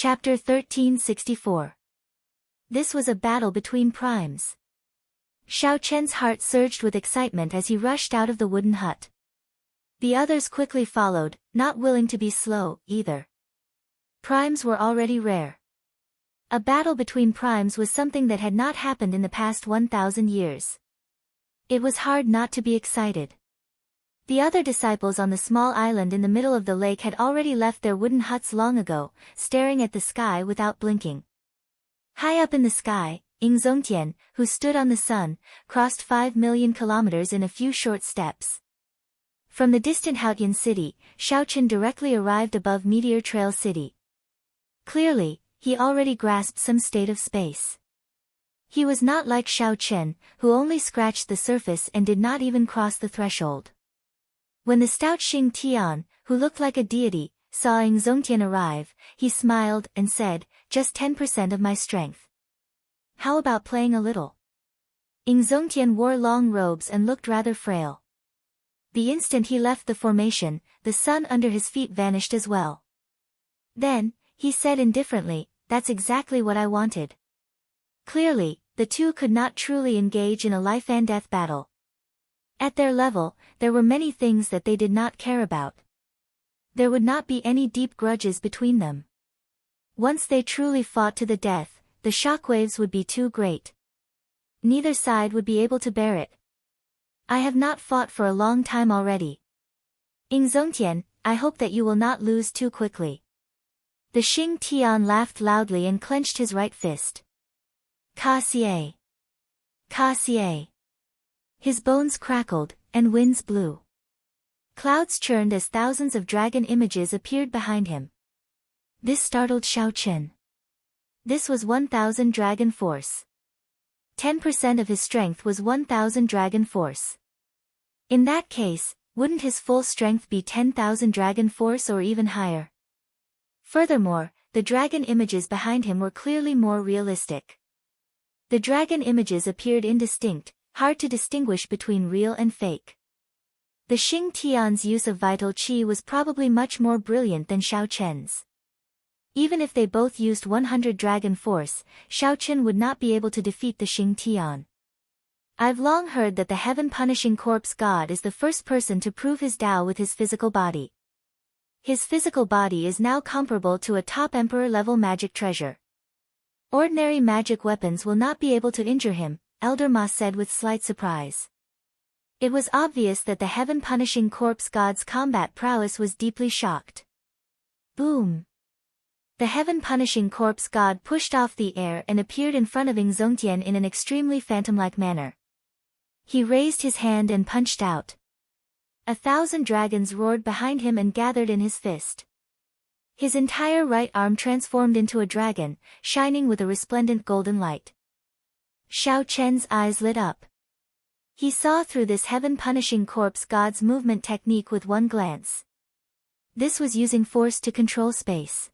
Chapter 1364. This was a battle between primes. Xiao Chen's heart surged with excitement as he rushed out of the wooden hut. The others quickly followed, not willing to be slow, either. Primes were already rare. A battle between primes was something that had not happened in the past 1,000 years. It was hard not to be excited. The other disciples on the small island in the middle of the lake had already left their wooden huts long ago, staring at the sky without blinking. High up in the sky, Yingzongtian, who stood on the sun, crossed 5 million kilometers in a few short steps. From the distant Haotian city, Xiaochen directly arrived above Meteor Trail City. Clearly, he already grasped some state of space. He was not like Xiaochen, who only scratched the surface and did not even cross the threshold. When the stout Xing Tian, who looked like a deity, saw Yingzongtian arrive, he smiled and said, "Just 10% of my strength. How about playing a little?" Yingzongtian wore long robes and looked rather frail. The instant he left the formation, the sun under his feet vanished as well. Then, he said indifferently, "That's exactly what I wanted." Clearly, the two could not truly engage in a life-and-death battle. At their level, there were many things that they did not care about. There would not be any deep grudges between them. Once they truly fought to the death, the shockwaves would be too great. Neither side would be able to bear it. "I have not fought for a long time already. Yingzongtian, I hope that you will not lose too quickly." The Xing Tian laughed loudly and clenched his right fist. "Ka xie! Ka xie!" His bones crackled, and winds blew. Clouds churned as thousands of dragon images appeared behind him. This startled Xiao Chen. This was 1,000 dragon force. 10% of his strength was 1,000 dragon force. In that case, wouldn't his full strength be 10,000 dragon force or even higher? Furthermore, the dragon images behind him were clearly more realistic. The dragon images appeared indistinct, hard to distinguish between real and fake. The Xing Tian's use of vital qi was probably much more brilliant than Xiao Chen's. Even if they both used 100 dragon force, Xiao Chen would not be able to defeat the Xing Tian. I've long heard that the heaven-punishing corpse god is the first person to prove his Tao with his physical body. His physical body is now comparable to a top emperor-level magic treasure. Ordinary magic weapons will not be able to injure him, Elder Ma said with slight surprise. It was obvious that the heaven-punishing corpse god's combat prowess was deeply shocked. Boom! The heaven-punishing corpse god pushed off the air and appeared in front of Yingzongtian in an extremely phantom-like manner. He raised his hand and punched out. 1,000 dragons roared behind him and gathered in his fist. His entire right arm transformed into a dragon, shining with a resplendent golden light. Xiao Chen's eyes lit up. He saw through this heaven-punishing corpse god's movement technique with one glance. This was using force to control space.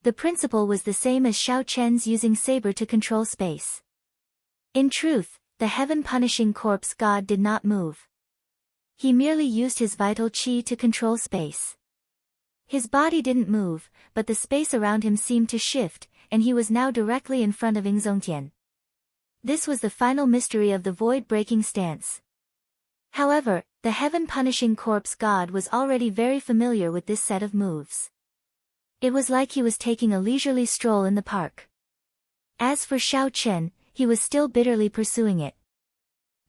The principle was the same as Xiao Chen's using saber to control space. In truth, the heaven-punishing corpse god did not move. He merely used his vital qi to control space. His body didn't move, but the space around him seemed to shift, and he was now directly in front of Yingzongtian. This was the final mystery of the void-breaking stance. However, the heaven-punishing corpse god was already very familiar with this set of moves. It was like he was taking a leisurely stroll in the park. As for Xiao Chen, he was still bitterly pursuing it.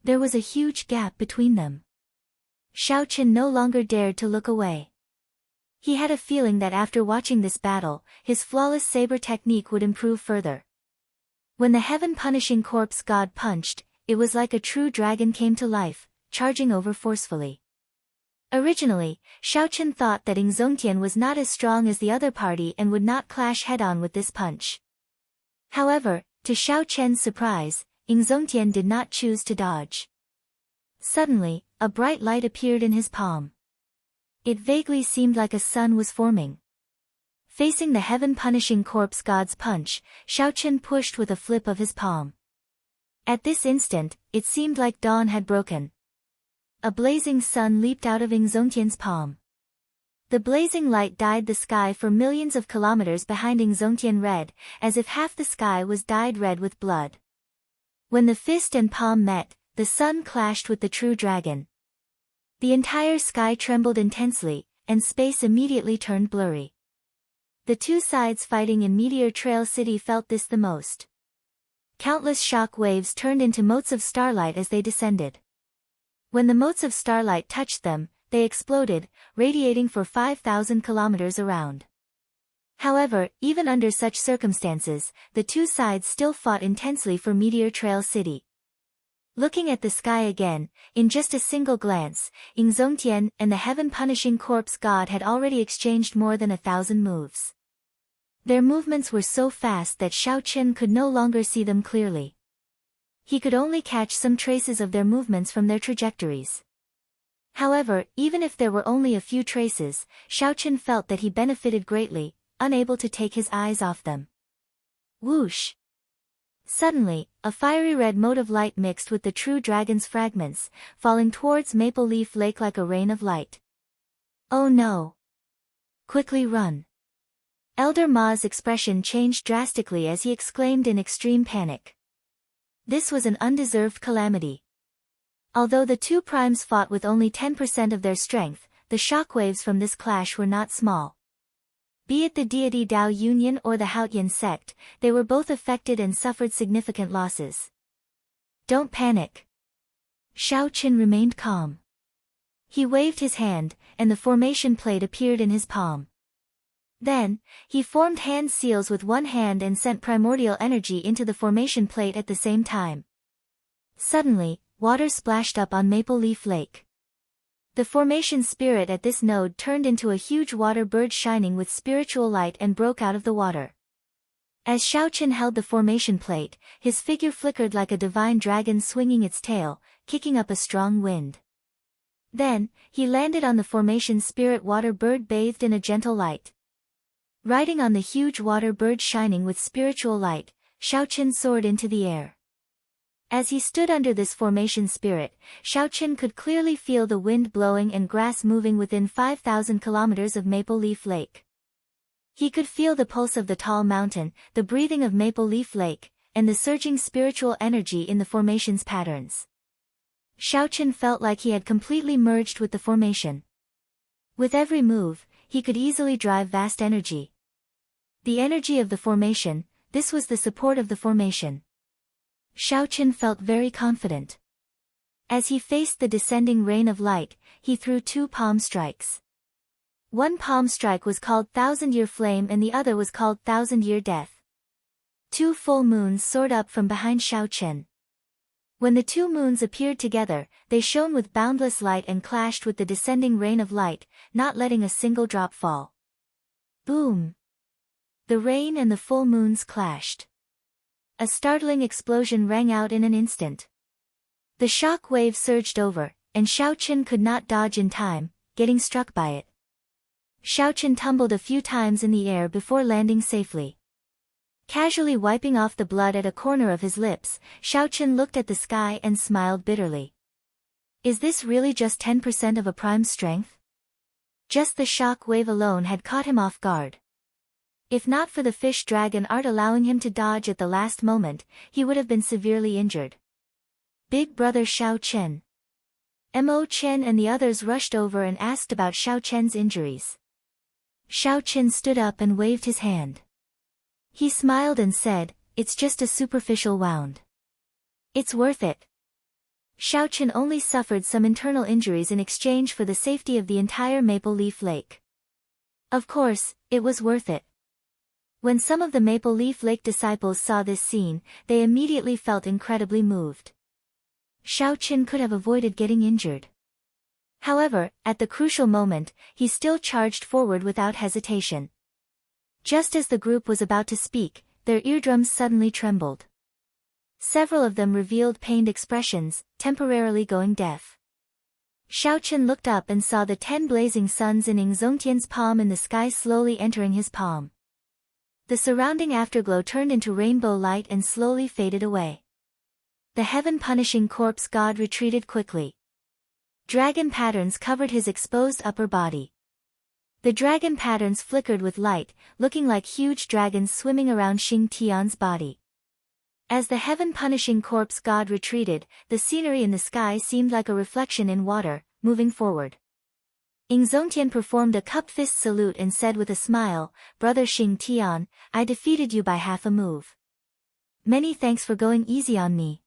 There was a huge gap between them. Xiao Chen no longer dared to look away. He had a feeling that after watching this battle, his flawless saber technique would improve further. When the heaven-punishing corpse god punched, it was like a true dragon came to life, charging over forcefully. Originally, Xiao Chen thought that Yingzongtian was not as strong as the other party and would not clash head-on with this punch. However, to Xiao Chen's surprise, Yingzongtian did not choose to dodge. Suddenly, a bright light appeared in his palm. It vaguely seemed like a sun was forming. Facing the heaven-punishing corpse god's punch, Xiao Chen pushed with a flip of his palm. At this instant, it seemed like dawn had broken. A blazing sun leaped out of Yingzongtian's palm. The blazing light dyed the sky for millions of kilometers behind Zongtian red, as if half the sky was dyed red with blood. When the fist and palm met, the sun clashed with the true dragon. The entire sky trembled intensely, and space immediately turned blurry. The two sides fighting in Meteor Trail City felt this the most. Countless shock waves turned into motes of starlight as they descended. When the motes of starlight touched them, they exploded, radiating for 5,000 kilometers around. However, even under such circumstances, the two sides still fought intensely for Meteor Trail City. Looking at the sky again, in just a single glance, Zongtian and the heaven-punishing corpse god had already exchanged more than 1,000 moves. Their movements were so fast that Xiaochen could no longer see them clearly. He could only catch some traces of their movements from their trajectories. However, even if there were only a few traces, Xiaochen felt that he benefited greatly, unable to take his eyes off them. Whoosh! Suddenly, a fiery red mote of light mixed with the true dragon's fragments, falling towards Maple Leaf Lake like a rain of light. Oh no! Quickly run! Elder Ma's expression changed drastically as he exclaimed in extreme panic. This was an undeserved calamity. Although the two primes fought with only 10% of their strength, the shockwaves from this clash were not small. Be it the deity Dao Union or the Haotian sect, they were both affected and suffered significant losses. Don't panic. Xiaochen remained calm. He waved his hand, and the formation plate appeared in his palm. Then, he formed hand seals with one hand and sent primordial energy into the formation plate at the same time. Suddenly, water splashed up on Maple Leaf Lake. The formation spirit at this node turned into a huge water bird shining with spiritual light and broke out of the water. As Xiaochen held the formation plate, his figure flickered like a divine dragon swinging its tail, kicking up a strong wind. Then, he landed on the formation spirit water bird bathed in a gentle light. Riding on the huge water bird shining with spiritual light, Xiaochen soared into the air. As he stood under this formation spirit, Xiaochen could clearly feel the wind blowing and grass moving within 5,000 kilometers of Maple Leaf Lake. He could feel the pulse of the tall mountain, the breathing of Maple Leaf Lake, and the surging spiritual energy in the formation's patterns. Xiaochen felt like he had completely merged with the formation. With every move, he could easily drive vast energy. The energy of the formation, this was the support of the formation. Xiaochen felt very confident. As he faced the descending rain of light, he threw two palm strikes. One palm strike was called Thousand-Year Flame and the other was called Thousand-Year Death. Two full moons soared up from behind Xiaochen. When the two moons appeared together, they shone with boundless light and clashed with the descending rain of light, not letting a single drop fall. Boom! The rain and the full moons clashed. A startling explosion rang out in an instant. The shock wave surged over, and Xiaochen could not dodge in time, getting struck by it. Xiaochen tumbled a few times in the air before landing safely. Casually wiping off the blood at a corner of his lips, Xiaochen looked at the sky and smiled bitterly. Is this really just 10% of a prime's strength? Just the shock wave alone had caught him off guard. If not for the fish dragon art allowing him to dodge at the last moment, he would have been severely injured. Big brother Xiaochen. Mo Chen and the others rushed over and asked about Xiaochen's injuries. Xiaochen stood up and waved his hand. He smiled and said, "It's just a superficial wound. It's worth it." Xiaochen only suffered some internal injuries in exchange for the safety of the entire Maple Leaf Lake. Of course, it was worth it. When some of the Maple Leaf Lake disciples saw this scene, they immediately felt incredibly moved. Xiaochen could have avoided getting injured. However, at the crucial moment, he still charged forward without hesitation. Just as the group was about to speak, their eardrums suddenly trembled. Several of them revealed pained expressions, temporarily going deaf. Xiaochen looked up and saw the 10 blazing suns in Zongtian's palm in the sky slowly entering his palm. The surrounding afterglow turned into rainbow light and slowly faded away. The heaven-punishing corpse god retreated quickly. Dragon patterns covered his exposed upper body. The dragon patterns flickered with light, looking like huge dragons swimming around Xing Tian's body. As the heaven-punishing corpse god retreated, the scenery in the sky seemed like a reflection in water, moving forward. Ingzongtian performed a cup fist salute and said with a smile, "Brother Xing Tian, I defeated you by half a move. Many thanks for going easy on me."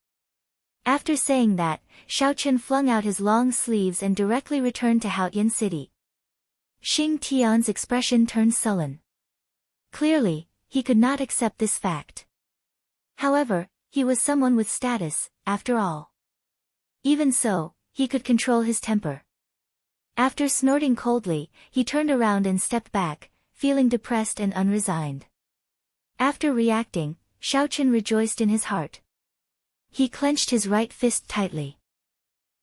After saying that, Xiaochen flung out his long sleeves and directly returned to Haoyan City. Xing Tian's expression turned sullen. Clearly, he could not accept this fact. However, he was someone with status, after all. Even so, he could control his temper. After snorting coldly, he turned around and stepped back, feeling depressed and unresigned. After reacting, Xiaochen rejoiced in his heart. He clenched his right fist tightly.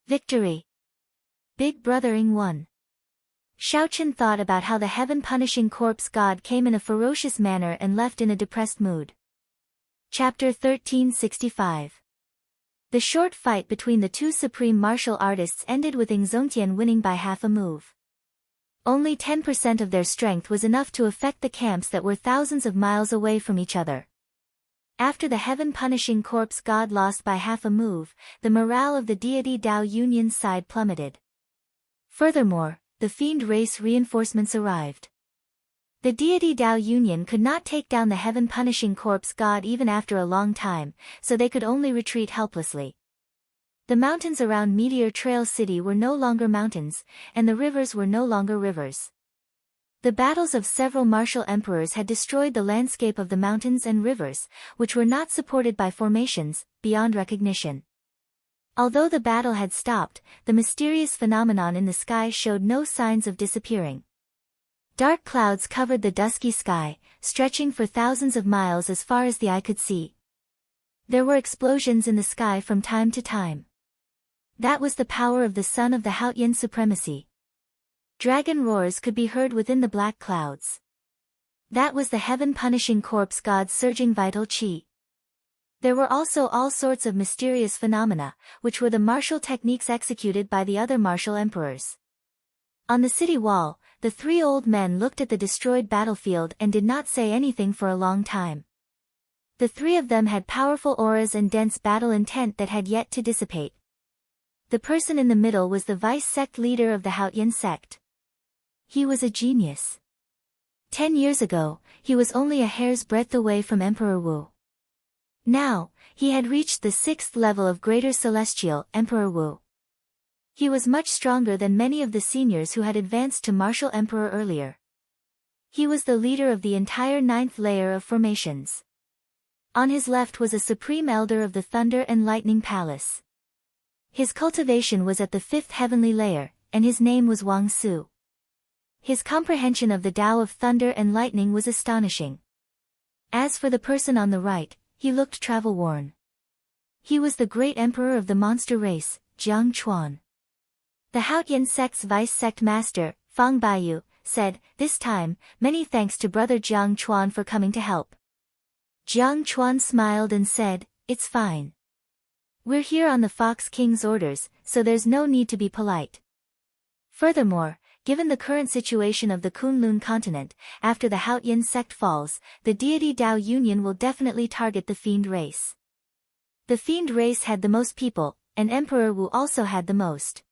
Victory! Big Brother Ing won. Xiaochen thought about how the heaven-punishing corpse god came in a ferocious manner and left in a depressed mood. Chapter 1365. The short fight between the two supreme martial artists ended with Ingzongtian winning by half a move. Only 10% of their strength was enough to affect the camps that were thousands of miles away from each other. After the heaven-punishing corpse god lost by half a move, the morale of the deity Dao Union's side plummeted. Furthermore, the fiend race reinforcements arrived. The deity Dao Union could not take down the heaven-punishing corpse god even after a long time, so they could only retreat helplessly. The mountains around Meteor Trail City were no longer mountains, and the rivers were no longer rivers. The battles of several martial emperors had destroyed the landscape of the mountains and rivers, which were not supported by formations, beyond recognition. Although the battle had stopped, the mysterious phenomenon in the sky showed no signs of disappearing. Dark clouds covered the dusky sky, stretching for thousands of miles as far as the eye could see. There were explosions in the sky from time to time. That was the power of the son of the Haoyan supremacy. Dragon roars could be heard within the black clouds. That was the heaven-punishing corpse god's surging vital qi. There were also all sorts of mysterious phenomena, which were the martial techniques executed by the other martial emperors. On the city wall, the three old men looked at the destroyed battlefield and did not say anything for a long time. The three of them had powerful auras and dense battle intent that had yet to dissipate. The person in the middle was the vice-sect leader of the Haoyan sect. He was a genius. 10 years ago, he was only a hair's breadth away from Emperor Wu. Now, he had reached the 6th level of Greater Celestial, Emperor Wu. He was much stronger than many of the seniors who had advanced to Martial Emperor earlier. He was the leader of the entire 9th layer of formations. On his left was a supreme elder of the Thunder and Lightning Palace. His cultivation was at the 5th heavenly layer, and his name was Wang Su. His comprehension of the Tao of Thunder and Lightning was astonishing. As for the person on the right, he looked travel-worn. He was the great emperor of the monster race, Jiang Chuan. The Haoyan sect's vice-sect master, Fang Baiyu, said, "This time, many thanks to brother Jiang Chuan for coming to help." Jiang Chuan smiled and said, "It's fine. We're here on the Fox King's orders, so there's no need to be polite. Furthermore, given the current situation of the Kunlun continent, after the Haoyan sect falls, the deity Dao Union will definitely target the fiend race. The fiend race had the most people, and Emperor Wu also had the most.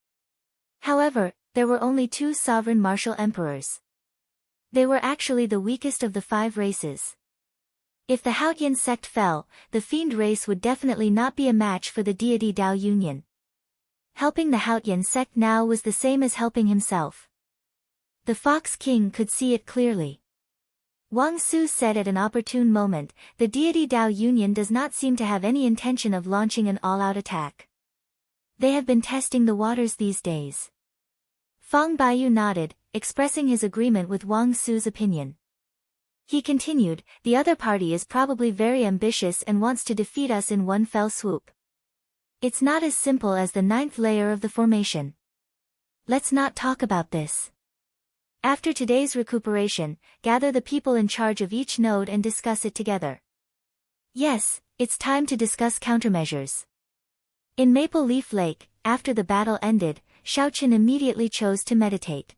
However, there were only 2 sovereign martial emperors. They were actually the weakest of the 5 races. If the Haoyan sect fell, the fiend race would definitely not be a match for the deity Dao Union. Helping the Haoyan sect now was the same as helping himself. The Fox King could see it clearly. Wang Su said at an opportune moment, "The deity Dao Union does not seem to have any intention of launching an all-out attack. They have been testing the waters these days." Fang Baiyu nodded, expressing his agreement with Wang Su's opinion. He continued, "The other party is probably very ambitious and wants to defeat us in one fell swoop. It's not as simple as the 9th layer of the formation. Let's not talk about this. After today's recuperation, gather the people in charge of each node and discuss it together. Yes, it's time to discuss countermeasures." In Maple Leaf Lake, after the battle ended, Xiaochen immediately chose to meditate.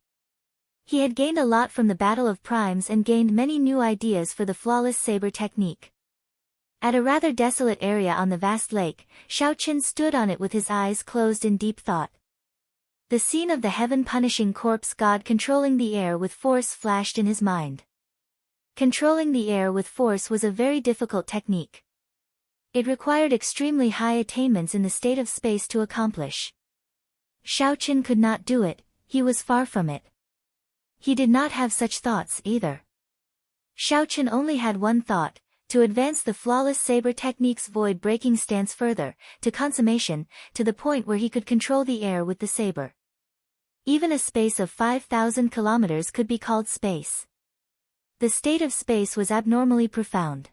He had gained a lot from the Battle of Primes and gained many new ideas for the flawless saber technique. At a rather desolate area on the vast lake, Xiao Qin stood on it with his eyes closed in deep thought. The scene of the heaven-punishing corpse god controlling the air with force flashed in his mind. Controlling the air with force was a very difficult technique. It required extremely high attainments in the state of space to accomplish. Xiao Qin could not do it, he was far from it. He did not have such thoughts either. Xiao Qin only had one thought, to advance the flawless saber technique's void-breaking stance further, to consummation, to the point where he could control the air with the saber. Even a space of 5,000 kilometers could be called space. The state of space was abnormally profound.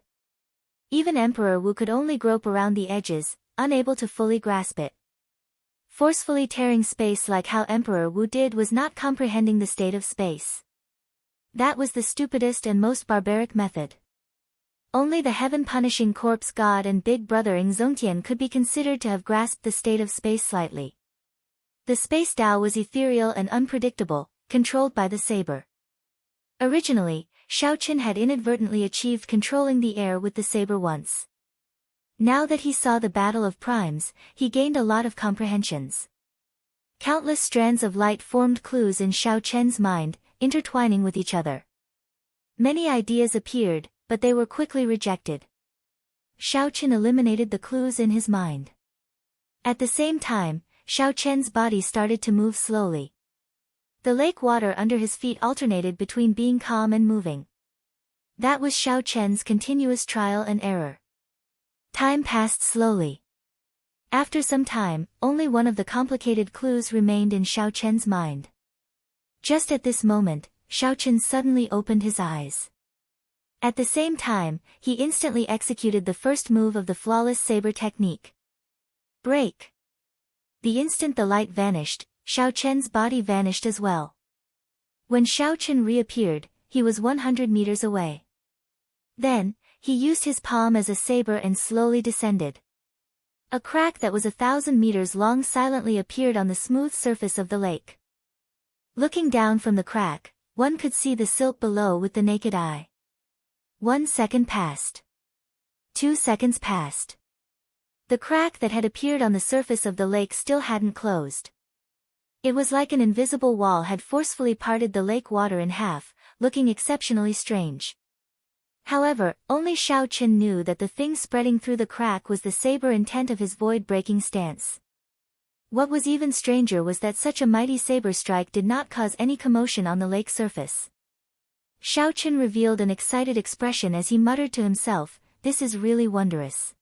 Even Emperor Wu could only grope around the edges, unable to fully grasp it. Forcefully tearing space like how Emperor Wu did was not comprehending the state of space. That was the stupidest and most barbaric method. Only the heaven-punishing corpse god and big brother Ing Zongtian could be considered to have grasped the state of space slightly. The space Tao was ethereal and unpredictable, controlled by the saber. Originally, Xiao Qin had inadvertently achieved controlling the air with the saber once. Now that he saw the Battle of Primes, he gained a lot of comprehensions. Countless strands of light formed clues in Xiao Qian's mind, intertwining with each other. Many ideas appeared, but they were quickly rejected. Xiao Qin eliminated the clues in his mind. At the same time, Xiao Qian's body started to move slowly. The lake water under his feet alternated between being calm and moving. That was Xiao Qian's continuous trial and error. Time passed slowly. After some time, only one of the complicated clues remained in Xiao Qian's mind. Just at this moment, Xiao Qin suddenly opened his eyes. At the same time, he instantly executed the first move of the flawless saber technique. Break. The instant the light vanished, Xiao Qian's body vanished as well. When Xiao Qin reappeared, he was 100 meters away. Then, he used his palm as a saber and slowly descended. A crack that was 1,000 meters long silently appeared on the smooth surface of the lake. Looking down from the crack, one could see the silt below with the naked eye. 1 second passed. 2 seconds passed. The crack that had appeared on the surface of the lake still hadn't closed. It was like an invisible wall had forcefully parted the lake water in half, looking exceptionally strange. However, only Xiao Qin knew that the thing spreading through the crack was the saber intent of his void-breaking stance. What was even stranger was that such a mighty saber strike did not cause any commotion on the lake surface. Xiao Qin revealed an excited expression as he muttered to himself, "This is really wondrous.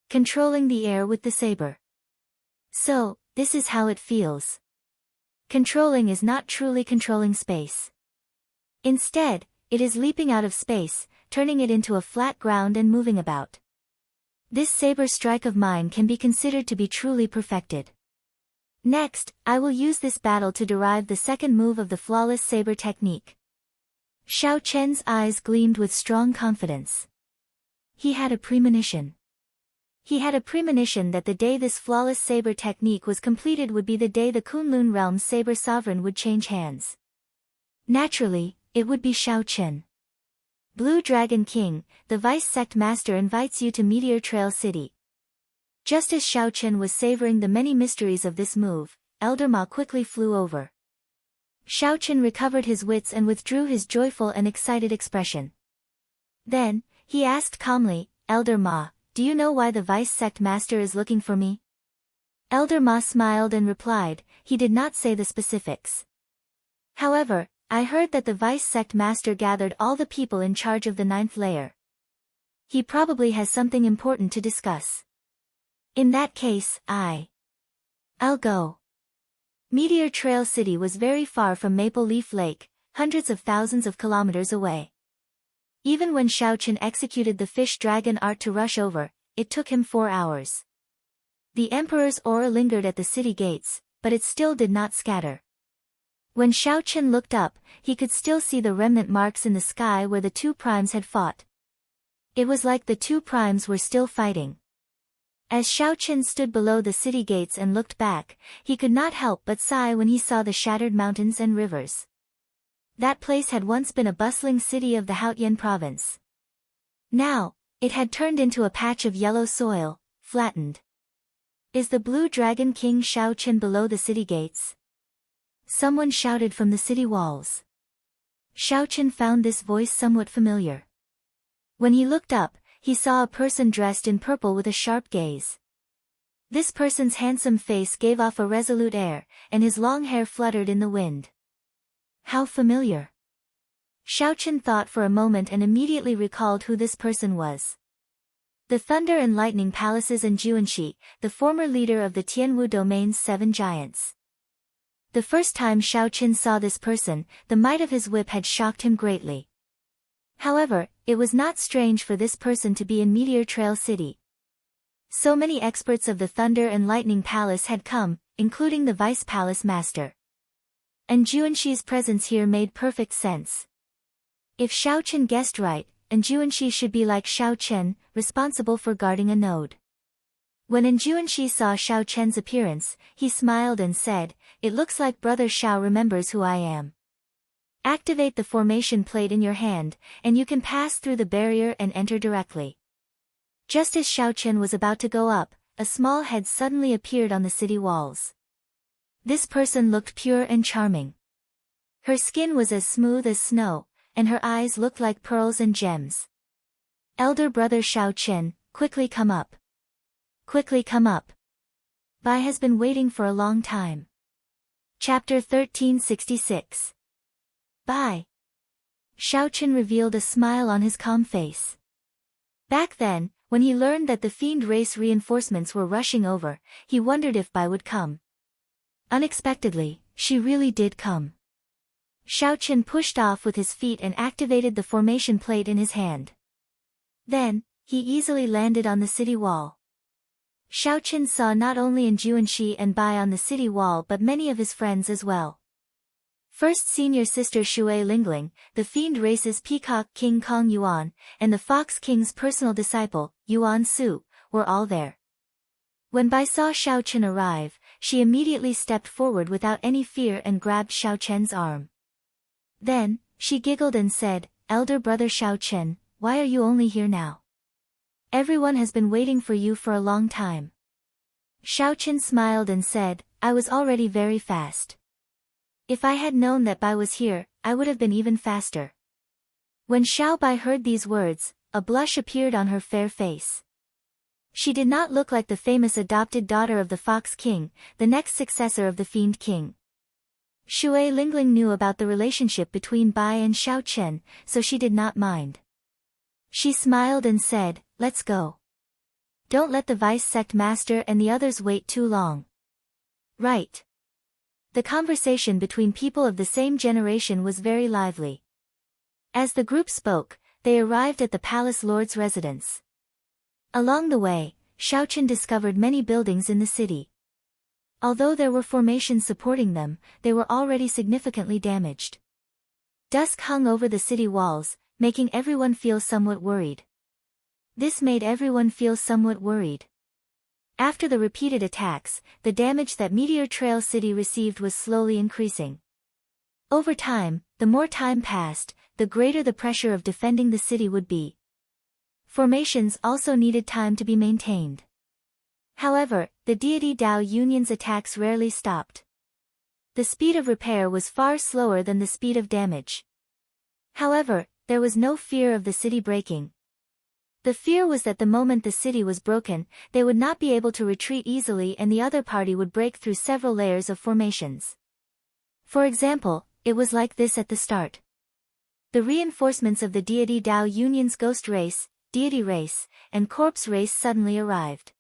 Controlling the air with the saber. So, this is how it feels. Controlling is not truly controlling space. Instead, it is leaping out of space, turning it into a flat ground and moving about. This saber strike of mine can be considered to be truly perfected. Next, I will use this battle to derive the second move of the flawless saber technique." Xiao Qian's eyes gleamed with strong confidence. He had a premonition. He had a premonition that the day this flawless saber technique was completed would be the day the Kunlun realm's saber sovereign would change hands. Naturally, it would be Xiao Qin. Blue Dragon King, the Vice Sect Master invites you to Meteor Trail City. Just as Xiao Qin was savoring the many mysteries of this move, Elder Ma quickly flew over. Xiao Qin recovered his wits and withdrew his joyful and excited expression. Then, he asked calmly, "Elder Ma, do you know why the Vice Sect Master is looking for me?" Elder Ma smiled and replied, "He did not say the specifics. However, I heard that the Vice Sect Master gathered all the people in charge of the 9th layer. He probably has something important to discuss. In that case, I'll go." Meteor Trail City was very far from Maple Leaf Lake, hundreds of thousands of kilometers away. Even when Xiao Qin executed the fish dragon art to rush over, it took him 4 hours. The Emperor's aura lingered at the city gates, but it still did not scatter. When Xiao Qin looked up, he could still see the remnant marks in the sky where the two primes had fought. It was like the two primes were still fighting. As Xiao Qin stood below the city gates and looked back, he could not help but sigh when he saw the shattered mountains and rivers. That place had once been a bustling city of the Haotian province. Now, it had turned into a patch of yellow soil, flattened. Is the Blue Dragon King Shao Chen below the city gates? Someone shouted from the city walls. Shao Chen found this voice somewhat familiar. When he looked up, he saw a person dressed in purple with a sharp gaze. This person's handsome face gave off a resolute air, and his long hair fluttered in the wind. How familiar. Shao Chen thought for a moment and immediately recalled who this person was. The Thunder and Lightning Palaces and Juanxi, the former leader of the Tianwu Domain's 7 giants. The first time Shao Chen saw this person, the might of his whip had shocked him greatly. However, it was not strange for this person to be in Meteor Trail City. So many experts of the Thunder and Lightning Palace had come, including the Vice Palace Master. And Juanxi's presence here made perfect sense. If Shao Chen guessed right, and Juanxi should be like Shao Chen, responsible for guarding a node. When Juanxi saw Shao Chen's appearance, he smiled and said, "It looks like Brother Shao remembers who I am. Activate the formation plate in your hand, and you can pass through the barrier and enter directly." Just as Shao Chen was about to go up, a small head suddenly appeared on the city walls. This person looked pure and charming. Her skin was as smooth as snow, and her eyes looked like pearls and gems. "Elder Brother Shao Chen, quickly come up. Quickly come up. Bai has been waiting for a long time." Chapter 1366. Bai. Shao Chen revealed a smile on his calm face. Back then, when he learned that the fiend race reinforcements were rushing over, he wondered if Bai would come. Unexpectedly, she really did come. Shao Chen pushed off with his feet and activated the formation plate in his hand. Then, he easily landed on the city wall. Shao Chen saw not only Juanxi and Bai on the city wall but many of his friends as well. First senior sister Shui Lingling, the fiend race's peacock king Kong Yuan, and the fox king's personal disciple, Yuan Su, were all there. When Bai saw Shao Chen arrive, she immediately stepped forward without any fear and grabbed Shao Chen's arm. Then, she giggled and said, "Elder Brother Shao Chen, why are you only here now? Everyone has been waiting for you for a long time." Shao Chen smiled and said, "I was already very fast. If I had known that Bai was here, I would have been even faster." When Xiao Bai heard these words, a blush appeared on her fair face. She did not look like the famous adopted daughter of the Fox King, the next successor of the Fiend King. Shui Lingling knew about the relationship between Bai and Shao Chen, so she did not mind. She smiled and said, "Let's go. Don't let the Vice Sect Master and the others wait too long." Right. The conversation between people of the same generation was very lively. As the group spoke, they arrived at the Palace Lord's residence. Along the way, Shao Chen discovered many buildings in the city. Although there were formations supporting them, they were already significantly damaged. Dusk hung over the city walls, making everyone feel somewhat worried. This made everyone feel somewhat worried. After the repeated attacks, the damage that Meteor Trail City received was slowly increasing. Over time, the more time passed, the greater the pressure of defending the city would be. Formations also needed time to be maintained. However, the deity Dao Union's attacks rarely stopped. The speed of repair was far slower than the speed of damage. However, there was no fear of the city breaking. The fear was that the moment the city was broken, they would not be able to retreat easily and the other party would break through several layers of formations. For example, it was like this at the start. The reinforcements of the deity Dao Union's ghost race, deity race, and corpse race suddenly arrived.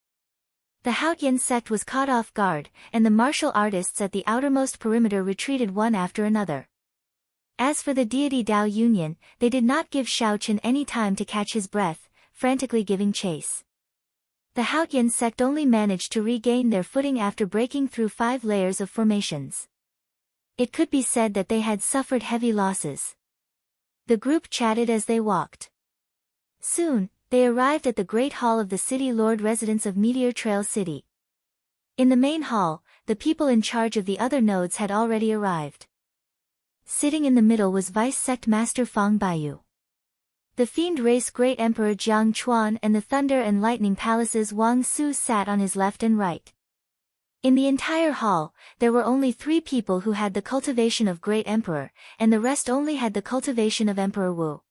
The Haotian sect was caught off guard, and the martial artists at the outermost perimeter retreated one after another. As for the deity Dao Union, they did not give Shao Chen any time to catch his breath, frantically giving chase. The Haotian sect only managed to regain their footing after breaking through 5 layers of formations. It could be said that they had suffered heavy losses. The group chatted as they walked. Soon, they arrived at the Great Hall of the City Lord residence of Meteor Trail City. In the main hall, the people in charge of the other nodes had already arrived. Sitting in the middle was Vice Sect Master Fang Baiyu. The Fiend Race Great Emperor Jiang Chuan and the Thunder and Lightning Palace's Wang Su sat on his left and right. In the entire hall, there were only 3 people who had the cultivation of Great Emperor, and the rest only had the cultivation of Emperor Wu.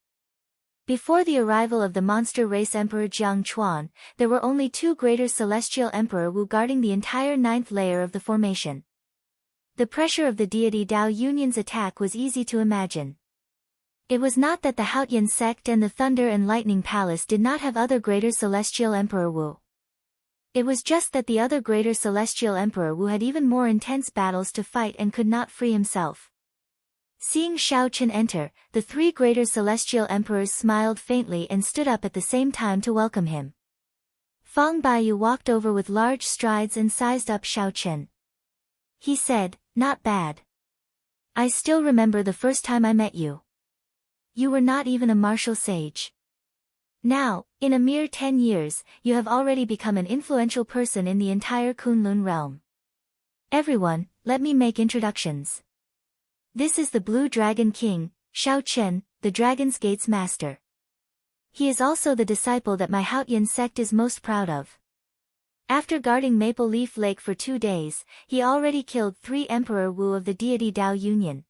Before the arrival of the monster race Emperor Jiang Chuan, there were only 2 greater celestial Emperor Wu guarding the entire 9th layer of the formation. The pressure of the deity Dao Union's attack was easy to imagine. It was not that the Haotian sect and the Thunder and Lightning Palace did not have other greater celestial Emperor Wu. It was just that the other greater celestial Emperor Wu had even more intense battles to fight and could not free himself. Seeing Shao Chen enter, the 3 greater celestial emperors smiled faintly and stood up at the same time to welcome him. Fang Baiyu walked over with large strides and sized up Shao Chen. He said, "Not bad. I still remember the first time I met you. You were not even a martial sage. Now, in a mere 10 years, you have already become an influential person in the entire Kunlun realm. Everyone, let me make introductions. This is the Blue Dragon King, Shao Chen, the Dragon's Gate's master. He is also the disciple that my Haotian sect is most proud of. After guarding Maple Leaf Lake for 2 days, he already killed 3 Emperor Wu of the deity Dao Union."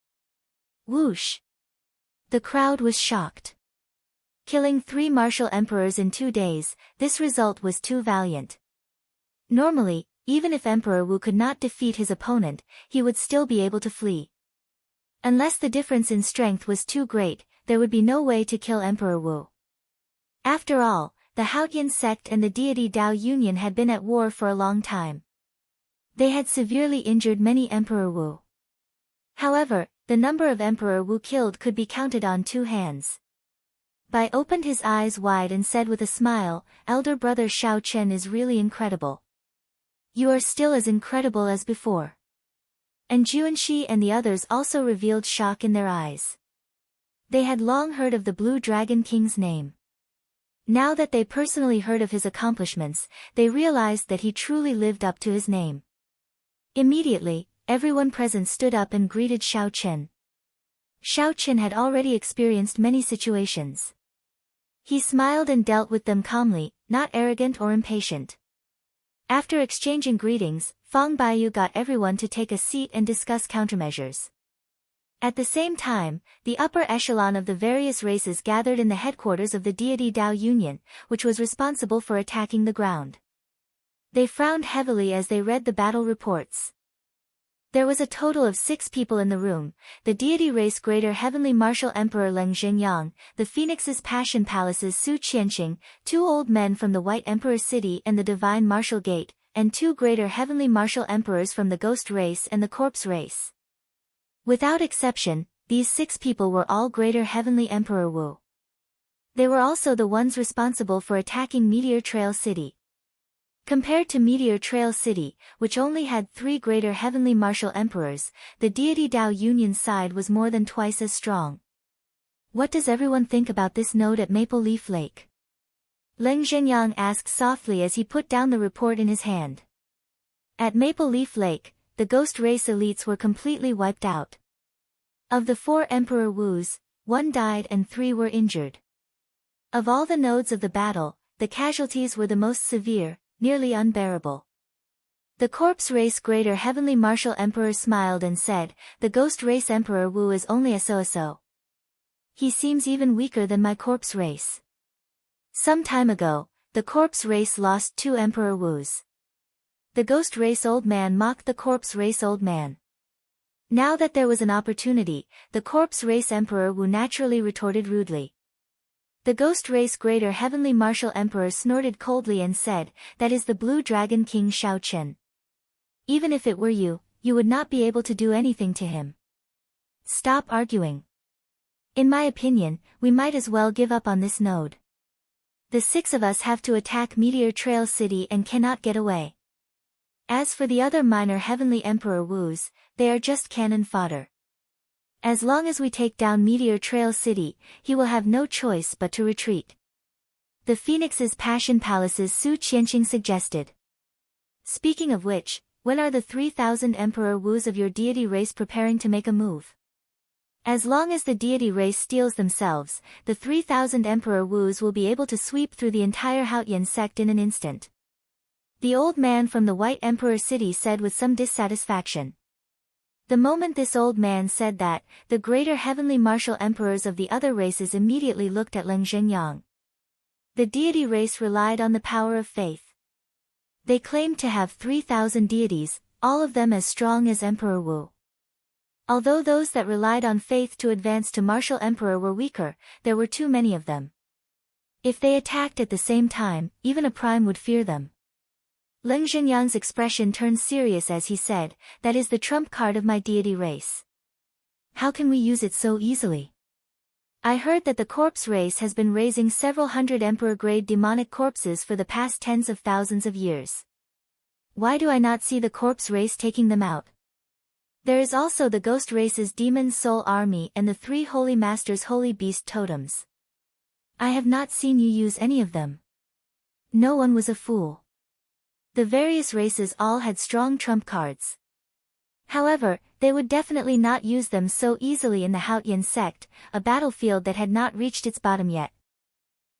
Whoosh! The crowd was shocked. Killing 3 martial emperors in 2 days, this result was too valiant. Normally, even if Emperor Wu could not defeat his opponent, he would still be able to flee. Unless the difference in strength was too great, there would be no way to kill Emperor Wu. After all, the Haotian sect and the deity Dao Union had been at war for a long time. They had severely injured many Emperor Wu. However, the number of Emperor Wu killed could be counted on 2 hands. Bai opened his eyes wide and said with a smile, "Elder brother Shao Chen is really incredible. You are still as incredible as before." And Juanxi and the others also revealed shock in their eyes. They had long heard of the Blue Dragon King's name. Now that they personally heard of his accomplishments, they realized that he truly lived up to his name. Immediately, everyone present stood up and greeted Shao Chen. Shao Chen had already experienced many situations. He smiled and dealt with them calmly, not arrogant or impatient. After exchanging greetings, Fang Baiyu got everyone to take a seat and discuss countermeasures. At the same time, the upper echelon of the various races gathered in the headquarters of the deity Dao Union, which was responsible for attacking the ground. They frowned heavily as they read the battle reports. There was a total of 6 people in the room: the deity race Greater Heavenly Martial Emperor Leng Zhenyang, the Phoenix's Passion Palace's Su Qianqing, 2 old men from the White Emperor City and the Divine Martial Gate, and 2 Greater Heavenly Martial Emperors from the Ghost Race and the Corpse Race. Without exception, these 6 people were all Greater Heavenly Emperor Wu. They were also the ones responsible for attacking Meteor Trail City. Compared to Meteor Trail City, which only had 3 Greater Heavenly Martial Emperors, the deity Dao Union's side was more than twice as strong. "What does everyone think about this node at Maple Leaf Lake?" Leng Zhenyang asked softly as he put down the report in his hand. At Maple Leaf Lake, the Ghost Race elites were completely wiped out. Of the 4 Emperor Wus, 1 died and 3 were injured. Of all the nodes of the battle, the casualties were the most severe, nearly unbearable. The Corpse Race Greater Heavenly Martial Emperor smiled and said, "The Ghost Race Emperor Wu is only a so-so. He seems even weaker than my Corpse Race." Some time ago, the Corpse Race lost 2 Emperor Wus. The Ghost Race Old Man mocked the Corpse Race Old Man. Now that there was an opportunity, the Corpse Race Emperor Wu naturally retorted rudely. The Ghost Race Greater Heavenly Martial Emperor snorted coldly and said, "That is the Blue Dragon King Shao Chen. Even if it were you, you would not be able to do anything to him. Stop arguing. In my opinion, we might as well give up on this node. The 6 of us have to attack Meteor Trail City and cannot get away. As for the other minor Heavenly Emperor Wus, they are just cannon fodder. As long as we take down Meteor Trail City, he will have no choice but to retreat." The Phoenix's Passion Palace's Su Qianqing suggested. "Speaking of which, when are the 3,000 Emperor Wus of your deity race preparing to make a move?" As long as the deity race steals themselves, the 3,000 Emperor Wus will be able to sweep through the entire Haotian sect in an instant. The old man from the White Emperor City said with some dissatisfaction. The moment this old man said that, the greater heavenly martial emperors of the other races immediately looked at Leng Zhenyang. The deity race relied on the power of faith. They claimed to have 3,000 deities, all of them as strong as Emperor Wu. Although those that relied on faith to advance to martial emperor were weaker, there were too many of them. If they attacked at the same time, even a prime would fear them. Leng Zhenyang's expression turned serious as he said, "That is the trump card of my deity race. How can we use it so easily? I heard that the corpse race has been raising several hundred emperor-grade demonic corpses for the past tens of thousands of years. Why do I not see the corpse race taking them out? There is also the ghost race's demon soul army and the 3 holy masters' holy beast totems. I have not seen you use any of them." No one was a fool. The various races all had strong trump cards. However, they would definitely not use them so easily in the Haotian sect, a battlefield that had not reached its bottom yet.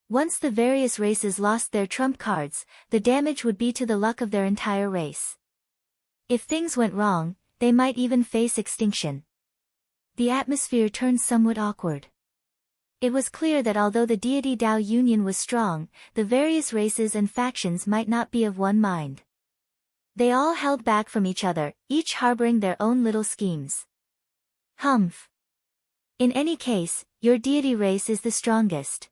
Once the various races lost their trump cards, the damage would be to the luck of their entire race. If things went wrong, they might even face extinction. The atmosphere turned somewhat awkward. It was clear that although the deity Dao union was strong, the various races and factions might not be of one mind. They all held back from each other, each harboring their own little schemes. Humph. In any case, your deity race is the strongest.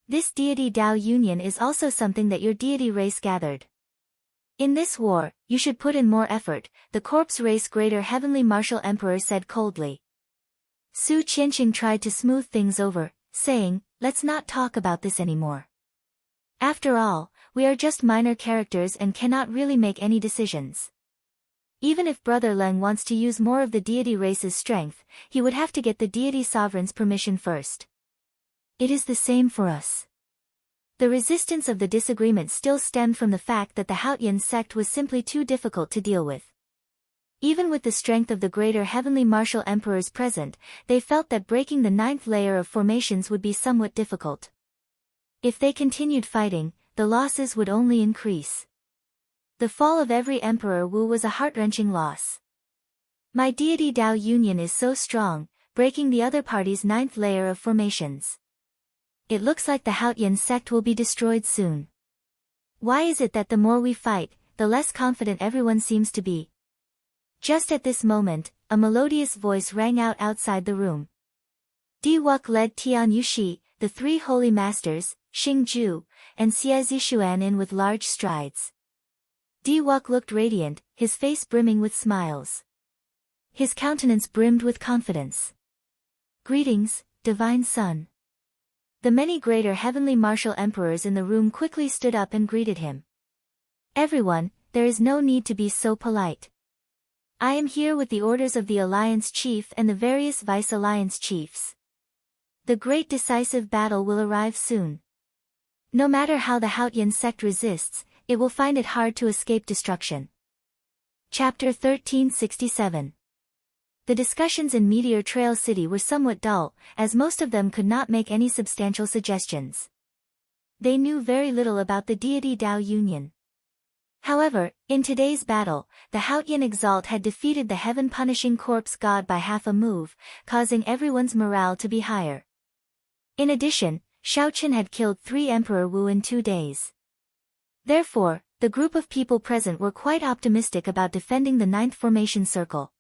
This deity Dao union is also something that your deity race gathered. In this war, you should put in more effort, the corpse race greater heavenly martial emperor said coldly. Su Qianqing tried to smooth things over, saying, "Let's not talk about this anymore. After all, we are just minor characters and cannot really make any decisions. Even if Brother Leng wants to use more of the deity race's strength, he would have to get the deity sovereign's permission first. It is the same for us." The resistance of the disagreement still stemmed from the fact that the Haotian sect was simply too difficult to deal with. Even with the strength of the greater heavenly martial emperors present, they felt that breaking the 9th layer of formations would be somewhat difficult. If they continued fighting, the losses would only increase. The fall of every Emperor Wu was a heart-wrenching loss. My deity Dao union is so strong, breaking the other party's 9th layer of formations. It looks like the Haotian sect will be destroyed soon. Why is it that the more we fight, the less confident everyone seems to be? Just at this moment, a melodious voice rang out outside the room. Di Wuk led Tian Yushi, the 3 holy masters, Xing Ju, and Xie Zishuan in with large strides. Di Wuk looked radiant, his face brimming with smiles. His countenance brimmed with confidence. "Greetings, Divine Son." The many greater heavenly martial emperors in the room quickly stood up and greeted him. "Everyone, there is no need to be so polite. I am here with the orders of the Alliance Chief and the various Vice Alliance Chiefs. The great decisive battle will arrive soon. No matter how the Haotian sect resists, it will find it hard to escape destruction." Chapter 1367. The discussions in Meteor Trail City were somewhat dull, as most of them could not make any substantial suggestions. They knew very little about the deity Dao union. However, in today's battle, the Haotian Exalt had defeated the heaven-punishing corpse god by half a move, causing everyone's morale to be higher. In addition, Shaochen had killed 3 Emperor Wu in 2 days. Therefore, the group of people present were quite optimistic about defending the 9th formation circle.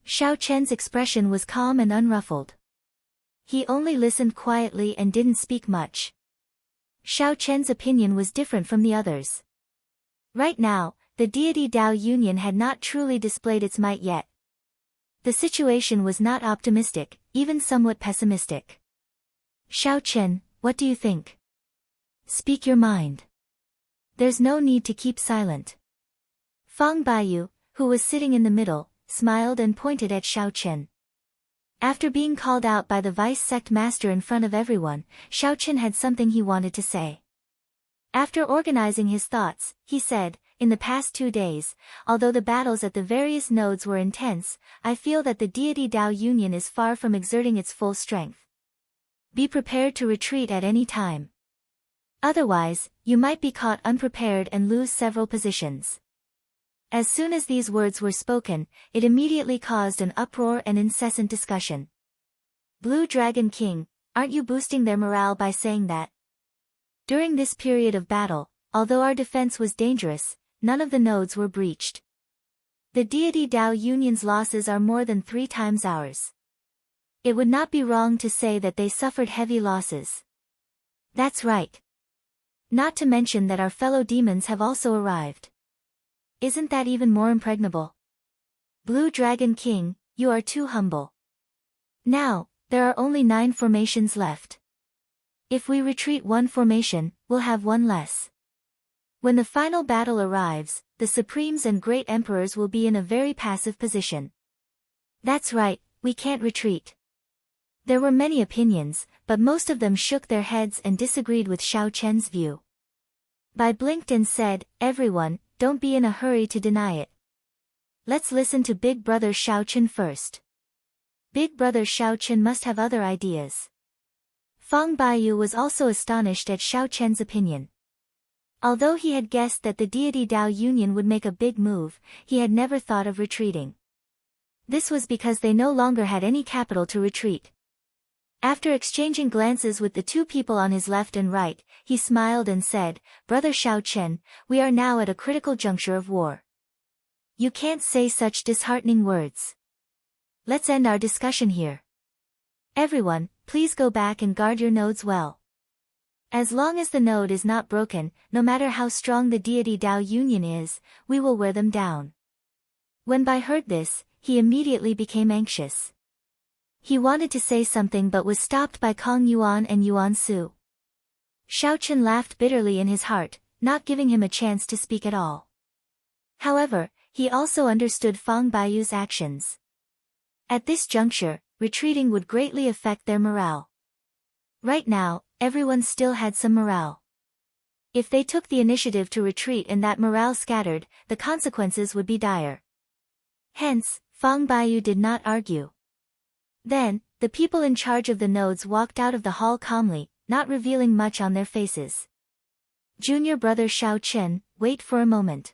Shaochen's expression was calm and unruffled. He only listened quietly and didn't speak much. Shaochen's opinion was different from the others. Right now, the deity Dao union had not truly displayed its might yet. The situation was not optimistic, even somewhat pessimistic. "Shaochen, what do you think? Speak your mind. There's no need to keep silent." Fang Baiyu, who was sitting in the middle, smiled and pointed at Shaochen. After being called out by the vice sect master in front of everyone, Shaochen had something he wanted to say. After organizing his thoughts, he said, in the past 2 days, although the battles at the various nodes were intense, I feel that the deity Tao Union is far from exerting its full strength. Be prepared to retreat at any time. Otherwise, you might be caught unprepared and lose several positions. As soon as these words were spoken, it immediately caused an uproar and incessant discussion. Blue Dragon King, aren't you boosting their morale by saying that? During this period of battle, although our defense was dangerous, none of the nodes were breached. The deity Tao Union's losses are more than 3 times ours. It would not be wrong to say that they suffered heavy losses. That's right. Not to mention that our fellow demons have also arrived. Isn't that even more impregnable? Blue Dragon King, you are too humble. Now, there are only 9 formations left. If we retreat 1 formation, we'll have 1 less. When the final battle arrives, the Supremes and Great Emperors will be in a very passive position. That's right, we can't retreat. There were many opinions, but most of them shook their heads and disagreed with Xiao Chen's view. Bai blinked and said, everyone, don't be in a hurry to deny it. Let's listen to Big Brother Xiao Chen first. Big Brother Xiao Chen must have other ideas. Fang Baiyu was also astonished at Xiao Chen's opinion. Although he had guessed that the deity Tao Union would make a big move, he had never thought of retreating. This was because they no longer had any capital to retreat. After exchanging glances with the 2 people on his left and right, he smiled and said, Brother Xiao Chen, we are now at a critical juncture of war. You can't say such disheartening words. Let's end our discussion here. Everyone, please go back and guard your nodes well. As long as the node is not broken, no matter how strong the deity Tao Union is, we will wear them down. When Bai heard this, he immediately became anxious. He wanted to say something but was stopped by Kong Yuan and Yuan Su. Xiao Chen laughed bitterly in his heart, not giving him a chance to speak at all. However, he also understood Fang Baiyu's actions. At this juncture, retreating would greatly affect their morale. Right now, everyone still had some morale. If they took the initiative to retreat and that morale scattered, the consequences would be dire. Hence, Fang Baiyu did not argue. Then, the people in charge of the nodes walked out of the hall calmly, not revealing much on their faces. Junior brother Xiao Chen, wait for a moment.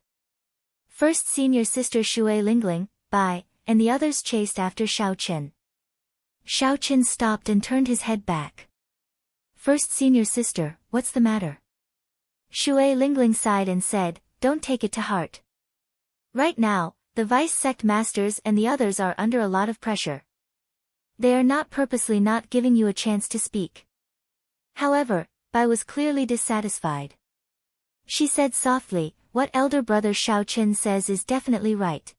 First senior sister Shui Lingling, Bai, and the others chased after Xiao Chen. Xiao Chen stopped and turned his head back. First senior sister, what's the matter? Shui Lingling sighed and said, don't take it to heart. Right now, the vice sect masters and the others are under a lot of pressure. They are not purposely not giving you a chance to speak. However, Bai was clearly dissatisfied. She said softly, what elder brother Xiao Chen says is definitely right.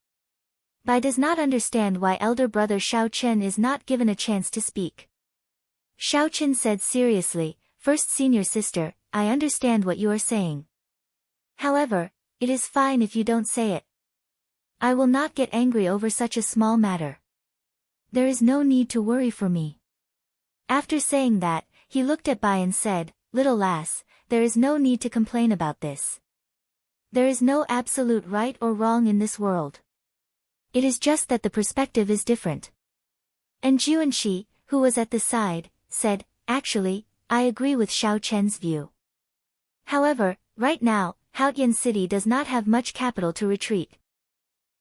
Bai does not understand why elder brother Xiao Chen is not given a chance to speak. Xiao Chen said seriously, first senior sister, I understand what you are saying. However, it is fine if you don't say it. I will not get angry over such a small matter. There is no need to worry for me. After saying that, he looked at Bai and said, little lass, there is no need to complain about this. There is no absolute right or wrong in this world. It is just that the perspective is different. And Juanxi, who was at the side, said, actually, I agree with Xiao Chen's view. However, right now, Haotian City does not have much capital to retreat.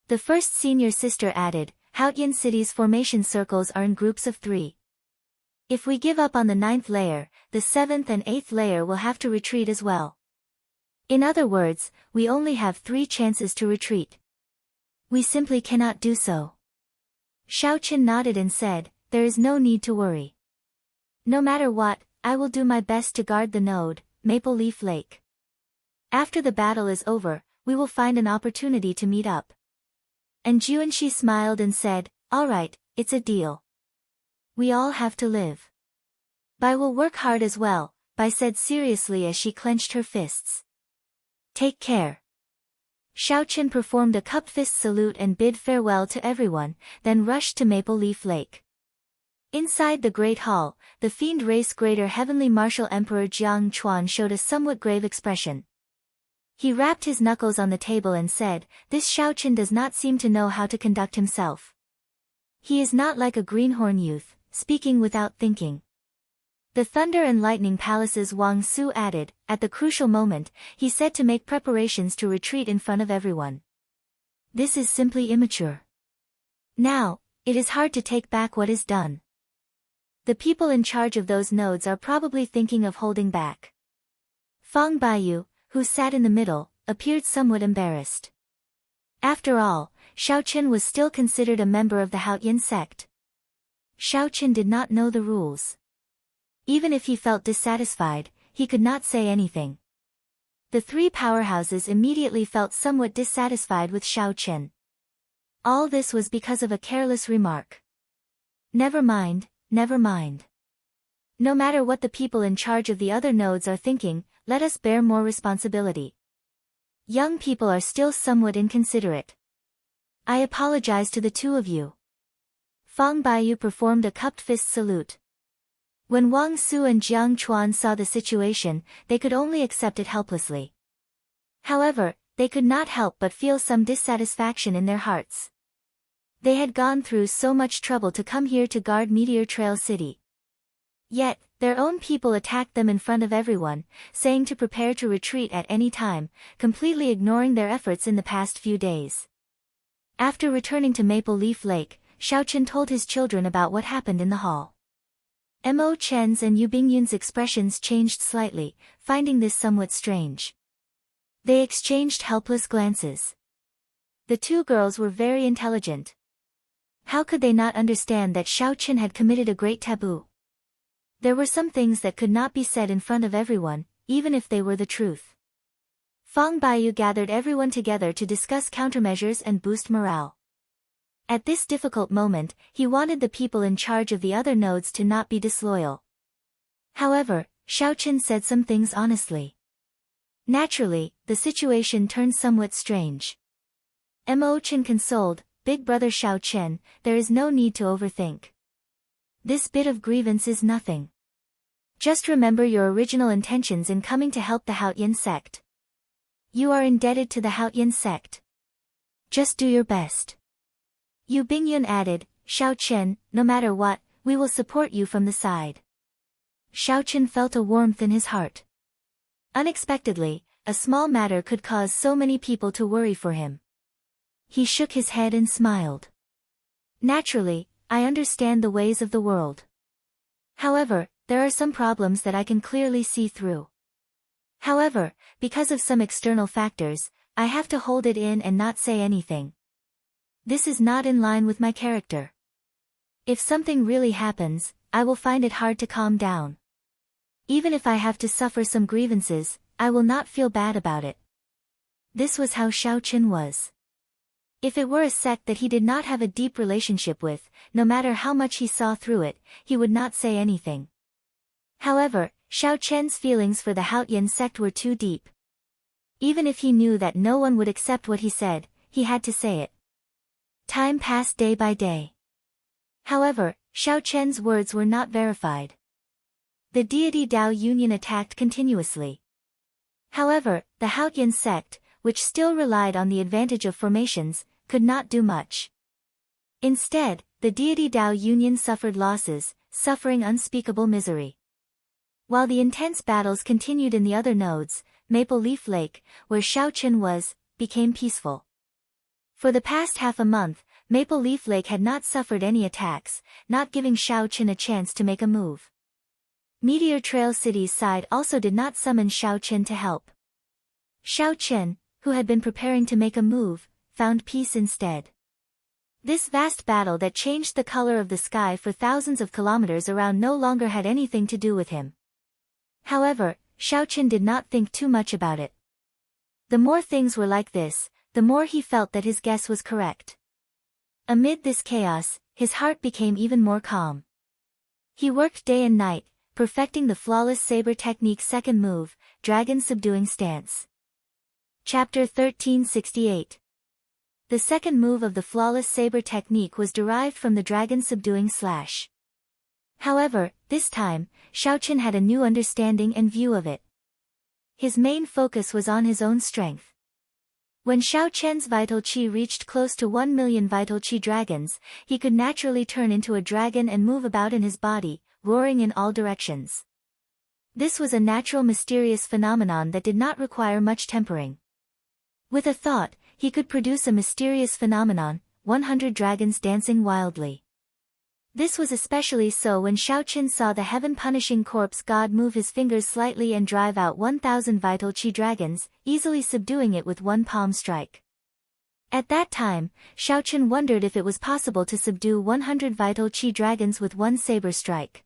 The first senior sister added, Haotian City's formation circles are in groups of 3. If we give up on the 9th layer, the 7th and 8th layer will have to retreat as well. In other words, we only have 3 chances to retreat. We simply cannot do so. Xiao Chen nodded and said, there is no need to worry. No matter what, I will do my best to guard the node, Maple Leaf Lake. After the battle is over, we will find an opportunity to meet up. And Juanxi smiled and said, all right, it's a deal. We all have to live. Bai will work hard as well, Bai said seriously as she clenched her fists. Take care. Xiao Chen performed a cup fist salute and bid farewell to everyone, then rushed to Maple Leaf Lake. Inside the Great Hall, the Fiend Race Greater Heavenly Martial Emperor Jiang Chuan showed a somewhat grave expression. He rapped his knuckles on the table and said, "This Xiaoqin does not seem to know how to conduct himself. He is not like a greenhorn youth, speaking without thinking." The Thunder and Lightning Palace's Wang Su added, at the crucial moment, he said to make preparations to retreat in front of everyone. "This is simply immature. Now, it is hard to take back what is done. The people in charge of those nodes are probably thinking of holding back." Fang Baiyu, who sat in the middle, appeared somewhat embarrassed. After all, Xiaoqin was still considered a member of the Haoyan sect. Xiaoqin did not know the rules. Even if he felt dissatisfied, he could not say anything. The three powerhouses immediately felt somewhat dissatisfied with Xiaoqin. All this was because of a careless remark. Never mind, never mind. No matter what the people in charge of the other nodes are thinking, let us bear more responsibility. Young people are still somewhat inconsiderate. I apologize to the two of you. Fang Baiyu performed a cupped fist salute. When Wang Su and Jiang Chuan saw the situation, they could only accept it helplessly. However, they could not help but feel some dissatisfaction in their hearts. They had gone through so much trouble to come here to guard Meteor Trail City. Yet, their own people attacked them in front of everyone, saying to prepare to retreat at any time, completely ignoring their efforts in the past few days. After returning to Maple Leaf Lake, Xiaoqin told his children about what happened in the hall. Mo Chen's and Yu Bingyun's expressions changed slightly, finding this somewhat strange. They exchanged helpless glances. The two girls were very intelligent. How could they not understand that Xiaoqin had committed a great taboo? There were some things that could not be said in front of everyone, even if they were the truth. Fang Baiyu gathered everyone together to discuss countermeasures and boost morale. At this difficult moment, he wanted the people in charge of the other nodes to not be disloyal. However, Xiaoqin said some things honestly. Naturally, the situation turned somewhat strange. Mo Chen consoled, "Big brother Xiaoqin, there is no need to overthink. This bit of grievance is nothing. Just remember your original intentions in coming to help the Haoyan sect. You are indebted to the Haoyan sect. Just do your best." Yu Bingyun added, "Xiaoqin, no matter what, we will support you from the side." Xiaoqin felt a warmth in his heart. Unexpectedly, a small matter could cause so many people to worry for him. He shook his head and smiled. "Naturally, I understand the ways of the world. However, there are some problems that I can clearly see through. However, because of some external factors, I have to hold it in and not say anything. This is not in line with my character. If something really happens, I will find it hard to calm down. Even if I have to suffer some grievances, I will not feel bad about it." This was how Xiaoqin was. If it were a sect that he did not have a deep relationship with, no matter how much he saw through it, he would not say anything. However, Xiaoqin's feelings for the Haoyan sect were too deep. Even if he knew that no one would accept what he said, he had to say it. Time passed day by day. However, Xiaoqin's words were not verified. The deity Dao Union attacked continuously. However, the Haoyan sect, which still relied on the advantage of formations, could not do much. Instead, the deity Dao Union suffered losses, suffering unspeakable misery. While the intense battles continued in the other nodes, Maple Leaf Lake, where Xiaoqin was, became peaceful. For the past half a month, Maple Leaf Lake had not suffered any attacks, not giving Xiaoqin a chance to make a move. Meteor Trail City's side also did not summon Xiaoqin to help. Xiaoqin, who had been preparing to make a move, found peace instead. This vast battle that changed the color of the sky for thousands of kilometers around no longer had anything to do with him. However, Xiaoqin did not think too much about it. The more things were like this, the more he felt that his guess was correct. Amid this chaos, his heart became even more calm. He worked day and night, perfecting the flawless saber technique's second move, Dragon Subduing Stance. Chapter 1368. The second move of the flawless saber technique was derived from the Dragon Subduing Slash. However, this time, Xiaoqin had a new understanding and view of it. His main focus was on his own strength. When Xiao Chen's vital qi reached close to 1 million vital qi dragons, he could naturally turn into a dragon and move about in his body, roaring in all directions. This was a natural mysterious phenomenon that did not require much tempering. With a thought, he could produce a mysterious phenomenon, 100 dragons dancing wildly. This was especially so when Xiao Chen saw the heaven-punishing corpse god move his fingers slightly and drive out 1,000 vital qi dragons, easily subduing it with one palm strike. At that time, Xiao Chen wondered if it was possible to subdue 100 vital qi dragons with one saber strike.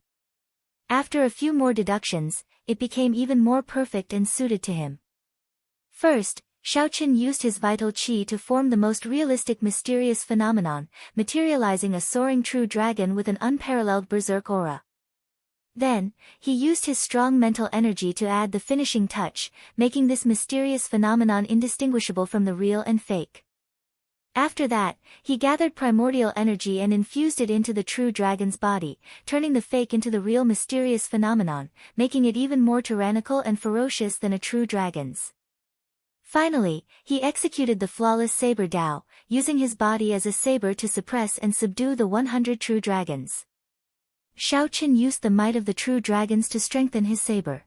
After a few more deductions, it became even more perfect and suited to him. First, Xiao Chen used his vital qi to form the most realistic mysterious phenomenon, materializing a soaring true dragon with an unparalleled berserk aura. Then, he used his strong mental energy to add the finishing touch, making this mysterious phenomenon indistinguishable from the real and fake. After that, he gathered primordial energy and infused it into the true dragon's body, turning the fake into the real mysterious phenomenon, making it even more tyrannical and ferocious than a true dragon's. Finally, he executed the flawless saber Dao, using his body as a saber to suppress and subdue the 100 true dragons. Xiao Chen used the might of the true dragons to strengthen his saber.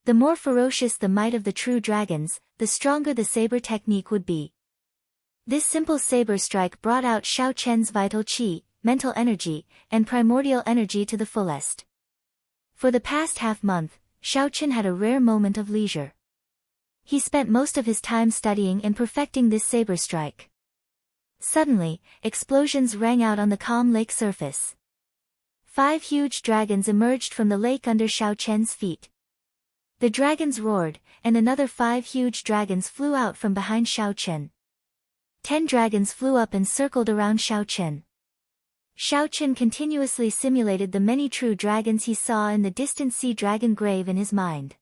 The more ferocious the might of the true dragons, the stronger the saber technique would be. This simple saber strike brought out Xiao Chen's vital qi, mental energy, and primordial energy to the fullest. For the past half-month, Xiao Chen had a rare moment of leisure. He spent most of his time studying and perfecting this saber strike. Suddenly, explosions rang out on the calm lake surface. 5 huge dragons emerged from the lake under Xiao Chen's feet. The dragons roared, and another 5 huge dragons flew out from behind Xiao Chen. 10 dragons flew up and circled around Xiao Chen. Xiao Chen continuously simulated the many true dragons he saw in the distant sea dragon grave in his mind.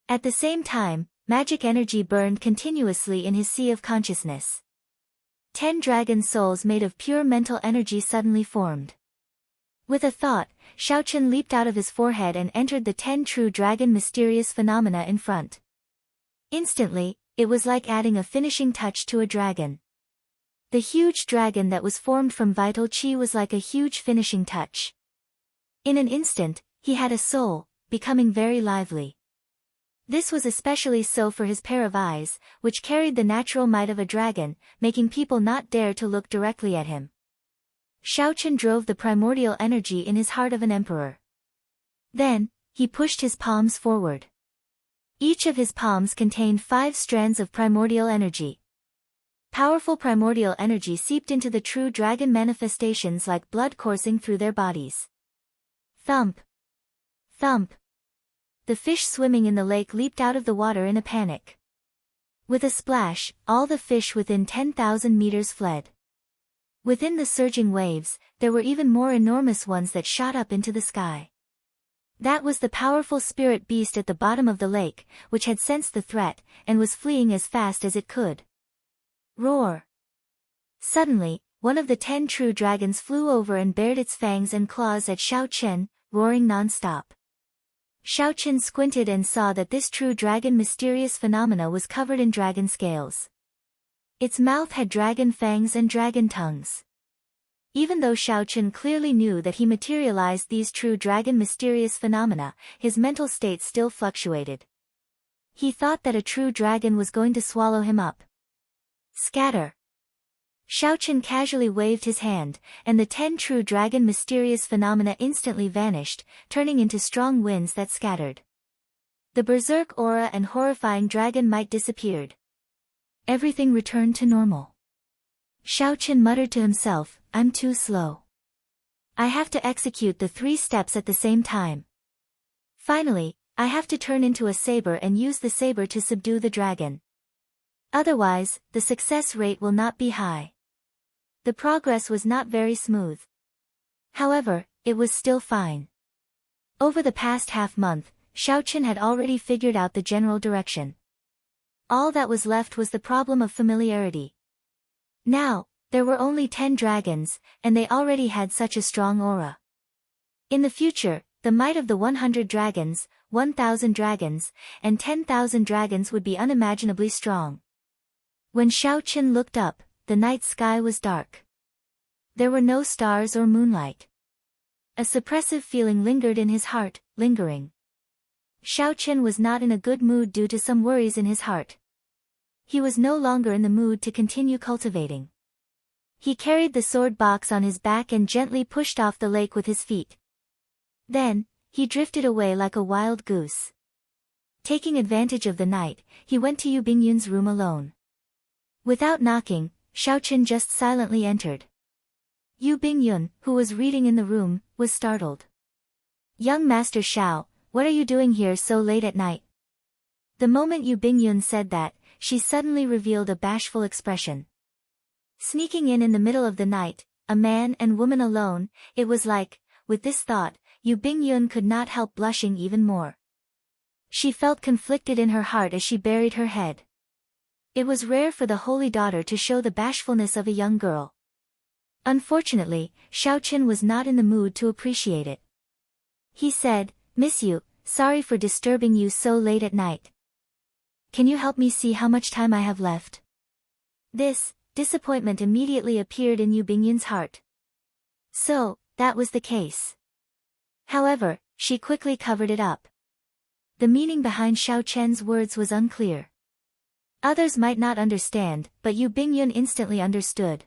At the same time, magic energy burned continuously in his sea of consciousness. 10 dragon souls made of pure mental energy suddenly formed. With a thought, Xiao Chen leaped out of his forehead and entered the 10 true dragon mysterious phenomena in front. Instantly, it was like adding a finishing touch to a dragon. The huge dragon that was formed from vital qi was like a huge finishing touch. In an instant, he had a soul, becoming very lively. This was especially so for his pair of eyes, which carried the natural might of a dragon, making people not dare to look directly at him. Xiao Chen drove the primordial energy in his heart of an emperor. Then, he pushed his palms forward. Each of his palms contained 5 strands of primordial energy. Powerful primordial energy seeped into the true dragon manifestations like blood coursing through their bodies. Thump! Thump! The fish swimming in the lake leaped out of the water in a panic. With a splash, all the fish within 10,000 meters fled. Within the surging waves, there were even more enormous ones that shot up into the sky. That was the powerful spirit beast at the bottom of the lake, which had sensed the threat, and was fleeing as fast as it could. Roar! Suddenly, one of the 10 true dragons flew over and bared its fangs and claws at Xiao Chen, roaring non-stop. Xiao Chen squinted and saw that this true dragon mysterious phenomena was covered in dragon scales. Its mouth had dragon fangs and dragon tongues. Even though Xiao Chen clearly knew that he materialized these true dragon mysterious phenomena, his mental state still fluctuated. He thought that a true dragon was going to swallow him up. Scatter! Xiao Chen casually waved his hand, and the 10 true dragon mysterious phenomena instantly vanished, turning into strong winds that scattered. The berserk aura and horrifying dragon might disappeared. Everything returned to normal. Xiao Chen muttered to himself, "I'm too slow. I have to execute the 3 steps at the same time. Finally, I have to turn into a saber and use the saber to subdue the dragon. Otherwise, the success rate will not be high." The progress was not very smooth. However, it was still fine. Over the past half-month, Xiao Chen had already figured out the general direction. All that was left was the problem of familiarity. Now, there were only 10 dragons, and they already had such a strong aura. In the future, the might of the 100 dragons, 1,000 dragons, and 10,000 dragons would be unimaginably strong. When Xiao Qin looked up, the night sky was dark. There were no stars or moonlight. A suppressive feeling lingered in his heart, lingering. Xiao Qin was not in a good mood due to some worries in his heart. He was no longer in the mood to continue cultivating. He carried the sword box on his back and gently pushed off the lake with his feet. Then, he drifted away like a wild goose. Taking advantage of the night, he went to Yu Bingyun's room alone. Without knocking, Xiao Qin just silently entered. Yu Bingyun, who was reading in the room, was startled. "Young Master Xiao, what are you doing here so late at night?" The moment Yu Bingyun said that, she suddenly revealed a bashful expression. Sneaking in the middle of the night, a man and woman alone, it was like, with this thought, Yu Bingyun could not help blushing even more. She felt conflicted in her heart as she buried her head. It was rare for the holy daughter to show the bashfulness of a young girl. Unfortunately, Xiao Qin was not in the mood to appreciate it. He said, "Miss Yu, sorry for disturbing you so late at night. Can you help me see how much time I have left?" Disappointment immediately appeared in Yu Bingyun's heart. So, that was the case. However, she quickly covered it up. The meaning behind Xiao Chen's words was unclear. Others might not understand, but Yu Bingyun instantly understood.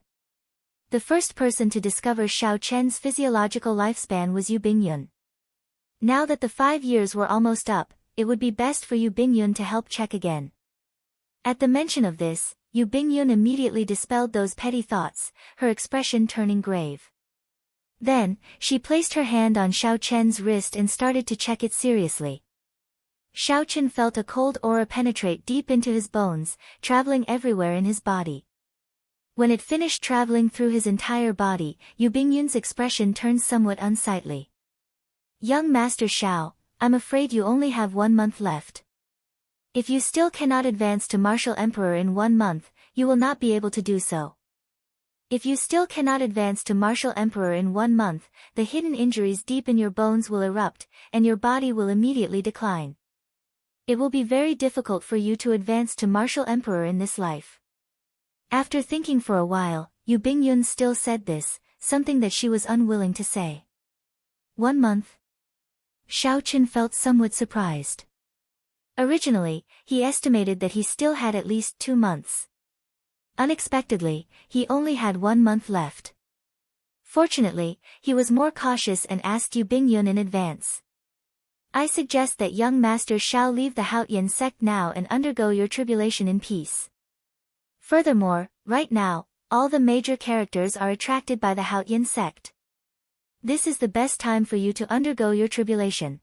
The first person to discover Xiao Chen's physiological lifespan was Yu Bingyun. Now that the 5 years were almost up, it would be best for Yu Bingyun to help check again. At the mention of this, Yu Bingyun immediately dispelled those petty thoughts, her expression turning grave. Then, she placed her hand on Xiao Chen's wrist and started to check it seriously. Xiao Chen felt a cold aura penetrate deep into his bones, traveling everywhere in his body. When it finished traveling through his entire body, Yu Bingyun's expression turned somewhat unsightly. "Young Master Xiao, I'm afraid you only have 1 month left. If you still cannot advance to Martial Emperor in 1 month, you will not be able to do so. If you still cannot advance to Martial Emperor in 1 month, the hidden injuries deep in your bones will erupt, and your body will immediately decline. It will be very difficult for you to advance to Martial Emperor in this life." After thinking for a while, Yu Bingyun still said this, something that she was unwilling to say. 1 month? Xiao Qin felt somewhat surprised. Originally, he estimated that he still had at least 2 months. Unexpectedly, he only had 1 month left. Fortunately, he was more cautious and asked Yu Bingyun in advance. "I suggest that young Master Xiao leave the Haotian sect now and undergo your tribulation in peace. Furthermore, right now, all the major characters are attracted by the Haotian sect. This is the best time for you to undergo your tribulation."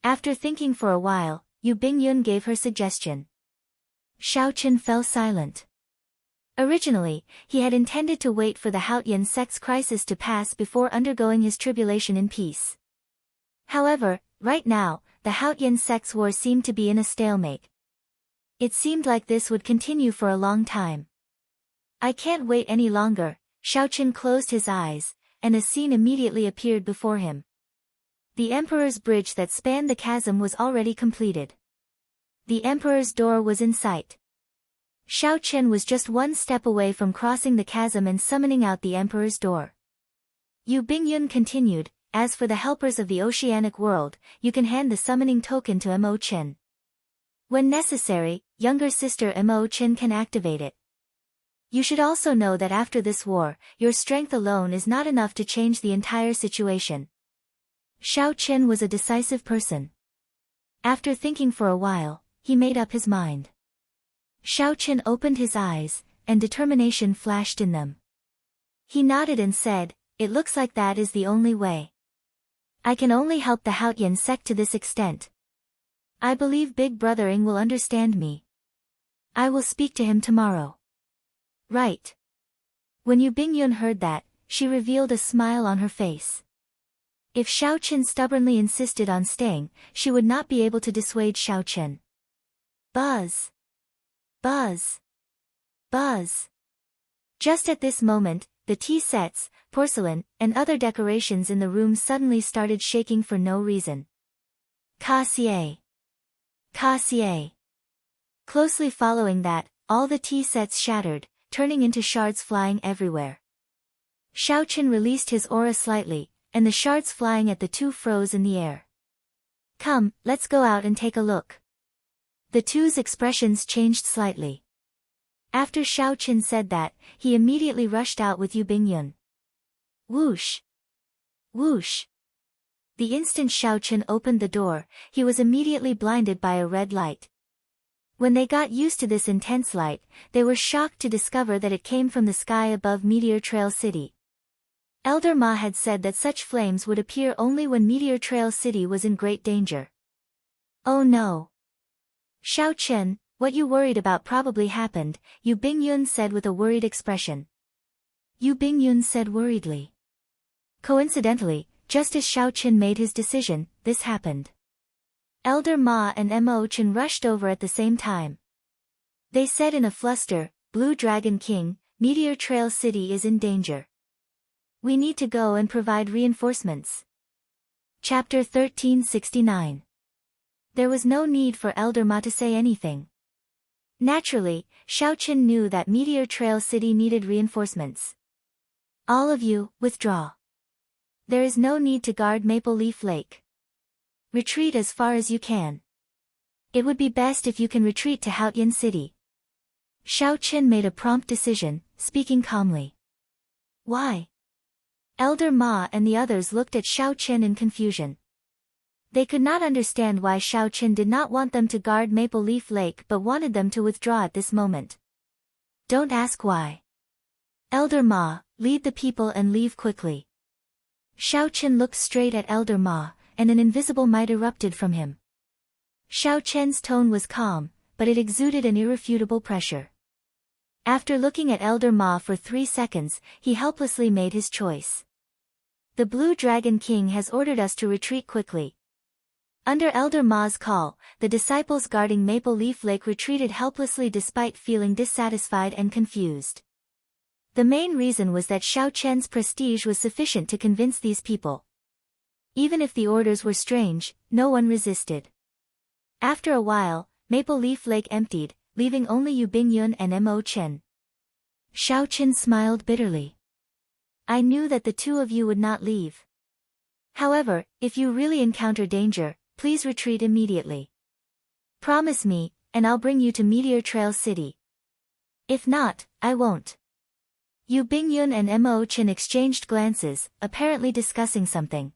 After thinking for a while, Yu Bingyun gave her suggestion. Xiao Qin fell silent. Originally, he had intended to wait for the Haotian sect's crisis to pass before undergoing his tribulation in peace. However, right now, the Haotian sect's war seemed to be in a stalemate. It seemed like this would continue for a long time. "I can't wait any longer." Xiao Qin closed his eyes, and a scene immediately appeared before him. The Emperor's bridge that spanned the chasm was already completed. The Emperor's door was in sight. Xiao Qin was just 1 step away from crossing the chasm and summoning out the Emperor's door. Yu Bingyun continued, "As for the helpers of the oceanic world, you can hand the summoning token to Mo Qin. When necessary, younger sister Mo Qin can activate it. You should also know that after this war, your strength alone is not enough to change the entire situation." Xiao Qin was a decisive person. After thinking for a while, he made up his mind. Xiao Qin opened his eyes, and determination flashed in them. He nodded and said, "It looks like that is the only way. I can only help the Haotian sect to this extent. I believe Big Brother Ing will understand me. I will speak to him tomorrow." "Right." When Yu Bingyun heard that, she revealed a smile on her face. If Xiao Qin stubbornly insisted on staying, she would not be able to dissuade Xiao Qin. Buzz! Buzz! Buzz! Just at this moment, the tea sets, porcelain, and other decorations in the room suddenly started shaking for no reason. Ka-xie. Ka-xie. Closely following that, all the tea sets shattered, turning into shards flying everywhere. Xiao Chen released his aura slightly, and the shards flying at the two froze in the air. Come, let's go out and take a look. The two's expressions changed slightly. After Xiao Chen said that, he immediately rushed out with Yu Bingyun. Whoosh! Whoosh! The instant Xiao Chen opened the door, he was immediately blinded by a red light. When they got used to this intense light, they were shocked to discover that it came from the sky above Meteor Trail City. Elder Ma had said that such flames would appear only when Meteor Trail City was in great danger. Oh no! Xiao Chen, what you worried about probably happened, Yu Bingyun said with a worried expression. Yu Bingyun said worriedly. Coincidentally, just as Xiao Chen made his decision, this happened. Elder Ma and Mo Chen rushed over at the same time. They said in a fluster, Blue Dragon King, Meteor Trail City is in danger. We need to go and provide reinforcements. Chapter 1369. There was no need for Elder Ma to say anything. Naturally, Xiao Chen knew that Meteor Trail City needed reinforcements. All of you, withdraw. There is no need to guard Maple Leaf Lake. Retreat as far as you can. It would be best if you can retreat to Haotian City. Xiao Chen made a prompt decision, speaking calmly. Why? Elder Ma and the others looked at Xiao Chen in confusion. They could not understand why Xiao Chen did not want them to guard Maple Leaf Lake but wanted them to withdraw at this moment. Don't ask why. Elder Ma, lead the people and leave quickly. Xiao Chen looked straight at Elder Ma, and an invisible might erupted from him. Xiao Chen's tone was calm, but it exuded an irrefutable pressure. After looking at Elder Ma for 3 seconds, he helplessly made his choice. The Blue Dragon King has ordered us to retreat quickly. Under Elder Ma's call, the disciples guarding Maple Leaf Lake retreated helplessly despite feeling dissatisfied and confused. The main reason was that Xiao Chen's prestige was sufficient to convince these people. Even if the orders were strange, no one resisted. After a while, Maple Leaf Lake emptied, leaving only Yu Bingyun and Mo Chen. Xiao Chen smiled bitterly. I knew that the two of you would not leave. However, if you really encounter danger, please retreat immediately. Promise me, and I'll bring you to Meteor Trail City. If not, I won't. Yu Bingyun and Mo Chen exchanged glances, apparently discussing something.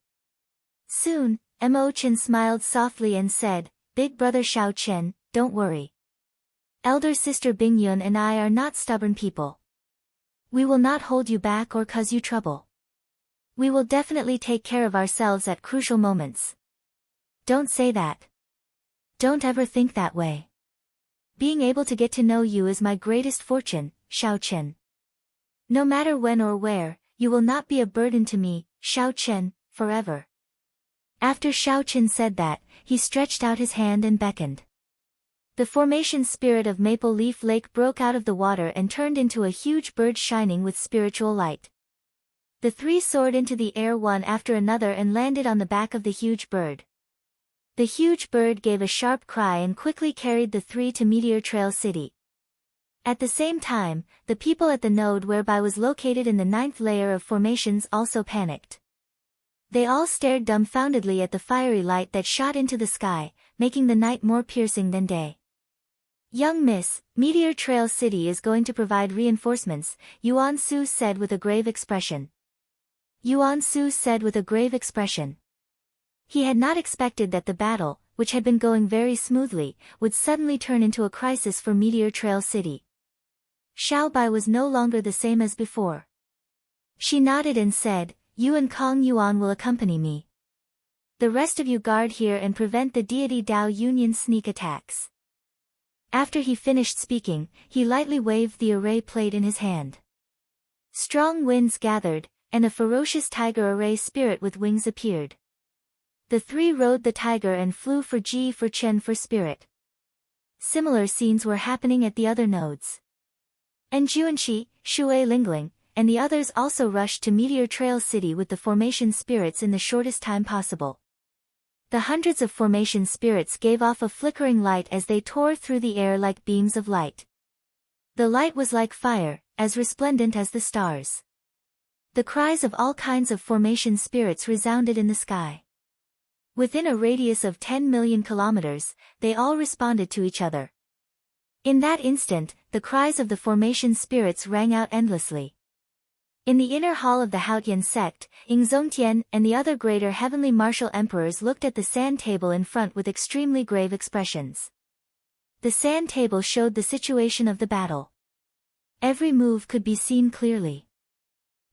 Soon, Mo Chen smiled softly and said, Big brother Xiao Chen, don't worry. Elder sister Bingyun and I are not stubborn people. We will not hold you back or cause you trouble. We will definitely take care of ourselves at crucial moments. Don't say that. Don't ever think that way. Being able to get to know you is my greatest fortune, Xiao Chen. No matter when or where, you will not be a burden to me, Xiao Chen, forever. After Xiao Chen said that, he stretched out his hand and beckoned. The formation spirit of Maple Leaf Lake broke out of the water and turned into a huge bird shining with spiritual light. The three soared into the air one after another and landed on the back of the huge bird. The huge bird gave a sharp cry and quickly carried the three to Meteor Trail City. At the same time, the people at the node whereby was located in the 9th layer of formations also panicked. They all stared dumbfoundedly at the fiery light that shot into the sky, making the night more piercing than day. Young miss, Meteor Trail City is going to provide reinforcements, Yuan Su said with a grave expression. Yuan Su said with a grave expression. He had not expected that the battle, which had been going very smoothly, would suddenly turn into a crisis for Meteor Trail City. Xiao Bai was no longer the same as before. She nodded and said, You and Kong Yuan will accompany me. The rest of you guard here and prevent the deity Dao Union sneak attacks. After he finished speaking, he lightly waved the array plate in his hand. Strong winds gathered, and a ferocious tiger array spirit with wings appeared. The three rode the tiger and flew for Ji for Chen for spirit. Similar scenes were happening at the other nodes. And Juanqi, Shui Lingling, and the others also rushed to Meteor Trail City with the formation spirits in the shortest time possible. The hundreds of formation spirits gave off a flickering light as they tore through the air like beams of light. The light was like fire, as resplendent as the stars. The cries of all kinds of formation spirits resounded in the sky. Within a radius of 10 million kilometers, they all responded to each other. In that instant, the cries of the formation spirits rang out endlessly. In the inner hall of the Haotian sect, Yingzongtian and the other greater heavenly martial emperors looked at the sand table in front with extremely grave expressions. The sand table showed the situation of the battle. Every move could be seen clearly.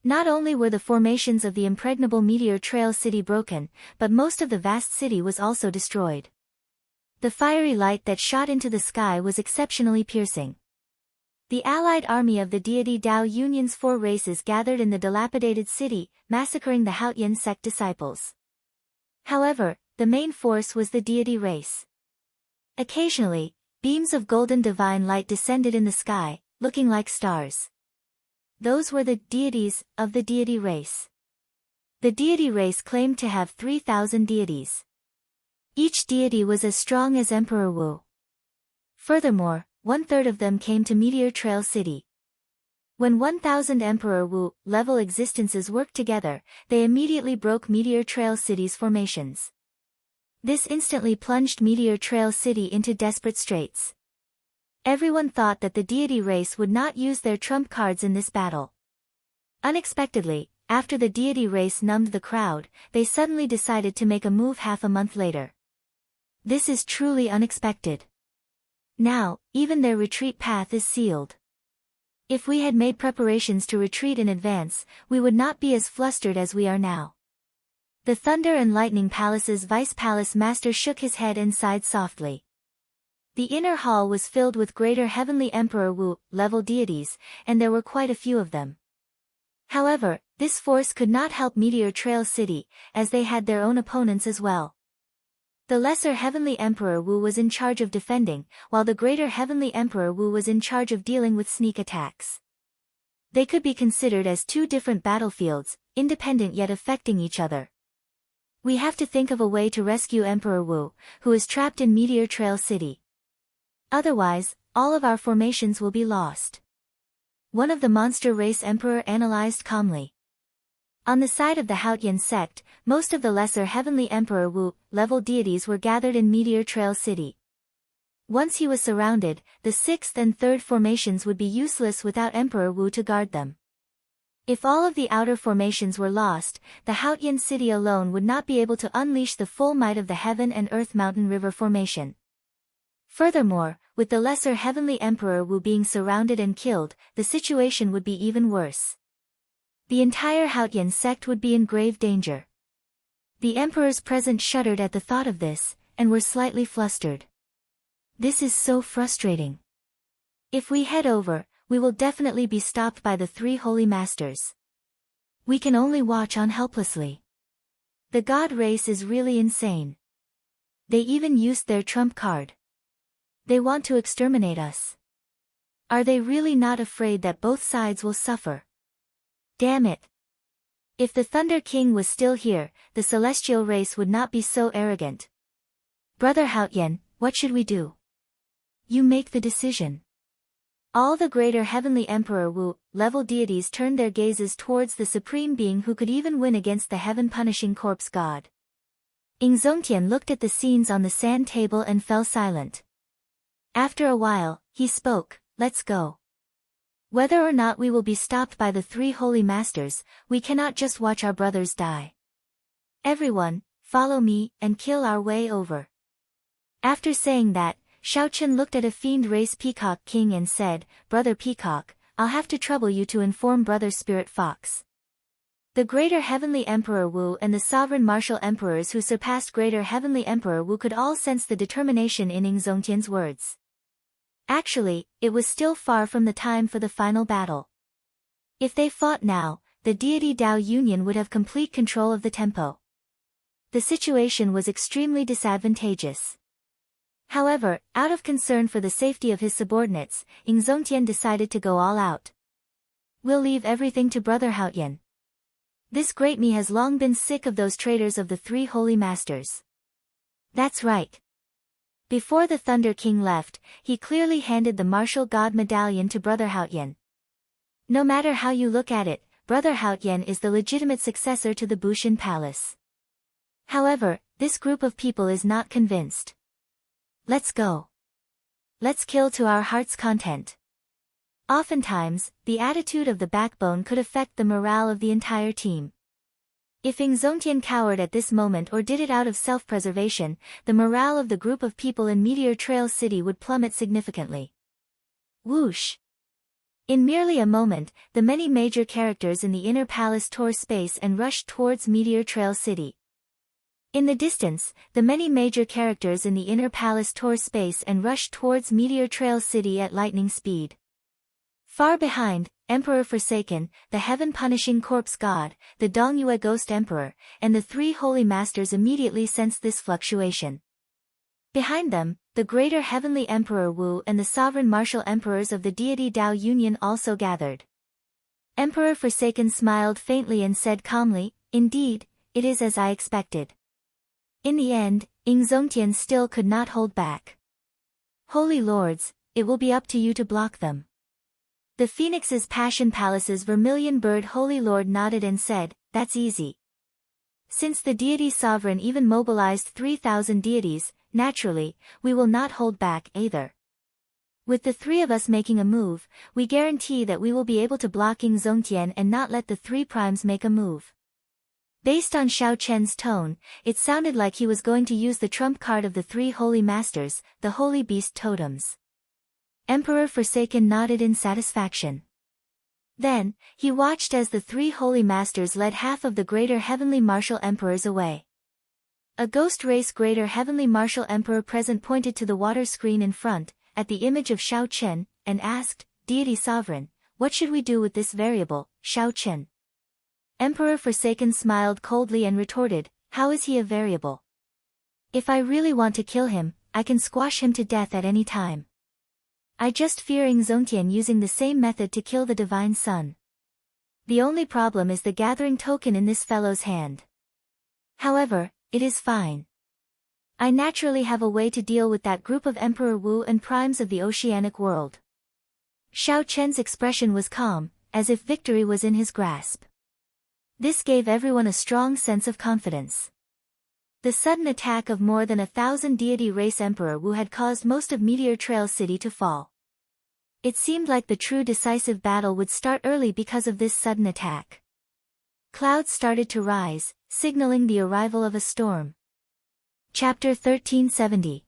Not only were the formations of the impregnable meteor trail city broken, but most of the vast city was also destroyed. The fiery light that shot into the sky was exceptionally piercing. The allied army of the deity Tao Union's 4 races gathered in the dilapidated city, massacring the Haotian sect disciples. However, the main force was the deity race. Occasionally, beams of golden divine light descended in the sky, looking like stars. Those were the deities of the deity race. The deity race claimed to have 3,000 deities. Each deity was as strong as Emperor Wu. Furthermore, 1/3 of them came to Meteor Trail City. When 1,000 Emperor Wu level existences worked together, they immediately broke Meteor Trail City's formations. This instantly plunged Meteor Trail City into desperate straits. Everyone thought that the deity race would not use their trump cards in this battle. Unexpectedly, after the deity race numbed the crowd, they suddenly decided to make a move half a month later. This is truly unexpected. Now, even their retreat path is sealed. If we had made preparations to retreat in advance, we would not be as flustered as we are now. The Thunder and Lightning Palace's Vice Palace Master shook his head and sighed softly. The inner hall was filled with greater heavenly Emperor Wu-level deities, and there were quite a few of them. However, this force could not help Meteor Trail City, as they had their own opponents as well. The lesser heavenly Emperor Wu was in charge of defending, while the greater heavenly Emperor Wu was in charge of dealing with sneak attacks. They could be considered as 2 different battlefields, independent yet affecting each other. We have to think of a way to rescue Emperor Wu, who is trapped in Meteor Trail City. Otherwise, all of our formations will be lost. One of the monster race emperor analyzed calmly. On the side of the Haotian sect, most of the lesser heavenly Emperor Wu-level deities were gathered in Meteor Trail City. Once he was surrounded, the 6th and 3rd formations would be useless without Emperor Wu to guard them. If all of the outer formations were lost, the Haotian city alone would not be able to unleash the full might of the Heaven and Earth Mountain River formation. Furthermore, with the lesser heavenly Emperor Wu being surrounded and killed, the situation would be even worse. The entire Haotian sect would be in grave danger. The emperors present shuddered at the thought of this, and were slightly flustered. This is so frustrating. If we head over, we will definitely be stopped by the 3 holy masters. We can only watch on helplessly. The god race is really insane. They even used their trump card. They want to exterminate us. Are they really not afraid that both sides will suffer? Damn it. If the Thunder King was still here, the celestial race would not be so arrogant. Brother Haotian, what should we do? You make the decision. All the greater heavenly Emperor Wu-level deities turned their gazes towards the supreme being who could even win against the heaven-punishing corpse god. Yingzongtian looked at the scenes on the sand table and fell silent. After a while, he spoke, "Let's go. Whether or not we will be stopped by the 3 holy masters, we cannot just watch our brothers die. Everyone, follow me and kill our way over." After saying that, Shaochen looked at a fiend race Peacock King and said, "Brother Peacock, I'll have to trouble you to inform Brother Spirit Fox." The greater heavenly Emperor Wu and the sovereign martial emperors who surpassed greater heavenly Emperor Wu could all sense the determination in Yingzongtian's words. Actually, it was still far from the time for the final battle. If they fought now, the deity Tao Union would have complete control of the tempo. The situation was extremely disadvantageous. However, out of concern for the safety of his subordinates, Yingzongtian decided to go all out. "We'll leave everything to Brother Haotian. This great me has long been sick of those traitors of the 3 holy masters. That's right. Before the Thunder King left, he clearly handed the martial god medallion to Brother Haotian. No matter how you look at it, Brother Haotian is the legitimate successor to the Bushin Palace. However, this group of people is not convinced. Let's go. Let's kill to our heart's content. Oftentimes, the attitude of the backbone could affect the morale of the entire team. If Ingzongtian cowered at this moment or did it out of self-preservation, the morale of the group of people in Meteor Trail City would plummet significantly. Whoosh! In merely a moment, the many major characters in the inner palace tore space and rushed towards Meteor Trail City. In the distance, the many major characters in the inner palace tore space and rushed towards Meteor Trail City at lightning speed. Far behind, Emperor Forsaken, the heaven-punishing corpse god, the Dongyue ghost emperor, and the three holy masters immediately sensed this fluctuation. Behind them, the greater heavenly emperor Wu and the sovereign martial emperors of the deity Dao Union also gathered. Emperor Forsaken smiled faintly and said calmly, "Indeed, it is as I expected." In the end, Ingzongtian still could not hold back. "Holy lords, it will be up to you to block them." The Phoenix's Passion Palace's Vermilion Bird Holy Lord nodded and said, "That's easy." Since the deity sovereign even mobilized 3,000 deities, naturally, we will not hold back either. With the three of us making a move, we guarantee that we will be able to block Ingzongtian and not let the three primes make a move. Based on Xiao Chen's tone, it sounded like he was going to use the trump card of the three holy masters, the holy beast totems. Emperor Forsaken nodded in satisfaction. Then, he watched as the three holy masters led half of the greater heavenly martial emperors away. A ghost race greater heavenly martial emperor present pointed to the water screen in front, at the image of Xiao Chen, and asked, "Deity Sovereign, what should we do with this variable, Xiao Chen?" Emperor Forsaken smiled coldly and retorted, "How is he a variable? If I really want to kill him, I can squash him to death at any time. I just fear Ingzongtian using the same method to kill the Divine Sun. The only problem is the gathering token in this fellow's hand. However, it is fine. I naturally have a way to deal with that group of Emperor Wu and primes of the oceanic world." Xiao Chen's expression was calm, as if victory was in his grasp. This gave everyone a strong sense of confidence. The sudden attack of more than 1,000 deity race Emperor Wu had caused most of Meteor Trail City to fall. It seemed like the true decisive battle would start early because of this sudden attack. Clouds started to rise, signaling the arrival of a storm. Chapter 1370.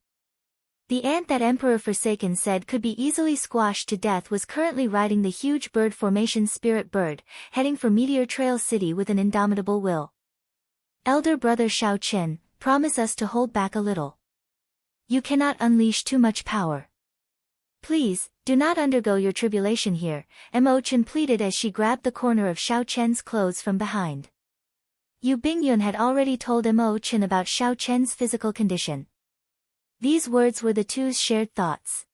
The ant that Emperor Forsaken said could be easily squashed to death was currently riding the huge bird formation Spirit Bird, heading for Meteor Trail City with an indomitable will. "Elder brother Xiao Chen, promise us to hold back a little. You cannot unleash too much power. Please, do not undergo your tribulation here," Mo Chen pleaded as she grabbed the corner of Xiao Chen's clothes from behind. Yu Bingyun had already told Mo Chen about Xiao Chen's physical condition. These words were the two's shared thoughts.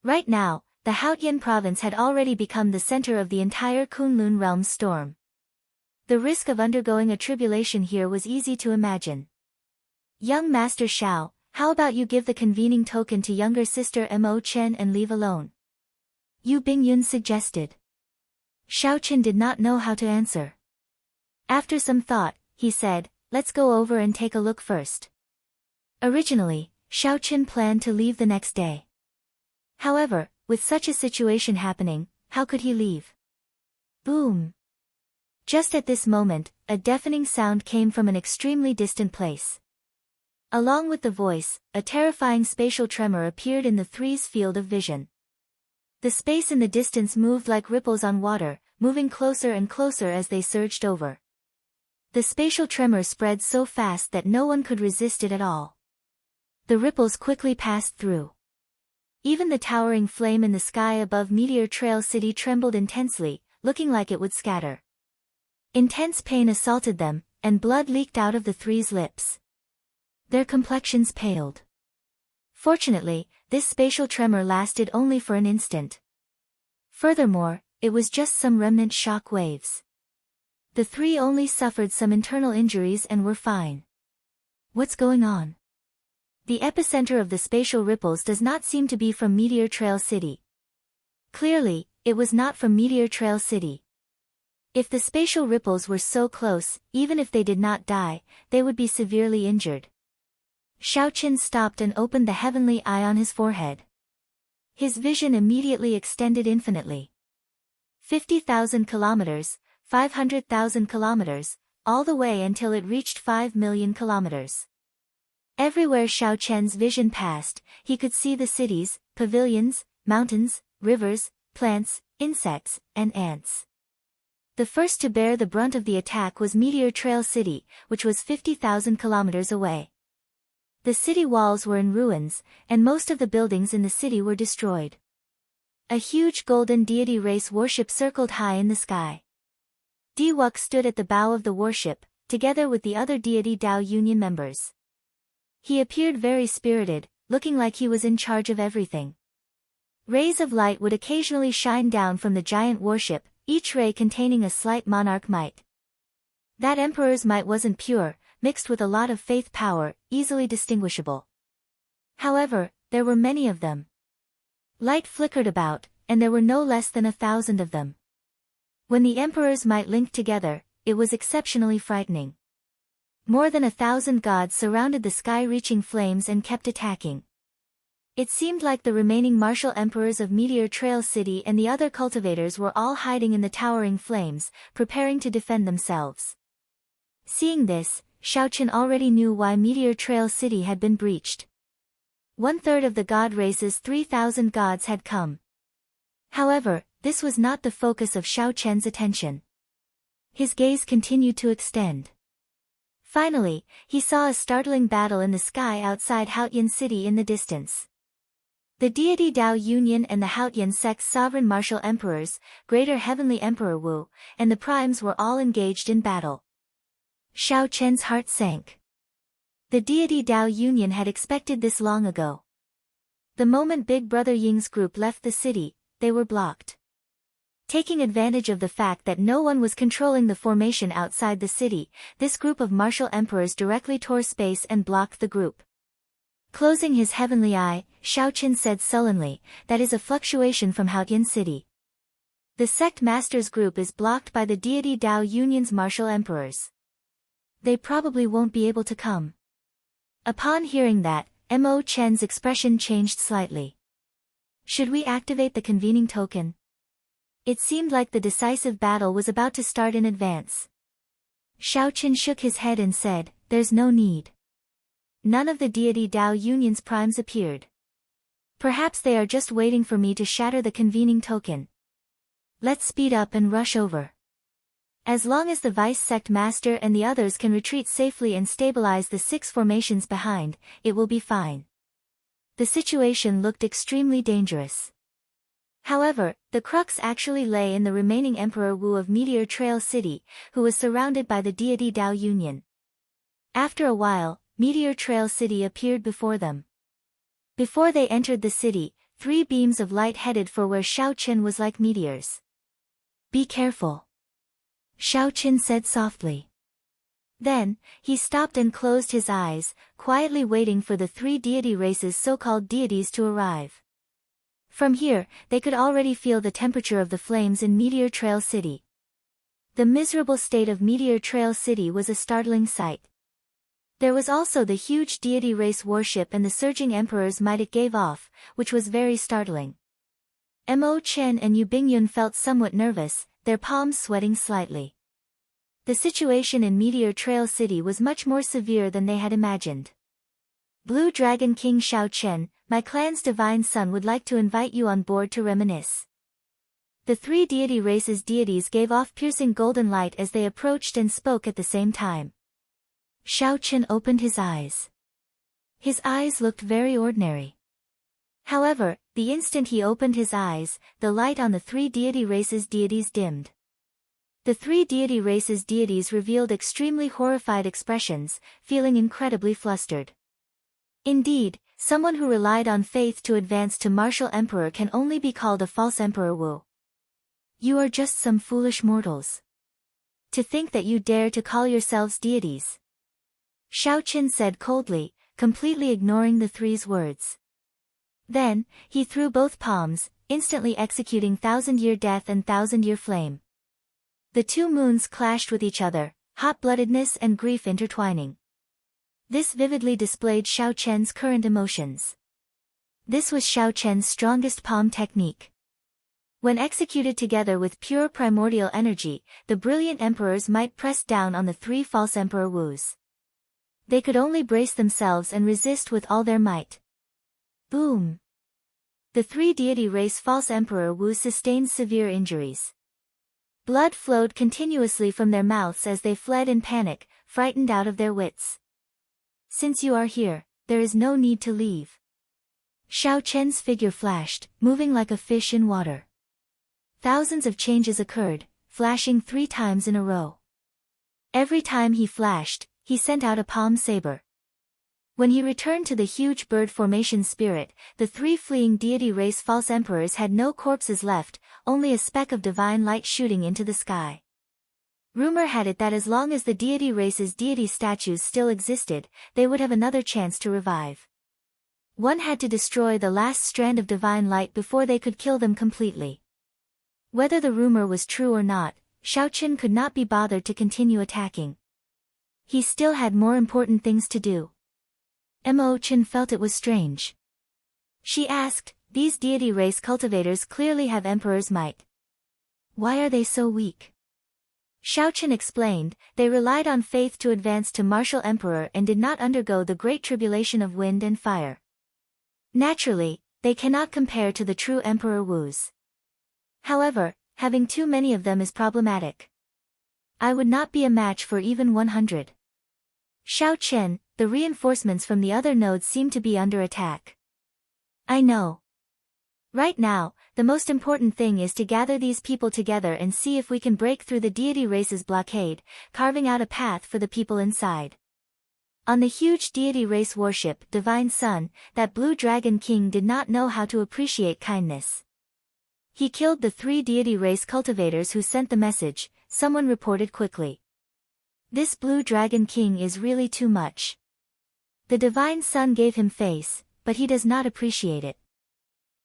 Right now, the Haotian province had already become the center of the entire Kunlun realm's storm. The risk of undergoing a tribulation here was easy to imagine. "Young Master Xiao, how about you give the convening token to younger sister Mo Chen and leave alone?" Yu Bingyun suggested. Xiao Chen did not know how to answer. After some thought, he said, "Let's go over and take a look first." Originally, Xiao Chen planned to leave the next day. However, with such a situation happening, how could he leave? Boom! Just at this moment, a deafening sound came from an extremely distant place. Along with the voice, a terrifying spatial tremor appeared in the three's field of vision. The space in the distance moved like ripples on water, moving closer and closer as they surged over. The spatial tremor spread so fast that no one could resist it at all. The ripples quickly passed through. Even the towering flame in the sky above Meteor Trail City trembled intensely, looking like it would scatter. Intense pain assaulted them, and blood leaked out of the three's lips. Their complexions paled. Fortunately, this spatial tremor lasted only for an instant. Furthermore, it was just some remnant shock waves. The three only suffered some internal injuries and were fine. "What's going on?" The epicenter of the spatial ripples does not seem to be from Meteor Trail City. Clearly, it was not from Meteor Trail City. If the spatial ripples were so close, even if they did not die, they would be severely injured. Xiaoqin stopped and opened the heavenly eye on his forehead. His vision immediately extended infinitely. 50,000 kilometers, 500,000 kilometers, all the way until it reached 5 million kilometers. Everywhere Xiaoqian's vision passed, he could see the cities, pavilions, mountains, rivers, plants, insects, and ants. The first to bear the brunt of the attack was Meteor Trail City, which was 50,000 kilometers away. The city walls were in ruins, and most of the buildings in the city were destroyed. A huge golden deity race warship circled high in the sky. Diwuk stood at the bow of the warship, together with the other deity Dao Union members. He appeared very spirited, looking like he was in charge of everything. Rays of light would occasionally shine down from the giant warship, each ray containing a slight monarch might. That emperor's might wasn't pure, mixed with a lot of faith power, easily distinguishable. However, there were many of them. Light flickered about, and there were no less than 1,000 of them. When the emperor's might linked together, it was exceptionally frightening. More than 1,000 gods surrounded the sky-reaching flames and kept attacking. It seemed like the remaining martial emperors of Meteor Trail City and the other cultivators were all hiding in the towering flames, preparing to defend themselves. Seeing this, Xiaoqin already knew why Meteor Trail City had been breached. 1/3 of the god race's 3,000 gods had come. However, this was not the focus of Xiaoqian's attention. His gaze continued to extend. Finally, he saw a startling battle in the sky outside Haotian City in the distance. The deity Dao Union and the Haotian sect's sovereign martial emperors, Greater Heavenly Emperor Wu, and the primes were all engaged in battle. Xiaoqian's heart sank. The deity Dao Union had expected this long ago. The moment Big Brother Ying's group left the city, they were blocked. Taking advantage of the fact that no one was controlling the formation outside the city, this group of martial emperors directly tore space and blocked the group. Closing his heavenly eye, Xiaoqin said sullenly, "That is a fluctuation from Haotian City. The sect master's group is blocked by the deity Dao Union's martial emperors. They probably won't be able to come." Upon hearing that, Mo Chen's expression changed slightly. "Should we activate the convening token?" It seemed like the decisive battle was about to start in advance. Xiaoqin shook his head and said, "There's no need." None of the deity Dao Union's primes appeared. Perhaps they are just waiting for me to shatter the convening token. Let's speed up and rush over. As long as the vice sect master and the others can retreat safely and stabilize the 6 formations behind, it will be fine. The situation looked extremely dangerous. However, the crux actually lay in the remaining Emperor Wu of Meteor Trail City, who was surrounded by the deity Dao Union. After a while, Meteor Trail City appeared before them. Before they entered the city, 3 beams of light headed for where Xiaoqin was like meteors. "Be careful," Xiaoqin said softly. Then, he stopped and closed his eyes, quietly waiting for the 3 deity races' so-called deities to arrive. From here, they could already feel the temperature of the flames in Meteor Trail City. The miserable state of Meteor Trail City was a startling sight. There was also the huge deity race warship and the surging emperor's might it gave off, which was very startling. Mo Chen and Yu Bingyun felt somewhat nervous, their palms sweating slightly. The situation in Meteor Trail City was much more severe than they had imagined. "Blue Dragon King Xiaoqian, my clan's divine son would like to invite you on board to reminisce." The 3 deity races' deities gave off piercing golden light as they approached and spoke at the same time. Xiaoqin opened his eyes. His eyes looked very ordinary. However, the instant he opened his eyes, the light on the 3 deity races' deities dimmed. The 3 deity races' deities revealed extremely horrified expressions, feeling incredibly flustered. Indeed, someone who relied on faith to advance to martial emperor can only be called a false Emperor Wu. You are just some foolish mortals. To think that you dare to call yourselves deities. Xiaoqin said coldly, completely ignoring the three's words. Then, he threw both palms, instantly executing thousand-year death and thousand-year flame. The two moons clashed with each other, hot-bloodedness and grief intertwining. This vividly displayed Xiao Chen's current emotions. This was Xiao Chen's strongest palm technique. When executed together with pure primordial energy, the brilliant emperors might press down on the three false Emperor Wus. They could only brace themselves and resist with all their might. Boom! The three deity race false Emperor Wu sustained severe injuries. Blood flowed continuously from their mouths as they fled in panic, frightened out of their wits. Since you are here, there is no need to leave. Xiao Chen's figure flashed, moving like a fish in water. Thousands of changes occurred, flashing 3 times in a row. Every time he flashed, he sent out a palm saber. When he returned to the huge bird formation spirit, the 3 fleeing deity race false emperors had no corpses left, only a speck of divine light shooting into the sky. Rumor had it that as long as the deity race's deity statues still existed, they would have another chance to revive. One had to destroy the last strand of divine light before they could kill them completely. Whether the rumor was true or not, Xiao Chen could not be bothered to continue attacking. He still had more important things to do. Mo Chen felt it was strange. She asked, "These deity race cultivators clearly have Emperor's might. Why are they so weak?" Xiao Chen explained, they relied on faith to advance to martial emperor and did not undergo the great tribulation of wind and fire. Naturally, they cannot compare to the true Emperor Wu's. However, having too many of them is problematic. I would not be a match for even 100. Xiao Chen, the reinforcements from the other nodes seem to be under attack. I know. Right now, the most important thing is to gather these people together and see if we can break through the deity race's blockade, carving out a path for the people inside. On the huge deity race warship, Divine Sun, that blue dragon king did not know how to appreciate kindness. He killed the 3 deity race cultivators who sent the message, someone reported quickly. This blue dragon king is really too much. The Divine Sun gave him face, but he does not appreciate it.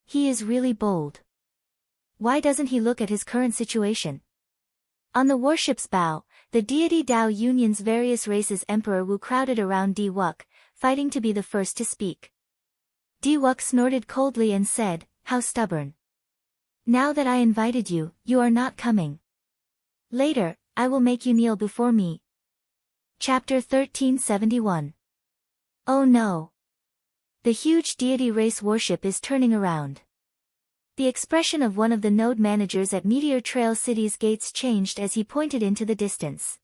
He is really bold. Why doesn't he look at his current situation? On the warship's bow, the deity Dao Union's various races Emperor Wu crowded around Di Wuk, fighting to be the first to speak. Di Wuk snorted coldly and said, "How stubborn. Now that I invited you, you are not coming. Later, I will make you kneel before me." Chapter 1371. Oh no! The huge deity race warship is turning around. The expression of one of the node managers at Meteor Trail City's gates changed as he pointed into the distance.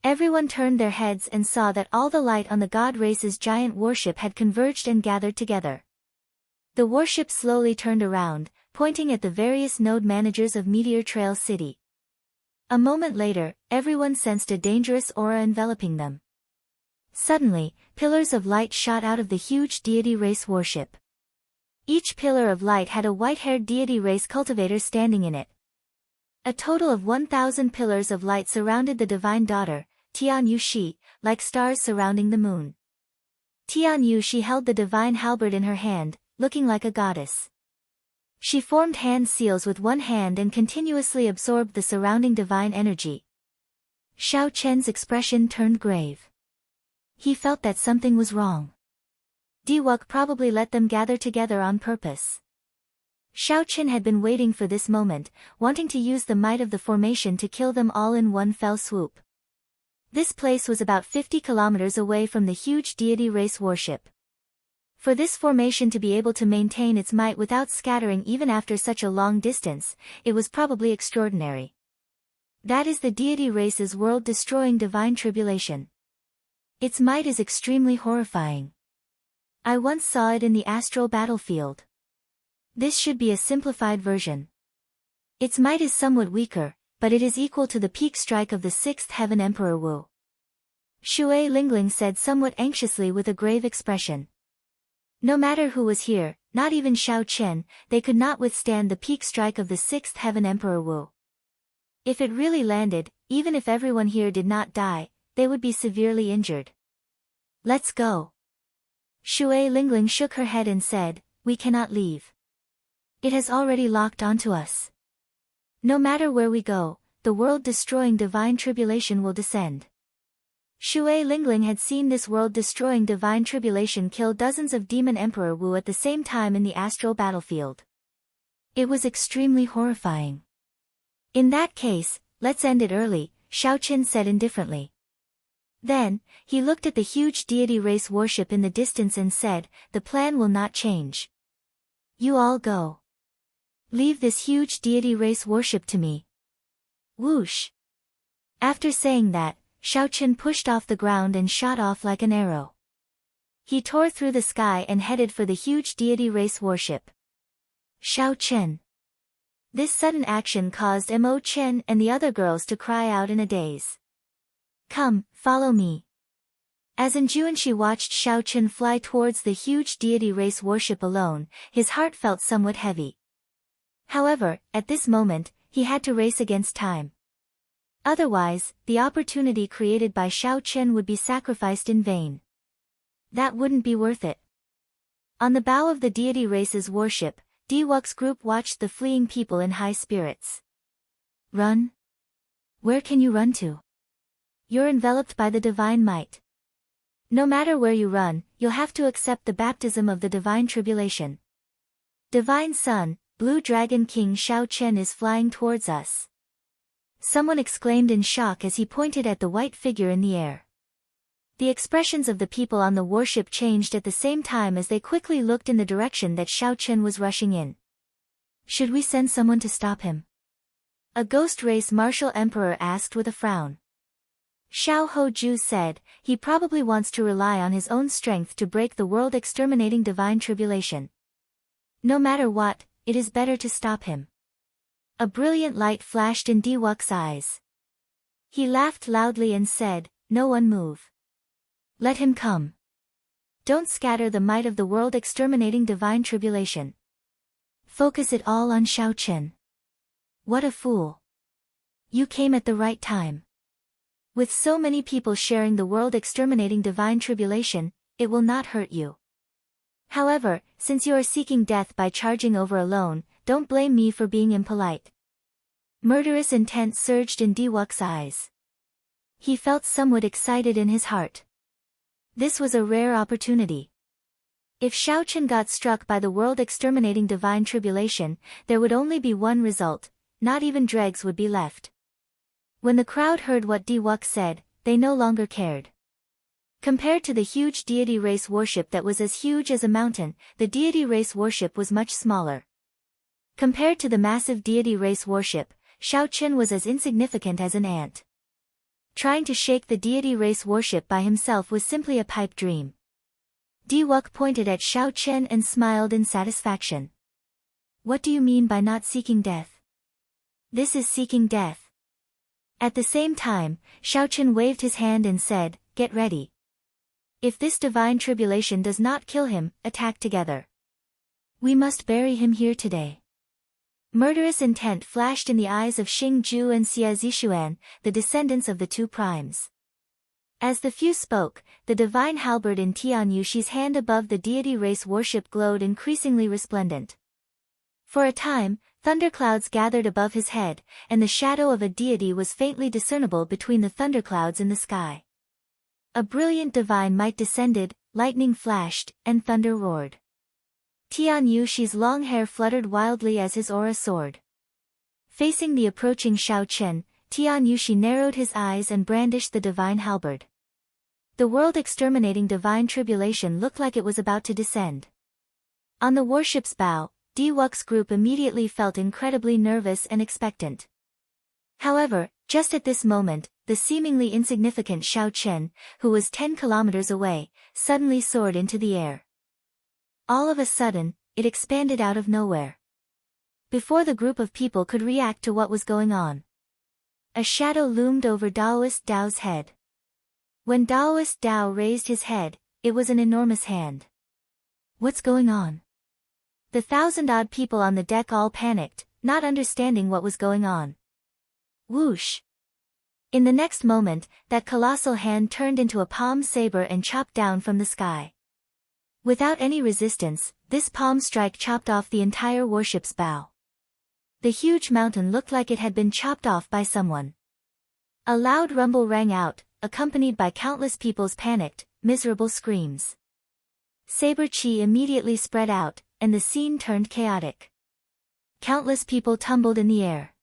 Everyone turned their heads and saw that all the light on the god race's giant warship had converged and gathered together. The warship slowly turned around, pointing at the various node managers of Meteor Trail City. A moment later, everyone sensed a dangerous aura enveloping them. Suddenly, pillars of light shot out of the huge deity race warship. Each pillar of light had a white-haired deity race cultivator standing in it. A total of 1,000 pillars of light surrounded the divine daughter, Tian Yuxi, like stars surrounding the moon. Tian Yuxi held the divine halberd in her hand, looking like a goddess. She formed hand seals with one hand and continuously absorbed the surrounding divine energy. Xiao Chen's expression turned grave. He felt that something was wrong. Di Wuk probably let them gather together on purpose. Xiao Chen had been waiting for this moment, wanting to use the might of the formation to kill them all in one fell swoop. This place was about 50 kilometers away from the huge deity race warship. For this formation to be able to maintain its might without scattering even after such a long distance, it was probably extraordinary. That is the deity race's world-destroying divine tribulation. Its might is extremely horrifying. I once saw it in the astral battlefield. This should be a simplified version. Its might is somewhat weaker, but it is equal to the peak strike of the 6th Heaven Emperor Wu. Shui Lingling said somewhat anxiously with a grave expression. No matter who was here, not even Xiao Chen, they could not withstand the peak strike of the 6th Heaven Emperor Wu. If it really landed, even if everyone here did not die, they would be severely injured. Let's go. Shui Lingling shook her head and said, "We cannot leave. It has already locked onto us. No matter where we go, the world-destroying divine tribulation will descend." Shui Lingling had seen this world-destroying divine tribulation kill dozens of Demon Emperor Wu at the same time in the astral battlefield. It was extremely horrifying. "In that case, let's end it early," Xiaoqin said indifferently. Then, he looked at the huge deity race warship in the distance and said, "The plan will not change. You all go. Leave this huge deity race warship to me." Whoosh! After saying that, Xiaoqin pushed off the ground and shot off like an arrow. He tore through the sky and headed for the huge deity race warship. Xiaoqin. This sudden action caused Mo Chen and the other girls to cry out in a daze. "Come, follow me." As Anjuanshi watched Xiaoqin fly towards the huge deity race warship alone, his heart felt somewhat heavy. However, at this moment, he had to race against time. Otherwise, the opportunity created by Xiaoqin would be sacrificed in vain. That wouldn't be worth it. On the bow of the deity race's warship, Diwuk's group watched the fleeing people in high spirits. "Run? Where can you run to? You're enveloped by the divine might. No matter where you run, you'll have to accept the baptism of the divine tribulation. Divine Sun, Blue Dragon King Xiaoqin is flying towards us." Someone exclaimed in shock as he pointed at the white figure in the air. The expressions of the people on the warship changed at the same time as they quickly looked in the direction that Xiaoqin was rushing in. "Should we send someone to stop him?" a ghost race martial emperor asked with a frown. Xiao Hoju said, "He probably wants to rely on his own strength to break the world-exterminating divine tribulation. No matter what, it is better to stop him." A brilliant light flashed in Diwuk's eyes. He laughed loudly and said, "No one move. Let him come. Don't scatter the might of the world-exterminating divine tribulation. Focus it all on Xiaoqin. What a fool. You came at the right time. With so many people sharing the world-exterminating divine tribulation, it will not hurt you. However, since you are seeking death by charging over alone, don't blame me for being impolite." Murderous intent surged in Diwuk's eyes. He felt somewhat excited in his heart. This was a rare opportunity. If Xiaoqin got struck by the world-exterminating divine tribulation, there would only be one result: not even dregs would be left. When the crowd heard what Diwuk said, they no longer cared. Compared to the huge deity race warship that was as huge as a mountain, the deity race warship was much smaller. Compared to the massive deity race warship, Xiaoqin was as insignificant as an ant. Trying to shake the deity race warship by himself was simply a pipe dream. Diwuk pointed at Xiaoqin and smiled in satisfaction. "What do you mean by not seeking death?" "This is seeking death." At the same time, Xiaoqin waved his hand and said, "Get ready. If this divine tribulation does not kill him, attack together. We must bury him here today." Murderous intent flashed in the eyes of Xing Ju and Xie Zishuan, the descendants of the two primes. As the few spoke, the divine halberd in Tian Yushi's hand above the deity race warship glowed increasingly resplendent. For a time, thunderclouds gathered above his head, and the shadow of a deity was faintly discernible between the thunderclouds in the sky. A brilliant divine might descended, lightning flashed, and thunder roared. Tian Yushi's long hair fluttered wildly as his aura soared. Facing the approaching Xiaoqin, Tian Yushi narrowed his eyes and brandished the divine halberd. The world-exterminating divine tribulation looked like it was about to descend. On the warship's bow, Diwuk's group immediately felt incredibly nervous and expectant. However, just at this moment, the seemingly insignificant Xiaoqin, who was 10 kilometers away, suddenly soared into the air. All of a sudden, it expanded out of nowhere. Before the group of people could react to what was going on, a shadow loomed over Daoist Dao's head. When Daoist Dao raised his head, it was an enormous hand. "What's going on?" The 1,000-odd people on the deck all panicked, not understanding what was going on. Whoosh! In the next moment, that colossal hand turned into a palm saber and chopped down from the sky. Without any resistance, this palm strike chopped off the entire warship's bow. The huge mountain looked like it had been chopped off by someone. A loud rumble rang out, accompanied by countless people's panicked, miserable screams. Saber chi immediately spread out, and the scene turned chaotic. Countless people tumbled in the air.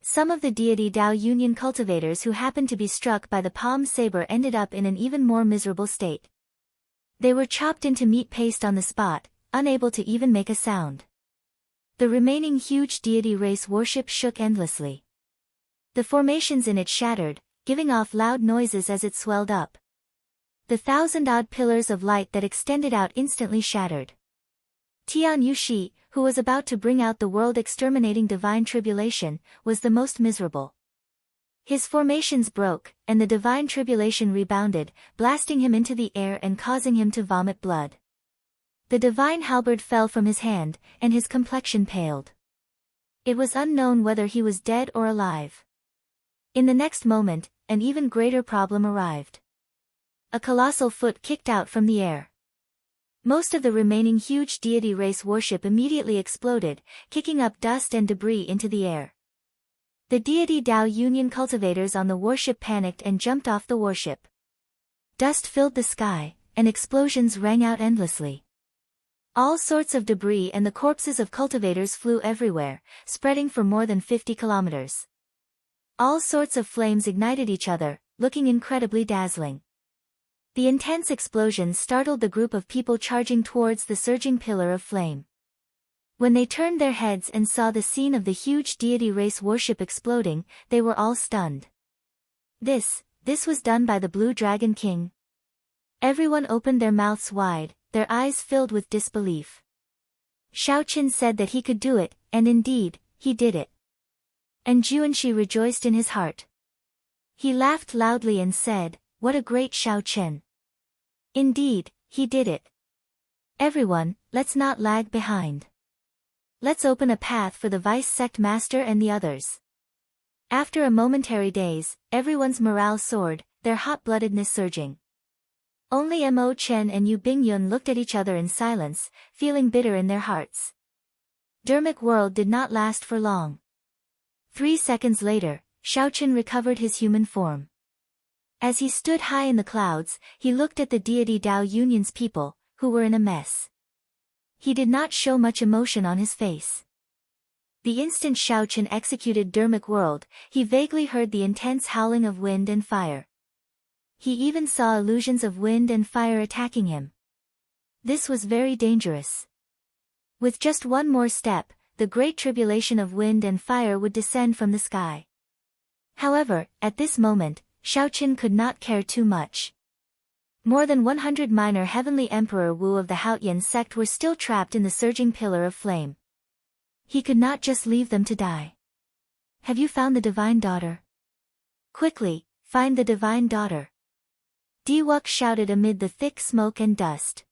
Some of the deity Dao Union cultivators who happened to be struck by the palm saber ended up in an even more miserable state. They were chopped into meat paste on the spot, unable to even make a sound. The remaining huge deity race warship shook endlessly. The formations in it shattered, giving off loud noises as it swelled up. The 1,000-odd pillars of light that extended out instantly shattered. Tian Yushi, who was about to bring out the world-exterminating divine tribulation, was the most miserable. His formations broke, and the divine tribulation rebounded, blasting him into the air and causing him to vomit blood. The divine halberd fell from his hand, and his complexion paled. It was unknown whether he was dead or alive. In the next moment, an even greater problem arrived. A colossal foot kicked out from the air. Most of the remaining huge deity race warship immediately exploded, kicking up dust and debris into the air. The deity Dao Union cultivators on the warship panicked and jumped off the warship. Dust filled the sky, and explosions rang out endlessly. All sorts of debris and the corpses of cultivators flew everywhere, spreading for more than 50 kilometers. All sorts of flames ignited each other, looking incredibly dazzling. The intense explosions startled the group of people charging towards the surging pillar of flame. When they turned their heads and saw the scene of the huge deity race warship exploding, they were all stunned. This was done by the Blue Dragon King. Everyone opened their mouths wide, their eyes filled with disbelief. Xiaoqin said that he could do it, and indeed, he did it. And Juanxi rejoiced in his heart. He laughed loudly and said, "What a great Xiaoqin! Indeed, he did it. Everyone, let's not lag behind. Let's open a path for the vice sect master and the others." After a momentary daze, everyone's morale soared, their hot-bloodedness surging. Only Mo Chen and Yu Bingyun looked at each other in silence, feeling bitter in their hearts. Dermic World did not last for long. 3 seconds later, Xiaoqin recovered his human form. As he stood high in the clouds, he looked at the deity Dao Union's people, who were in a mess. He did not show much emotion on his face. The instant Xiaoqin executed Dermic World, he vaguely heard the intense howling of wind and fire. He even saw illusions of wind and fire attacking him. This was very dangerous. With just one more step, the great tribulation of wind and fire would descend from the sky. However, at this moment, Xiaoqin could not care too much. More than 100 minor heavenly Emperor Wu of the Haotian sect were still trapped in the surging pillar of flame. He could not just leave them to die. "Have you found the divine daughter? Quickly, find the divine daughter." Diwuk shouted amid the thick smoke and dust.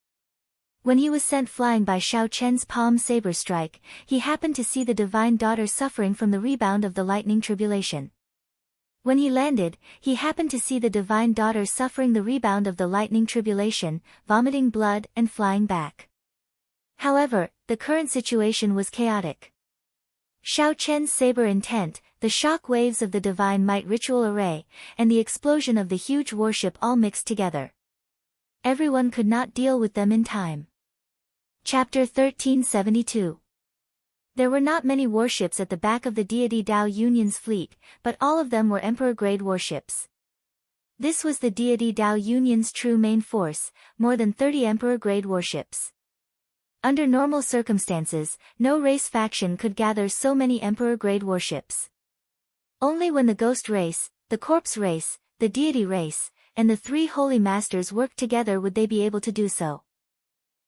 When he was sent flying by Xiaoqian's palm saber strike, he happened to see the divine daughter suffering from the rebound of the lightning tribulation. When he landed, he happened to see the divine daughter suffering the rebound of the lightning tribulation, vomiting blood and flying back. However, the current situation was chaotic. Xiaoqian's saber intent, the shock waves of the divine might ritual array, and the explosion of the huge warship all mixed together. Everyone could not deal with them in time. Chapter 1372. There were not many warships at the back of the deity Dao Union's fleet, but all of them were Emperor-grade warships. This was the deity Dao Union's true main force, more than 30 Emperor-grade warships. Under normal circumstances, no race faction could gather so many Emperor-grade warships. Only when the Ghost race, the Corpse race, the Deity race, and the 3 Holy Masters worked together would they be able to do so.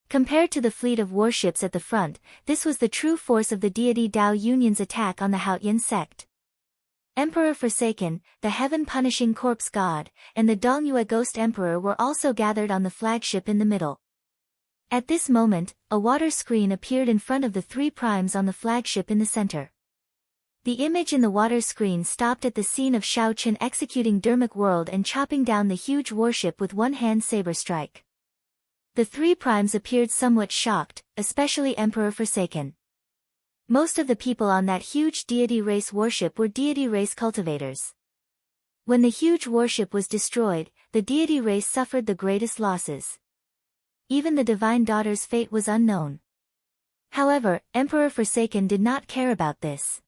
Compared to the fleet of warships at the front, this was the true force of the deity Dao Union's attack on the Haotian sect. Emperor Forsaken, the heaven-punishing corpse god, and the Dongyue Ghost Emperor were also gathered on the flagship in the middle. At this moment, a water screen appeared in front of the 3 primes on the flagship in the center. The image in the water screen stopped at the scene of Xiaoqin executing Dermic World and chopping down the huge warship with one-hand saber strike. The three primes appeared somewhat shocked, especially Emperor Forsaken. Most of the people on that huge deity race warship were deity race cultivators. When the huge warship was destroyed, the deity race suffered the greatest losses. Even the divine daughter's fate was unknown. However, Emperor Forsaken did not care about this.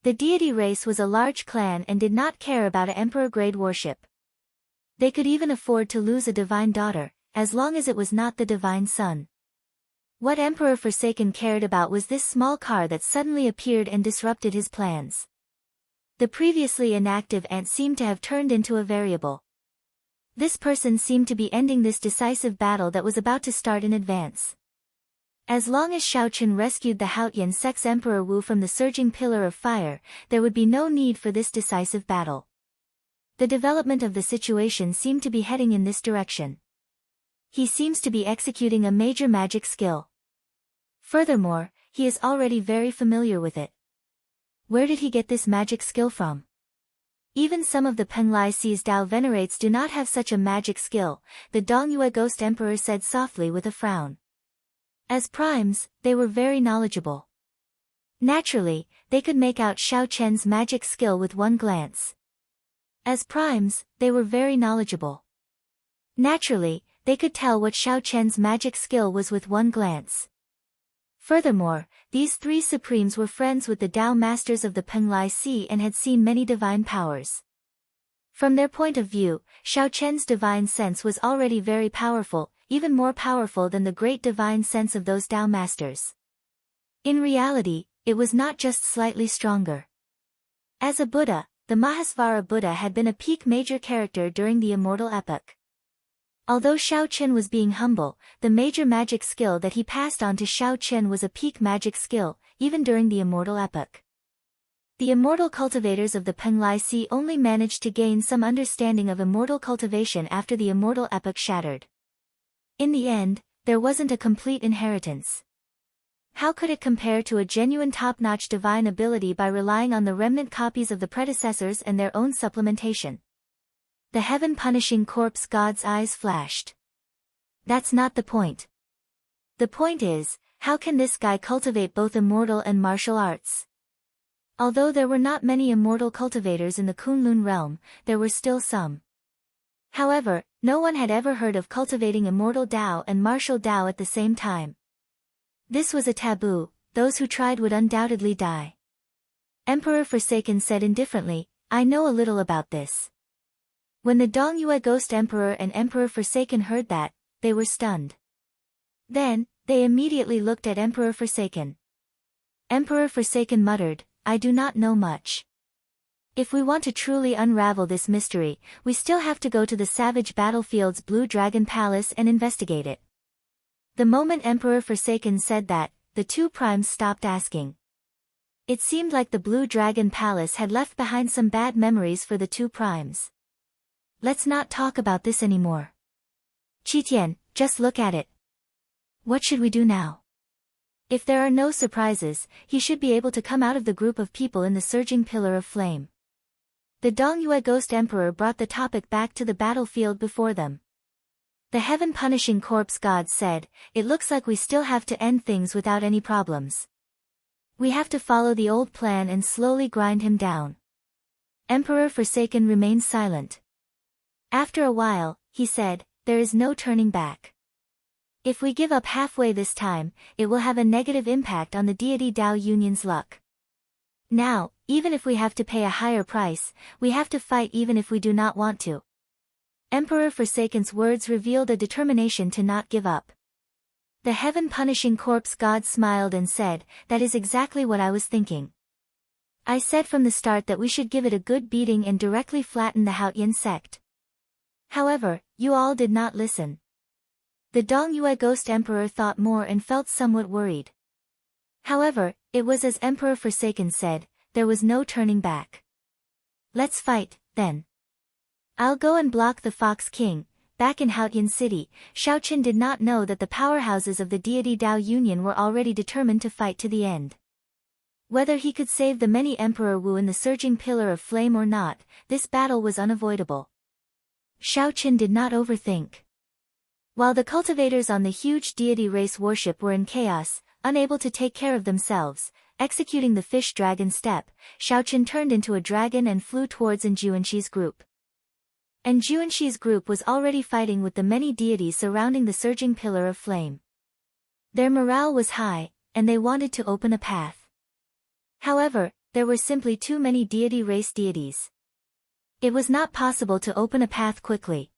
The deity race was a large clan and did not care about an emperor-grade warship. They could even afford to lose a divine daughter, as long as it was not the divine son. What Emperor Forsaken cared about was this small car that suddenly appeared and disrupted his plans. The previously inactive ant seemed to have turned into a variable. This person seemed to be ending this decisive battle that was about to start in advance. As long as Xiaochen rescued the Haotian sex Emperor Wu from the surging pillar of fire, there would be no need for this decisive battle. The development of the situation seemed to be heading in this direction. He seems to be executing a major magic skill. Furthermore, he is already very familiar with it. Where did he get this magic skill from? Even some of the Penglai Sea's Dao venerates do not have such a magic skill, the Dongyue Ghost Emperor said softly with a frown. As primes, they were very knowledgeable. Naturally, they could make out Xiao Chen's magic skill with one glance. As primes, they were very knowledgeable. Naturally, they could tell what Xiao Chen's magic skill was with one glance. Furthermore, these three supremes were friends with the Dao masters of the Penglai Sea and had seen many divine powers. From their point of view, Xiao Chen's divine sense was already very powerful, even more powerful than the great divine sense of those Dao masters. In reality, it was not just slightly stronger. As a Buddha, the Mahasvara Buddha had been a peak major character during the immortal epoch. Although Xiao Chen was being humble, the major magic skill that he passed on to Xiao Chen was a peak magic skill, even during the immortal epoch. The immortal cultivators of the Penglai Sea only managed to gain some understanding of immortal cultivation after the immortal epoch shattered. In the end, there wasn't a complete inheritance. How could it compare to a genuine top-notch divine ability by relying on the remnant copies of the predecessors and their own supplementation? The heaven-punishing corpse god's eyes flashed. That's not the point. The point is, how can this guy cultivate both immortal and martial arts? Although there were not many immortal cultivators in the Kunlun realm, there were still some. However, no one had ever heard of cultivating immortal Dao and martial Dao at the same time. This was a taboo, those who tried would undoubtedly die. Emperor Forsaken said indifferently, I know a little about this. When the Dongyue Ghost Emperor and Emperor Forsaken heard that, they were stunned. Then, they immediately looked at Emperor Forsaken. Emperor Forsaken muttered, I do not know much. If we want to truly unravel this mystery, we still have to go to the Savage Battlefield's Blue Dragon Palace and investigate it. The moment Emperor Forsaken said that, the two primes stopped asking. It seemed like the Blue Dragon Palace had left behind some bad memories for the two primes. Let's not talk about this anymore. Qitian, just look at it. What should we do now? If there are no surprises, he should be able to come out of the group of people in the surging pillar of flame. The Dongyue Ghost Emperor brought the topic back to the battlefield before them. The heaven-punishing corpse god said, it looks like we still have to end things without any problems. We have to follow the old plan and slowly grind him down. Emperor Forsaken remained silent. After a while, he said, there is no turning back. If we give up halfway this time, it will have a negative impact on the deity Dao Union's luck. Now, even if we have to pay a higher price, we have to fight even if we do not want to. Emperor Forsaken's words revealed a determination to not give up. The heaven-punishing corpse god smiled and said, that is exactly what I was thinking. I said from the start that we should give it a good beating and directly flatten the Haotian sect. However, you all did not listen. The Dongyue Ghost Emperor thought more and felt somewhat worried. However, it was as Emperor Forsaken said, there was no turning back. Let's fight, then. I'll go and block the Fox King. Back in Haotian City, Xiaochen did not know that the powerhouses of the deity Dao Union were already determined to fight to the end. Whether he could save the many Emperor Wu in the surging pillar of flame or not, this battle was unavoidable. Xiaochen did not overthink. While the cultivators on the huge deity race warship were in chaos, unable to take care of themselves, executing the fish dragon step, Xiaochen turned into a dragon and flew towards Enjuanshi's group. Enjuanshi's group was already fighting with the many deities surrounding the surging pillar of flame. Their morale was high, and they wanted to open a path. However, there were simply too many deity race deities. It was not possible to open a path quickly.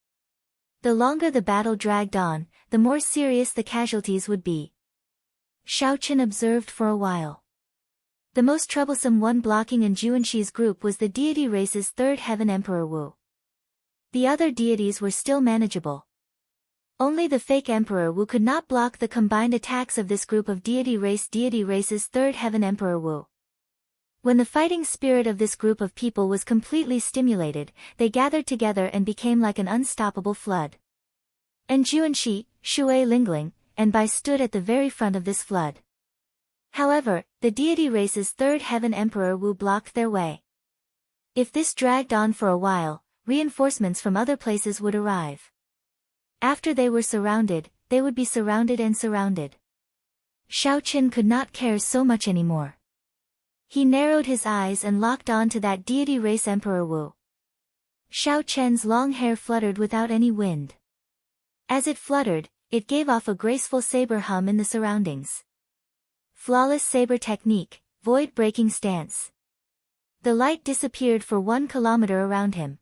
The longer the battle dragged on, the more serious the casualties would be. Xiaochen observed for a while. The most troublesome one blocking Enjuanshi's group was the deity race's third heaven Emperor Wu. The other deities were still manageable. Only the fake Emperor Wu could not block the combined attacks of this group of deity race's third heaven Emperor Wu. When the fighting spirit of this group of people was completely stimulated, they gathered together and became like an unstoppable flood. Enjuanshi, Shui Lingling, and Bai stood at the very front of this flood. However, the deity race's third heaven Emperor Wu blocked their way. If this dragged on for a while, reinforcements from other places would arrive. After they were surrounded, they would be surrounded and surrounded. Xiaochen could not care so much anymore. He narrowed his eyes and locked on to that deity race Emperor Wu. Xiaochen's long hair fluttered without any wind. As it fluttered, it gave off a graceful saber hum in the surroundings. Flawless saber technique, void-breaking stance. The light disappeared for 1 kilometer around him.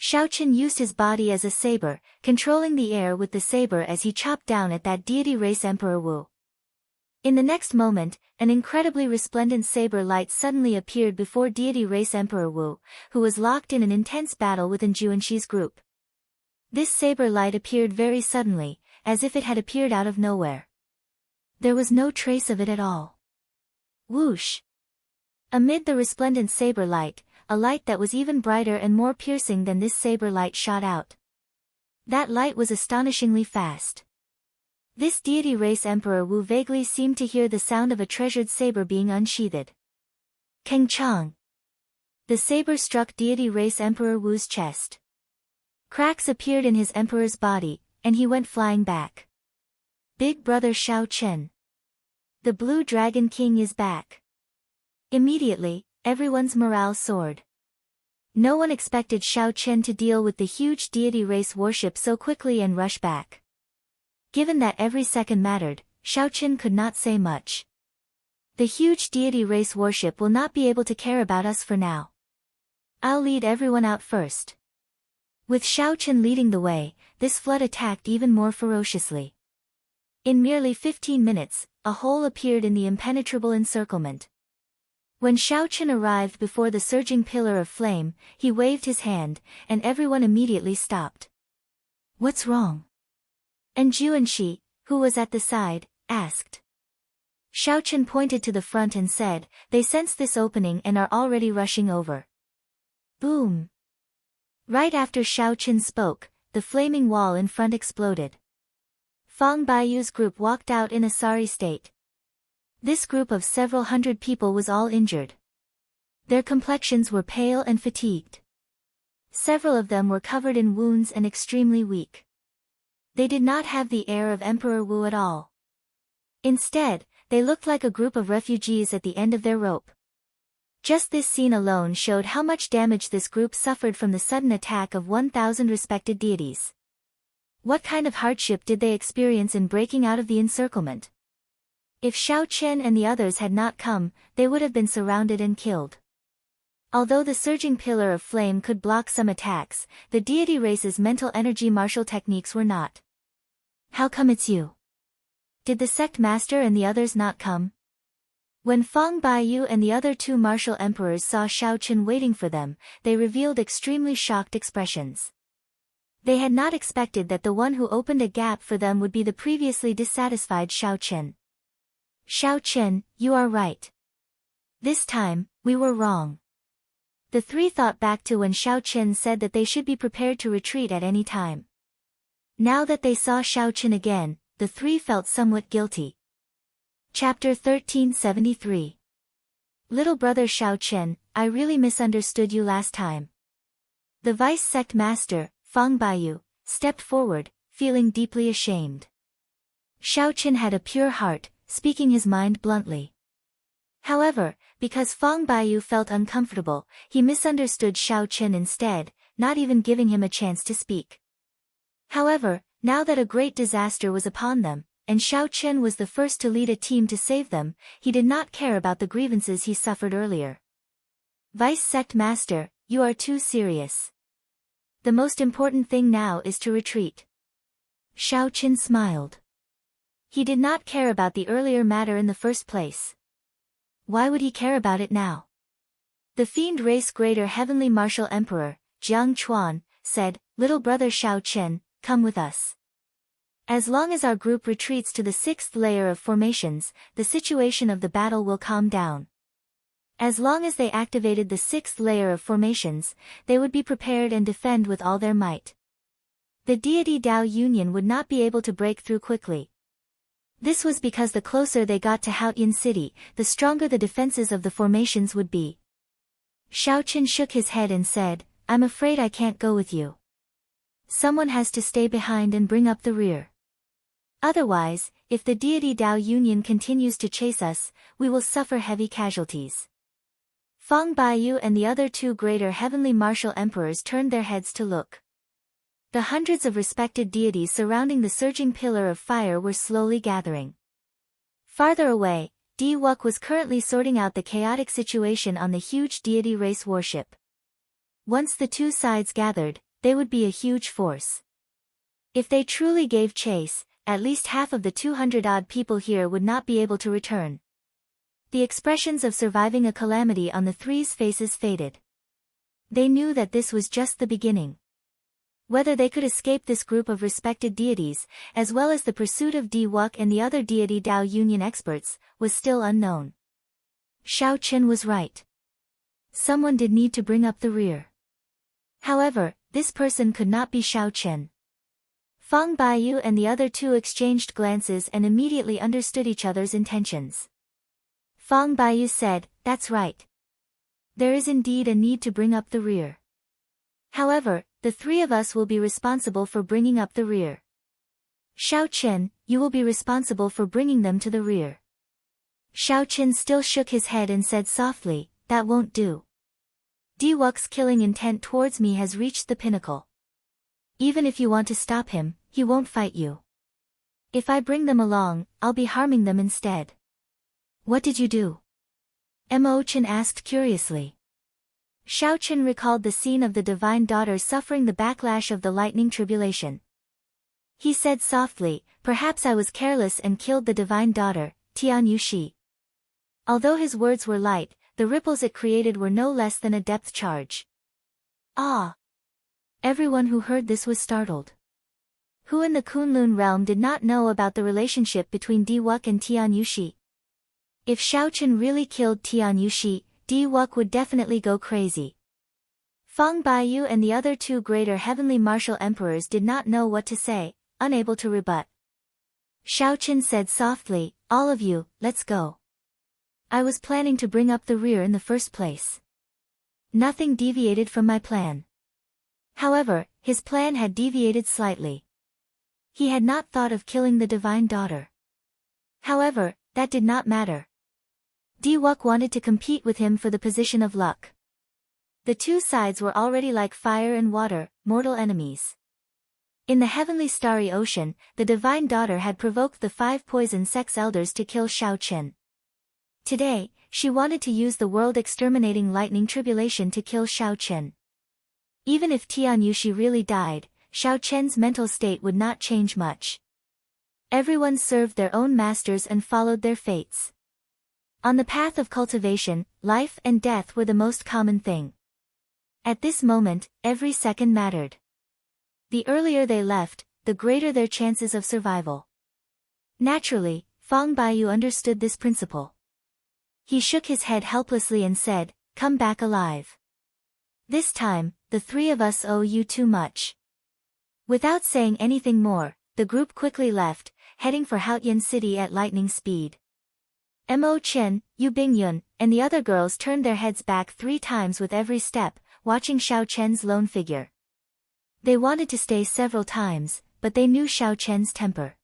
Xiaochen used his body as a saber, controlling the air with the saber as he chopped down at that deity race Emperor Wu. In the next moment, an incredibly resplendent saber light suddenly appeared before deity race Emperor Wu, who was locked in an intense battle with Enjuanshi's group. This saber light appeared very suddenly, as if it had appeared out of nowhere. There was no trace of it at all. Whoosh! Amid the resplendent saber light, a light that was even brighter and more piercing than this saber light shot out. That light was astonishingly fast. This deity race Emperor Wu vaguely seemed to hear the sound of a treasured saber being unsheathed. Keng Chang! The saber struck deity race Emperor Wu's chest. Cracks appeared in his emperor's body, and he went flying back. Big brother Xiaochen. The Blue Dragon King is back. Immediately, everyone's morale soared. No one expected Xiaochen to deal with the huge deity race warship so quickly and rush back. Given that every second mattered, Xiaochen could not say much. The huge deity race warship will not be able to care about us for now. I'll lead everyone out first. With Xiaochen leading the way, this flood attacked even more ferociously. In merely 15 minutes, a hole appeared in the impenetrable encirclement. When Xiaochen arrived before the surging pillar of flame, he waved his hand, and everyone immediately stopped. What's wrong? Enjuanshi, who was at the side, asked. Xiaochen pointed to the front and said, they sense this opening and are already rushing over. Boom! Right after Xiaochen spoke, the flaming wall in front exploded. Fang Baiyu's group walked out in a sorry state. This group of several hundred people was all injured. Their complexions were pale and fatigued. Several of them were covered in wounds and extremely weak. They did not have the air of Emperor Wu at all. Instead, they looked like a group of refugees at the end of their rope. Just this scene alone showed how much damage this group suffered from the sudden attack of 1,000 respected deities. What kind of hardship did they experience in breaking out of the encirclement? If Xiaochen and the others had not come, they would have been surrounded and killed. Although the surging pillar of flame could block some attacks, the deity race's mental energy martial techniques were not. How come it's you? Did the sect master and the others not come? When Fang Baiyu and the other 2 martial emperors saw Xiaochen waiting for them, they revealed extremely shocked expressions. They had not expected that the one who opened a gap for them would be the previously dissatisfied Xiaochen. Xiaochen, you are right. This time, we were wrong. The 3 thought back to when Xiaochen said that they should be prepared to retreat at any time. Now that they saw Xiaochen again, the 3 felt somewhat guilty. Chapter 1373. Little brother Xiaochen, I really misunderstood you last time. The vice sect master, Fang Baiyu, stepped forward, feeling deeply ashamed. Xiao Chen had a pure heart, speaking his mind bluntly. However, because Fang Baiyu felt uncomfortable, he misunderstood Xiao Chen instead, not even giving him a chance to speak. However, now that a great disaster was upon them, and Xiao Chen was the first to lead a team to save them, he did not care about the grievances he suffered earlier. Vice Sect Master, you are too serious. The most important thing now is to retreat. Xiao Chen smiled. He did not care about the earlier matter in the first place. Why would he care about it now? The Fiend Race Greater Heavenly Martial Emperor, Jiang Chuan, said, "Little brother Xiao Chen, come with us. As long as our group retreats to the 6th layer of formations, the situation of the battle will calm down. As long as they activated the 6th layer of formations, they would be prepared and defend with all their might. The deity Dao Union would not be able to break through quickly. This was because the closer they got to Haotian City, the stronger the defenses of the formations would be." Xiao Chen shook his head and said, "I'm afraid I can't go with you. Someone has to stay behind and bring up the rear. Otherwise, if the deity Dao Union continues to chase us, we will suffer heavy casualties." Fang Baiyu and the other 2 greater heavenly martial emperors turned their heads to look. The hundreds of respected deities surrounding the surging pillar of fire were slowly gathering. Farther away, Di Wuk was currently sorting out the chaotic situation on the huge deity race warship. Once the 2 sides gathered, they would be a huge force. If they truly gave chase, at least half of the 200-odd people here would not be able to return. The expressions of surviving a calamity on the three's faces faded. They knew that this was just the beginning. Whether they could escape this group of respected deities, as well as the pursuit of Di Wuk and the other deity Dao Union experts, was still unknown. Xiao Chen was right. Someone did need to bring up the rear. However, this person could not be Xiao Chen. Fang Baiyu and the other 2 exchanged glances and immediately understood each other's intentions. Fang Baiyu said, "That's right. There is indeed a need to bring up the rear. However, the 3 of us will be responsible for bringing up the rear. Xiao Chen, you will be responsible for bringing them to the rear." Xiao Chen still shook his head and said softly, "That won't do. Di Wuk's killing intent towards me has reached the pinnacle. Even if you want to stop him, he won't fight you. If I bring them along, I'll be harming them instead." "What did you do?" Mo Chen asked curiously. Xiao Chen recalled the scene of the divine daughter suffering the backlash of the lightning tribulation. He said softly, "Perhaps I was careless and killed the divine daughter, Tian Yushi." Although his words were light, the ripples it created were no less than a depth charge. Ah! Everyone who heard this was startled. Who in the Kunlun realm did not know about the relationship between Di Wuk and Tian Yushi? If Xiao Chen really killed Tian Yushi, Di Wuk would definitely go crazy. Fang Baiyu and the other 2 greater heavenly martial emperors did not know what to say, unable to rebut. Xiao Chen said softly, "All of you, let's go. I was planning to bring up the rear in the first place. Nothing deviated from my plan." However, his plan had deviated slightly. He had not thought of killing the divine daughter. However, that did not matter. Di Wuk wanted to compete with him for the position of luck. The 2 sides were already like fire and water, mortal enemies. In the heavenly starry ocean, the divine daughter had provoked the 5 poison sex elders to kill Xiao Chen. Today, she wanted to use the world-exterminating lightning tribulation to kill Xiao Chen. Even if Tian Yushi really died, Xiao Chen's mental state would not change much. Everyone served their own masters and followed their fates. On the path of cultivation, life and death were the most common thing. At this moment, every second mattered. The earlier they left, the greater their chances of survival. Naturally, Fang Baiyu understood this principle. He shook his head helplessly and said, "Come back alive. This time, the 3 of us owe you too much." Without saying anything more, the group quickly left, heading for Haotian City at lightning speed. Mo Chen, Yu Bingyun, and the other girls turned their heads back 3 times with every step, watching Xiao Chen's lone figure. They wanted to stay several times, but they knew Xiao Chen's temper.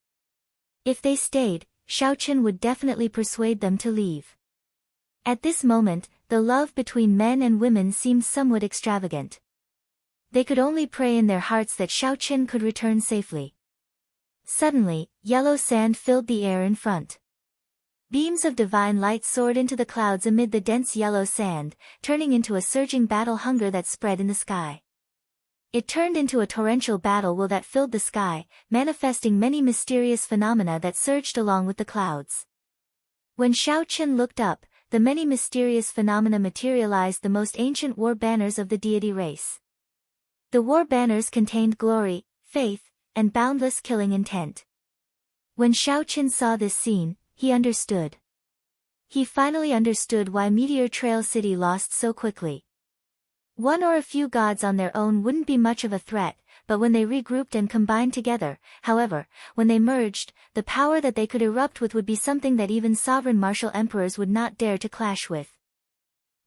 If they stayed, Xiao Chen would definitely persuade them to leave. At this moment, the love between men and women seemed somewhat extravagant. They could only pray in their hearts that Xiao Chen could return safely. Suddenly, yellow sand filled the air in front. Beams of divine light soared into the clouds amid the dense yellow sand, turning into a surging battle hunger that spread in the sky. It turned into a torrential battle will that filled the sky, manifesting many mysterious phenomena that surged along with the clouds. When Xiao Chen looked up, the many mysterious phenomena materialized the most ancient war banners of the deity race. The war banners contained glory, faith, and boundless killing intent. When Xiao Chen saw this scene, he understood. He finally understood why Meteor Trail City lost so quickly. One or a few gods on their own wouldn't be much of a threat, but when they regrouped and combined together, however, when they merged, the power that they could erupt with would be something that even sovereign martial emperors would not dare to clash with.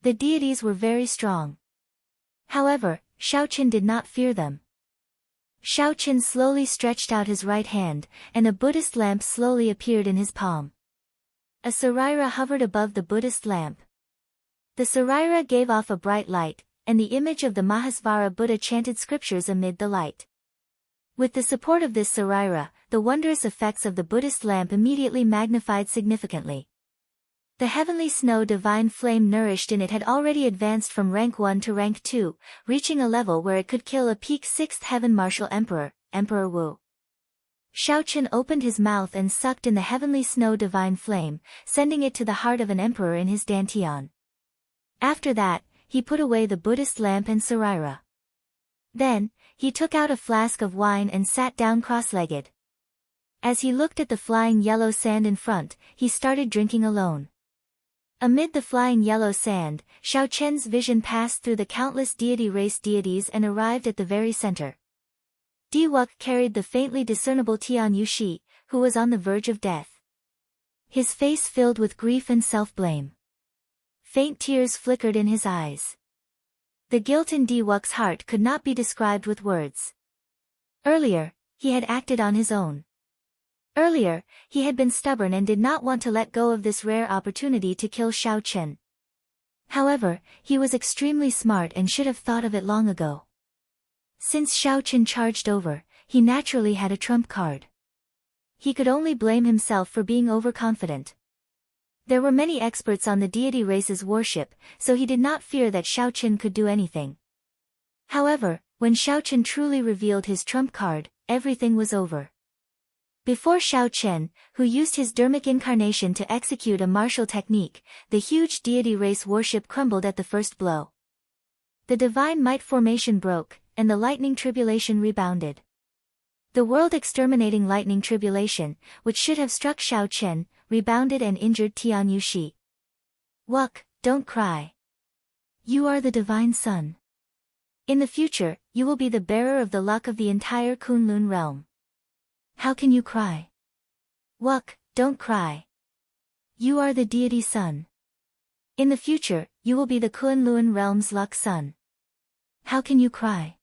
The deities were very strong. However, Xiao Chen did not fear them. Xiao Chen slowly stretched out his right hand, and a Buddhist lamp slowly appeared in his palm. A saraira hovered above the Buddhist lamp. The saraira gave off a bright light, and the image of the Mahasvara Buddha chanted scriptures amid the light. With the support of this saraira, the wondrous effects of the Buddhist lamp immediately magnified significantly. The heavenly snow divine flame nourished in it had already advanced from rank 1 to rank 2, reaching a level where it could kill a peak 6th heaven martial emperor, Emperor Wu. Xiao Chen opened his mouth and sucked in the heavenly snow divine flame, sending it to the heart of an emperor in his dantian. After that, he put away the Buddhist lamp and saraira. Then, he took out a flask of wine and sat down cross-legged. As he looked at the flying yellow sand in front, he started drinking alone. Amid the flying yellow sand, Xiao Chen's vision passed through the countless deity race deities and arrived at the very center. Diwuk carried the faintly discernible Tian Yushi, who was on the verge of death. His face filled with grief and self-blame. Faint tears flickered in his eyes. The guilt in Diwuk's heart could not be described with words. Earlier, he had acted on his own. Earlier, he had been stubborn and did not want to let go of this rare opportunity to kill Xiao Chen. However, he was extremely smart and should have thought of it long ago. Since Xiao Chen charged over, he naturally had a trump card. He could only blame himself for being overconfident. There were many experts on the deity race's worship, so he did not fear that Xiao Chen could do anything. However, when Xiao Chen truly revealed his trump card, everything was over. Before Xiao Chen, who used his dermic incarnation to execute a martial technique, the huge deity race worship crumbled at the first blow. The divine might formation broke, and the lightning tribulation rebounded. The world-exterminating lightning tribulation, which should have struck Xiao Chen, rebounded and injured Tian Yushi. Wuk, don't cry. You are the divine son. In the future, you will be the bearer of the luck of the entire Kunlun realm. How can you cry? Wuk, don't cry. You are the deity son. In the future, you will be the Kunlun realm's luck son. How can you cry?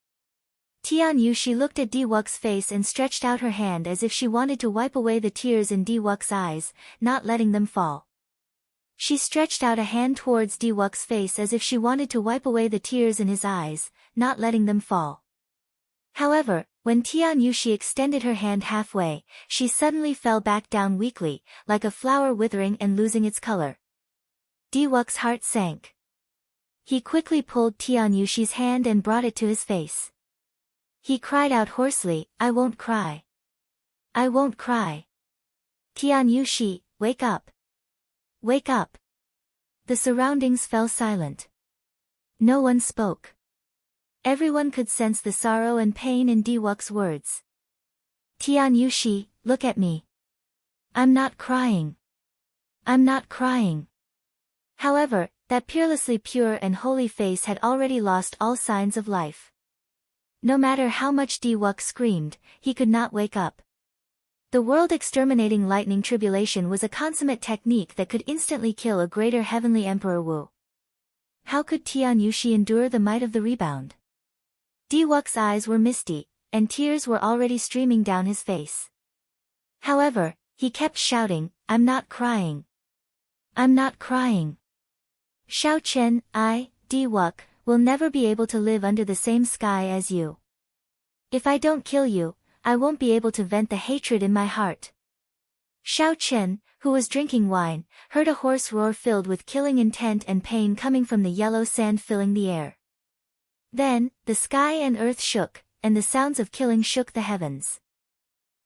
Tian Yushi looked at Diwuk's face and stretched out her hand as if she wanted to wipe away the tears in Diwuk's eyes, not letting them fall. She stretched out a hand towards Diwuk's face as if she wanted to wipe away the tears in his eyes, not letting them fall. However, when Tian Yushi extended her hand halfway, she suddenly fell back down weakly, like a flower withering and losing its color. Diwuk's heart sank. He quickly pulled Tian Yushi's hand and brought it to his face. He cried out hoarsely, I won't cry. I won't cry. Tian Yushi, wake up. Wake up. The surroundings fell silent. No one spoke. Everyone could sense the sorrow and pain in Diwuk's words. Tian Yushi, look at me. I'm not crying. I'm not crying. However, that peerlessly pure and holy face had already lost all signs of life. No matter how much Diwuk screamed, he could not wake up. The world-exterminating lightning tribulation was a consummate technique that could instantly kill a greater heavenly Emperor Wu. How could Tian Yushi endure the might of the rebound? Diwuk's eyes were misty, and tears were already streaming down his face. However, he kept shouting, "I'm not crying. I'm not crying. Xiao Chen, Diwuk, will never be able to live under the same sky as you. If I don't kill you, I won't be able to vent the hatred in my heart." Xiao Chen, who was drinking wine, heard a hoarse roar filled with killing intent and pain coming from the yellow sand filling the air. Then, the sky and earth shook, and the sounds of killing shook the heavens.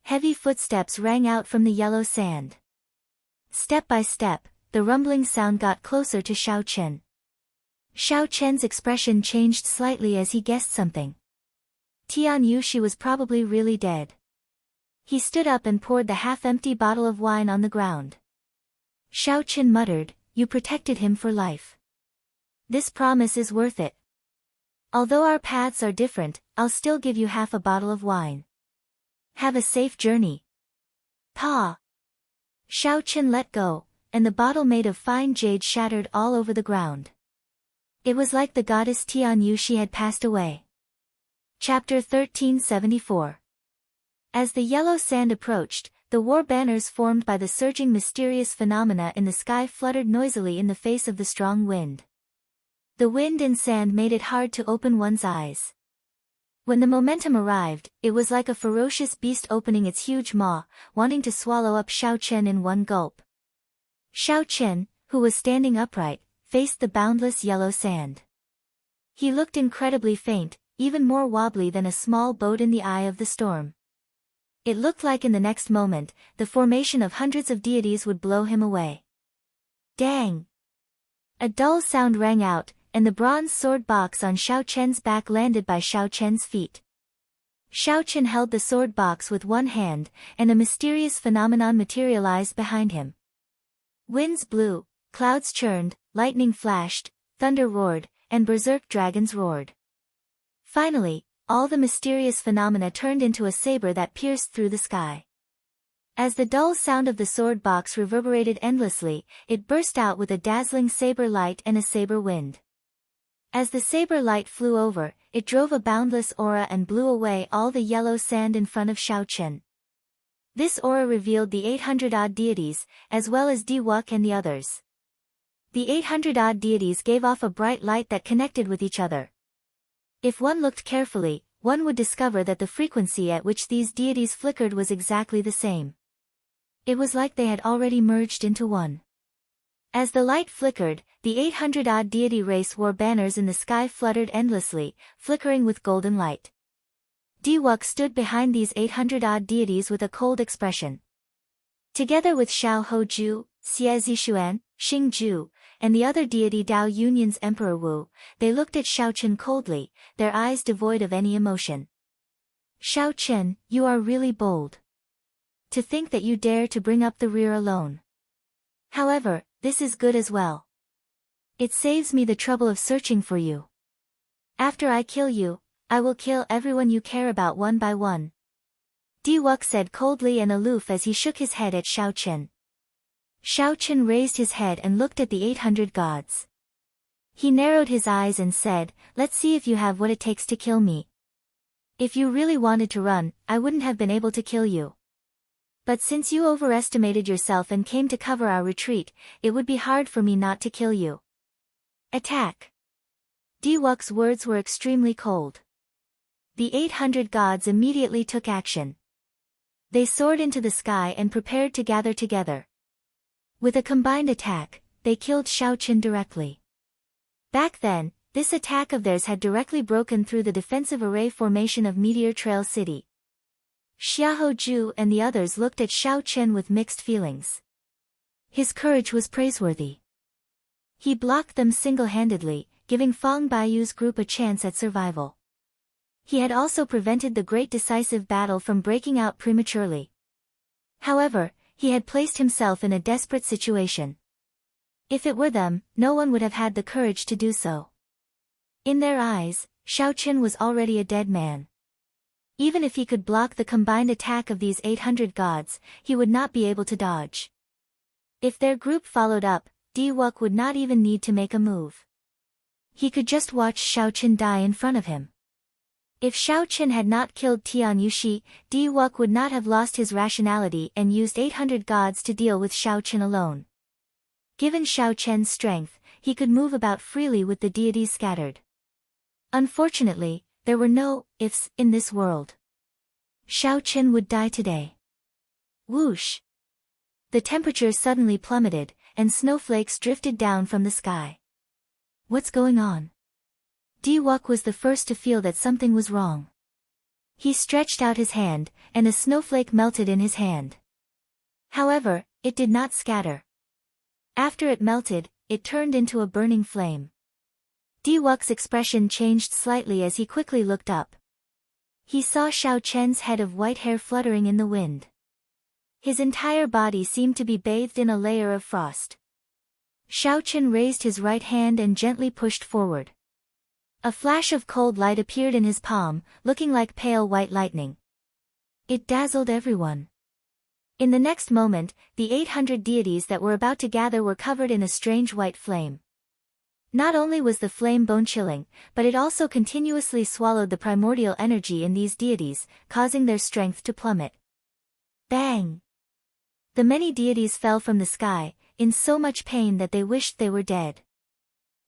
Heavy footsteps rang out from the yellow sand. Step by step, the rumbling sound got closer to Xiao Chen. Xiao Chen's expression changed slightly as he guessed something. Tian Yu, she was probably really dead. He stood up and poured the half-empty bottle of wine on the ground. Xiao Chen muttered, "You protected him for life. This promise is worth it. Although our paths are different, I'll still give you half a bottle of wine. Have a safe journey." Pa! Xiao Chen let go, and the bottle made of fine jade shattered all over the ground. It was like the goddess Tian Yu, she had passed away. Chapter 1374. As the yellow sand approached, the war banners formed by the surging mysterious phenomena in the sky fluttered noisily in the face of the strong wind. The wind and sand made it hard to open one's eyes. When the momentum arrived, it was like a ferocious beast opening its huge maw, wanting to swallow up Xiao Chen in one gulp. Xiao Chen, who was standing upright, faced the boundless yellow sand. He looked incredibly faint, even more wobbly than a small boat in the eye of the storm. It looked like in the next moment, the formation of hundreds of deities would blow him away. Dang! A dull sound rang out, and the bronze sword box on Xiao Chen's back landed by Xiao Chen's feet. Xiao Chen held the sword box with one hand, and a mysterious phenomenon materialized behind him. Winds blew, clouds churned, lightning flashed, thunder roared, and berserk dragons roared. Finally, all the mysterious phenomena turned into a saber that pierced through the sky. As the dull sound of the sword box reverberated endlessly, it burst out with a dazzling saber light and a saber wind. As the saber light flew over, it drove a boundless aura and blew away all the yellow sand in front of Xiao Chen. This aura revealed the 800-odd deities, as well as Diwuk and the others. The 800-odd deities gave off a bright light that connected with each other. If one looked carefully, one would discover that the frequency at which these deities flickered was exactly the same. It was like they had already merged into one. As the light flickered, the 800-odd deity race wore banners in the sky fluttered endlessly, flickering with golden light. Diwuk stood behind these 800-odd deities with a cold expression. Together with Xiao Hoju, Xie Zishuan, Xing Ju, and the other deity Dao Yunyan's Emperor Wu, they looked at Xiao Chen coldly, their eyes devoid of any emotion. "Xiao Chen, you are really bold. To think that you dare to bring up the rear alone. However, this is good as well. It saves me the trouble of searching for you. After I kill you, I will kill everyone you care about one by one." Diwuk said coldly and aloof as he shook his head at Xiao Chen. Xiao Chen raised his head and looked at the 800 gods. He narrowed his eyes and said, "Let's see if you have what it takes to kill me. If you really wanted to run, I wouldn't have been able to kill you. But since you overestimated yourself and came to cover our retreat, it would be hard for me not to kill you. Attack." Diwuk's words were extremely cold. The 800 gods immediately took action. They soared into the sky and prepared to gather together. With a combined attack, they killed Xiao Chen directly. Back then, this attack of theirs had directly broken through the defensive array formation of Meteor Trail City. Xiahou Ju and the others looked at Xiao Chen with mixed feelings. His courage was praiseworthy. He blocked them single-handedly, giving Fang Baiyu's group a chance at survival. He had also prevented the great decisive battle from breaking out prematurely. However, he had placed himself in a desperate situation. If it were them, no one would have had the courage to do so. In their eyes, Xiao Chen was already a dead man. Even if he could block the combined attack of these 800 gods, he would not be able to dodge. If their group followed up, Diwuk would not even need to make a move. He could just watch Xiao Chen die in front of him. If Xiao Chen had not killed Tian Yushi, Di Wuk would not have lost his rationality and used 800 gods to deal with Xiao Chen alone. Given Xiao Chen's strength, he could move about freely with the deities scattered. Unfortunately, there were no ifs in this world. Xiao Chen would die today. Whoosh! The temperature suddenly plummeted, and snowflakes drifted down from the sky. What's going on? Di Wuk was the first to feel that something was wrong. He stretched out his hand, and a snowflake melted in his hand. However, it did not scatter. After it melted, it turned into a burning flame. Di Wuk's expression changed slightly as he quickly looked up. He saw Xiao Chen's head of white hair fluttering in the wind. His entire body seemed to be bathed in a layer of frost. Xiao Chen raised his right hand and gently pushed forward. A flash of cold light appeared in his palm, looking like pale white lightning. It dazzled everyone. In the next moment, the 800 deities that were about to gather were covered in a strange white flame. Not only was the flame bone-chilling, but it also continuously swallowed the primordial energy in these deities, causing their strength to plummet. Bang! The many deities fell from the sky, in so much pain that they wished they were dead.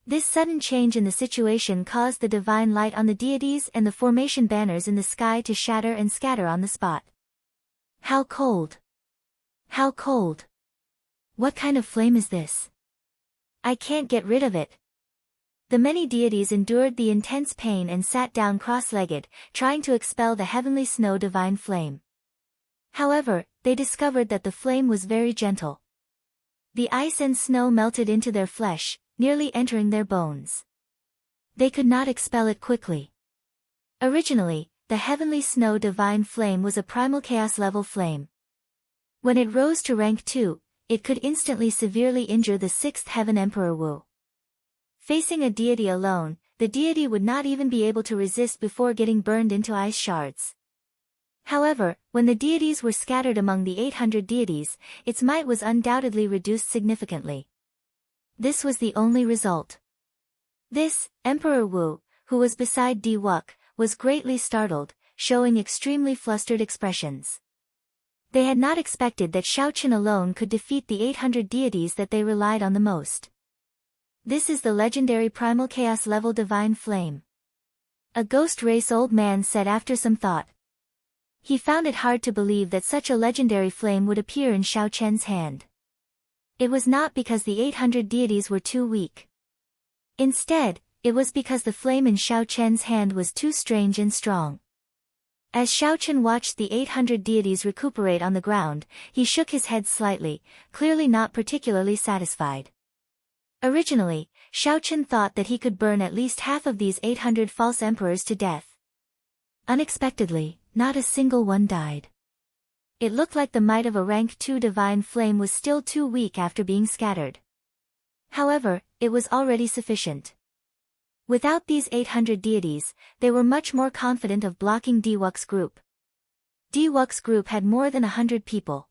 This sudden change in the situation caused the divine light on the deities and the formation banners in the sky to shatter and scatter on the spot. How cold! How cold! What kind of flame is this? I can't get rid of it. The many deities endured the intense pain and sat down cross-legged, trying to expel the heavenly snow divine flame. However, they discovered that the flame was very gentle. The ice and snow melted into their flesh, nearly entering their bones. They could not expel it quickly. Originally, the heavenly snow divine flame was a primal chaos level flame. When it rose to rank 2, it could instantly severely injure the 6th heaven Emperor Wu. Facing a deity alone, the deity would not even be able to resist before getting burned into ice shards. However, when the deities were scattered among the 800 deities, its might was undoubtedly reduced significantly. This was the only result. This, Emperor Wu, who was beside Di Wuk, was greatly startled, showing extremely flustered expressions. They had not expected that Xiao Chen alone could defeat the 800 deities that they relied on the most. This is the legendary primal chaos level divine flame. A ghost race old man said after some thought. He found it hard to believe that such a legendary flame would appear in Xiao Chen's hand. It was not because the 800 deities were too weak. Instead, it was because the flame in Xiao Chen's hand was too strange and strong. As Xiao Chen watched the 800 deities recuperate on the ground, he shook his head slightly, clearly not particularly satisfied. Originally, Xiao Chen thought that he could burn at least half of these 800 false emperors to death. Unexpectedly, not a single one died. It looked like the might of a rank 2 divine flame was still too weak after being scattered. However, it was already sufficient. Without these 800 deities, they were much more confident of blocking Di Wuk's group. Di Wuk's group had more than 100 people.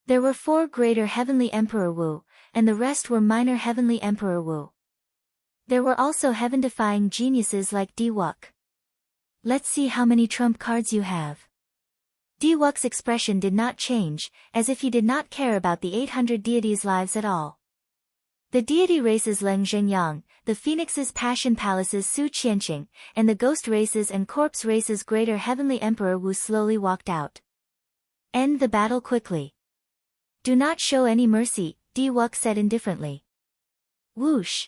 There were 4 greater heavenly Emperor Wu, and the rest were minor heavenly Emperor Wu. There were also heaven-defying geniuses like Di Wuk. Let's see how many trump cards you have. Di Wuk's expression did not change, as if he did not care about the 800 deities' lives at all. The deity races Leng Zhengyang, the phoenix's passion palace's Su Qianqing, and the ghost races and corpse races greater heavenly Emperor Wu slowly walked out. End the battle quickly. Do not show any mercy, Di Wuk said indifferently. Whoosh!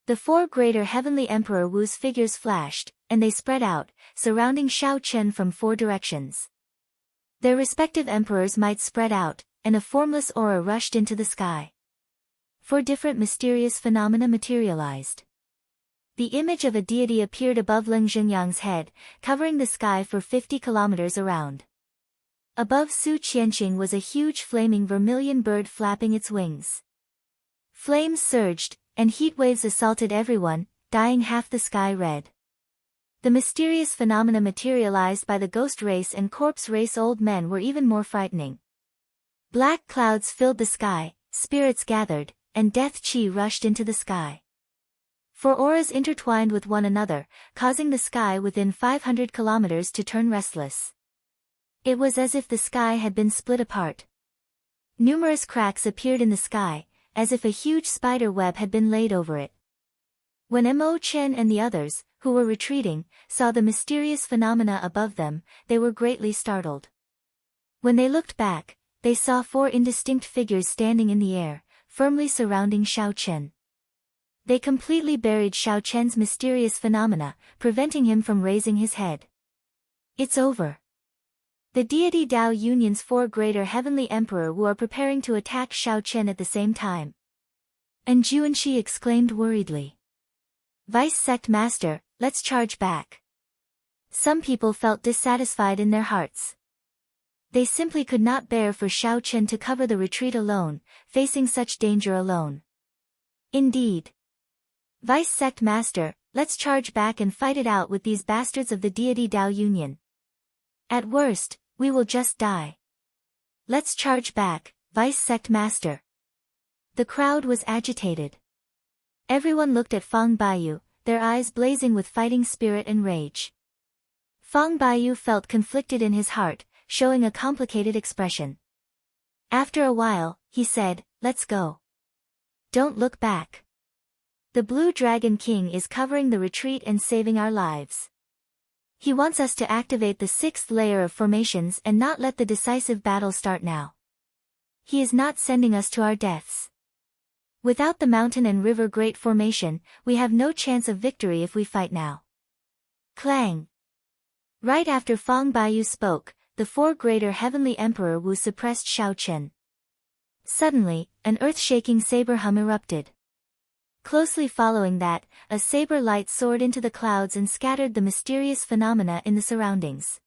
The 4 greater heavenly Emperor Wu's figures flashed, and they spread out, surrounding Xiao Chen from 4 directions. Their respective emperors' might spread out, and a formless aura rushed into the sky. 4 different mysterious phenomena materialized. The image of a deity appeared above Leng Zhengyang's head, covering the sky for 50 kilometers around. Above Su Qianqing was a huge flaming vermilion bird flapping its wings. Flames surged, and heat waves assaulted everyone, dyeing half the sky red. The mysterious phenomena materialized by the ghost race and corpse race old men were even more frightening. Black clouds filled the sky, spirits gathered, and death chi rushed into the sky. Four auras intertwined with one another, causing the sky within 500 kilometers to turn restless. It was as if the sky had been split apart. Numerous cracks appeared in the sky, as if a huge spider web had been laid over it. When Mo Chen and the others, who were retreating, saw the mysterious phenomena above them, they were greatly startled. When they looked back, they saw four indistinct figures standing in the air, firmly surrounding Xiao Chen. They completely buried Xiao Chen's mysterious phenomena, preventing him from raising his head. It's over. The deity Dao Union's four greater heavenly emperor Wu are preparing to attack Xiao Chen at the same time. And Juanxi exclaimed worriedly. Vice Sect Master, let's charge back. Some people felt dissatisfied in their hearts. They simply could not bear for Xiao Chen to cover the retreat alone, facing such danger alone. Indeed. Vice Sect Master, let's charge back and fight it out with these bastards of the deity Dao Union. At worst, we will just die. Let's charge back, Vice Sect Master. The crowd was agitated. Everyone looked at Fang Baiyu, their eyes blazing with fighting spirit and rage. Fang Baiyu felt conflicted in his heart, showing a complicated expression. After a while, he said, let's go. Don't look back. The Blue Dragon King is covering the retreat and saving our lives. He wants us to activate the sixth layer of formations and not let the decisive battle start now. He is not sending us to our deaths. Without the mountain and river great formation, we have no chance of victory if we fight now. Clang! Right after Fang Baiyu spoke, the four greater heavenly emperor Wu suppressed Xiao Chen. Suddenly, an earth-shaking saber hum erupted. Closely following that, a saber light soared into the clouds and scattered the mysterious phenomena in the surroundings.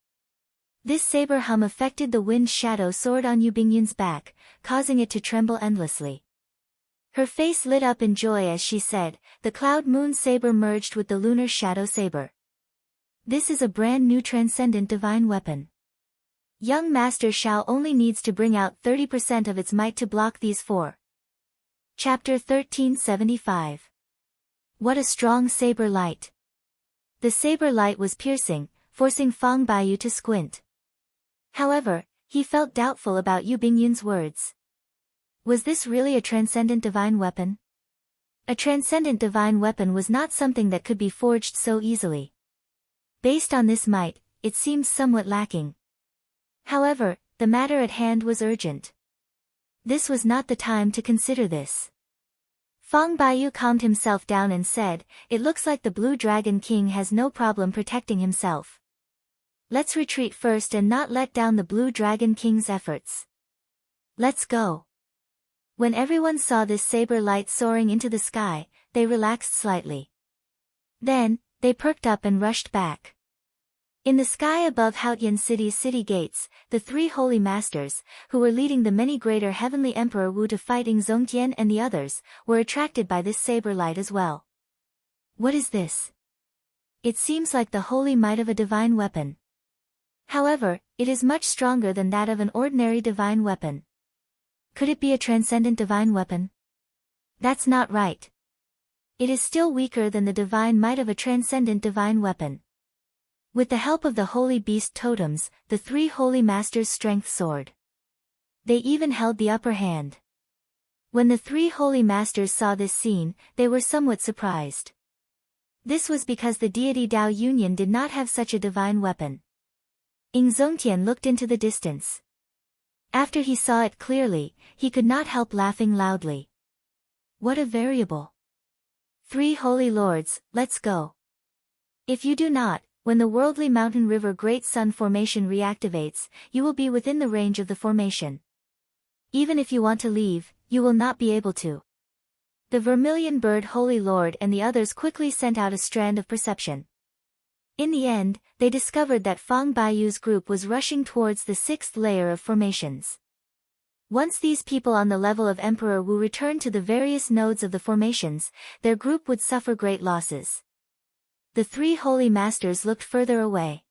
This saber hum affected the wind shadow sword on Yu Bingyun's back, causing it to tremble endlessly. Her face lit up in joy as she said, the cloud moon saber merged with the lunar shadow saber. This is a brand new transcendent divine weapon. Young Master Xiao only needs to bring out 30% of its might to block these four. Chapter 1375. What a strong saber light. The saber light was piercing, forcing Fang Baiyu to squint. However, he felt doubtful about Yu Bingyun's words. Was this really a transcendent divine weapon? A transcendent divine weapon was not something that could be forged so easily. Based on this might, it seems somewhat lacking. However, the matter at hand was urgent. This was not the time to consider this. Fang Baiyu calmed himself down and said, it looks like the Blue Dragon King has no problem protecting himself. Let's retreat first and not let down the Blue Dragon King's efforts. Let's go. When everyone saw this saber light soaring into the sky, they relaxed slightly. Then, they perked up and rushed back. In the sky above Haotian City's city gates, the three holy masters, who were leading the many greater heavenly emperor Wu to fight Zongtian and the others, were attracted by this saber light as well. What is this? It seems like the holy might of a divine weapon. However, it is much stronger than that of an ordinary divine weapon. Could it be a transcendent divine weapon? That's not right. It is still weaker than the divine might of a transcendent divine weapon. With the help of the holy beast totems, the three holy masters' strength soared. They even held the upper hand. When the three holy masters saw this scene, they were somewhat surprised. This was because the deity Dao Union did not have such a divine weapon. Zongtian looked into the distance. After he saw it clearly, he could not help laughing loudly. What a variable! Three holy lords, let's go. If you do not, when the worldly mountain river Great Sun formation reactivates, you will be within the range of the formation. Even if you want to leave, you will not be able to. The Vermilion Bird Holy Lord and the others quickly sent out a strand of perception. In the end, they discovered that Fang Baiyu's group was rushing towards the sixth layer of formations. Once these people on the level of Emperor Wu returned to the various nodes of the formations, their group would suffer great losses. The three holy masters looked further away.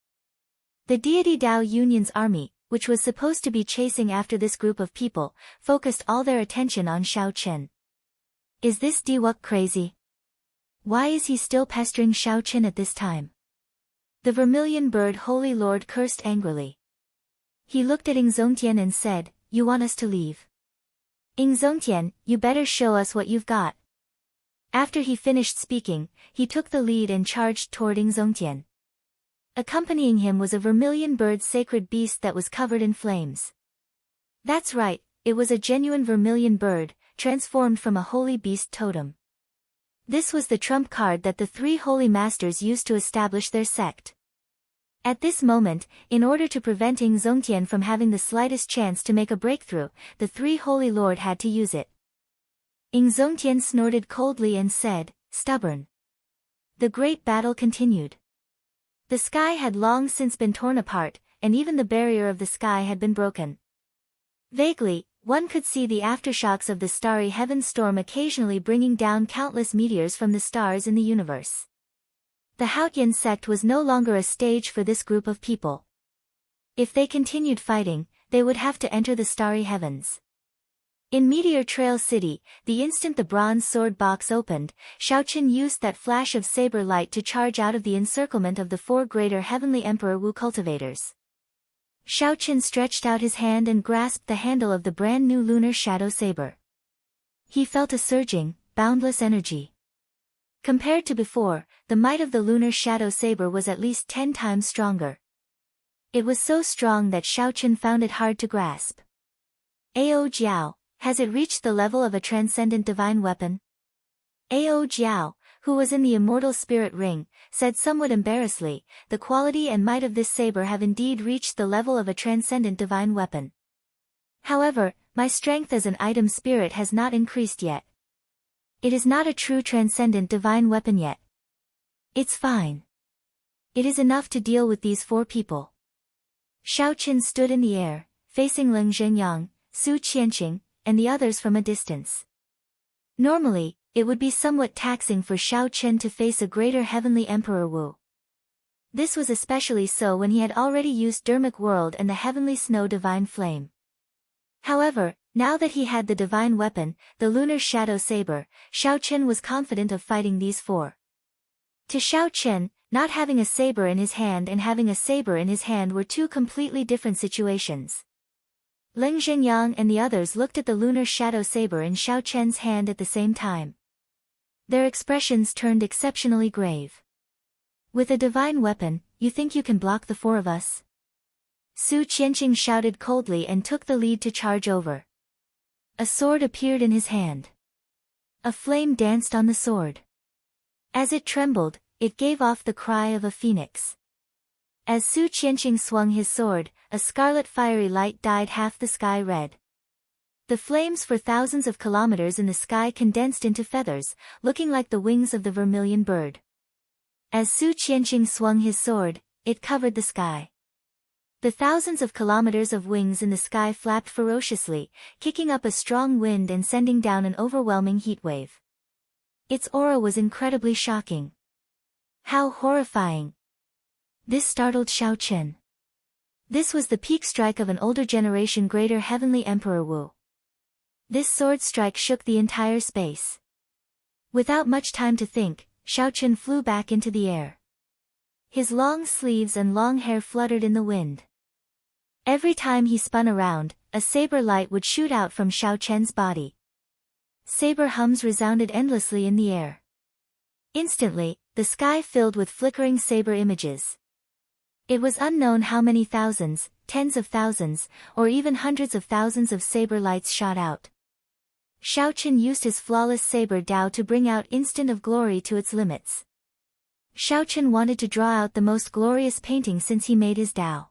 The deity Dao Union's army, which was supposed to be chasing after this group of people, focused all their attention on Xiao Chen. Is this Diwuk crazy? Why is he still pestering Xiao Chen at this time? The vermilion bird Holy Lord cursed angrily. He looked at Ing Zongtian and said, "You want us to leave? Ing Zongtian, you better show us what you've got." After he finished speaking, he took the lead and charged toward Ing Zongtian. Accompanying him was a vermilion bird sacred beast that was covered in flames. That's right, it was a genuine vermilion bird, transformed from a holy beast totem. This was the trump card that the three holy masters used to establish their sect. At this moment, in order to prevent Ing Zongtian from having the slightest chance to make a breakthrough, the three holy lord had to use it. Ing Zongtian snorted coldly and said, "Stubborn." The great battle continued. The sky had long since been torn apart, and even the barrier of the sky had been broken. Vaguely, one could see the aftershocks of the starry heaven storm occasionally bringing down countless meteors from the stars in the universe. The Haotian sect was no longer a stage for this group of people. If they continued fighting, they would have to enter the starry heavens. In Meteor Trail City, the instant the bronze sword box opened, Xiao Chen used that flash of saber light to charge out of the encirclement of the four greater heavenly Emperor Wu cultivators. Xiao Chen stretched out his hand and grasped the handle of the brand new lunar shadow saber. He felt a surging, boundless energy. Compared to before, the might of the lunar shadow saber was at least 10 times stronger. It was so strong that Xiao Chen found it hard to grasp. Ao Jiao, has it reached the level of a transcendent divine weapon? Ao Jiao, who was in the immortal spirit ring, said somewhat embarrassedly, "The quality and might of this saber have indeed reached the level of a transcendent divine weapon. However, my strength as an item spirit has not increased yet. It is not a true transcendent divine weapon yet. It's fine. It is enough to deal with these four people." Xiao Chen stood in the air, facing Leng Zhenyang, Su Qianqing, and the others from a distance. Normally, it would be somewhat taxing for Xiao Chen to face a greater heavenly Emperor Wu. This was especially so when he had already used Dermic World and the heavenly snow divine flame. However, now that he had the divine weapon, the lunar shadow saber, Xiao Chen was confident of fighting these four. To Xiao Chen, not having a saber in his hand and having a saber in his hand were two completely different situations. Leng Zhenyang and the others looked at the lunar shadow saber in Xiao Chen's hand at the same time. Their expressions turned exceptionally grave. "With a divine weapon, you think you can block the four of us?" Su Qianqing shouted coldly and took the lead to charge over. A sword appeared in his hand. A flame danced on the sword. As it trembled, it gave off the cry of a phoenix. As Su Qianqing swung his sword, a scarlet fiery light dyed half the sky red. The flames for thousands of kilometers in the sky condensed into feathers, looking like the wings of the vermilion bird. As Su Qianqing swung his sword, it covered the sky. The thousands of kilometers of wings in the sky flapped ferociously, kicking up a strong wind and sending down an overwhelming heat wave. Its aura was incredibly shocking. How horrifying! This startled Xiao Chen. This was the peak strike of an older generation greater heavenly Emperor Wu. This sword strike shook the entire space. Without much time to think, Xiao Chen flew back into the air. His long sleeves and long hair fluttered in the wind. Every time he spun around, a saber light would shoot out from Xiao Chen's body. Saber hums resounded endlessly in the air. Instantly, the sky filled with flickering saber images. It was unknown how many thousands, tens of thousands, or even hundreds of thousands of saber lights shot out. Xiao Chen used his flawless saber Dao to bring out instant of glory to its limits. Xiao Chen wanted to draw out the most glorious painting since he made his Dao.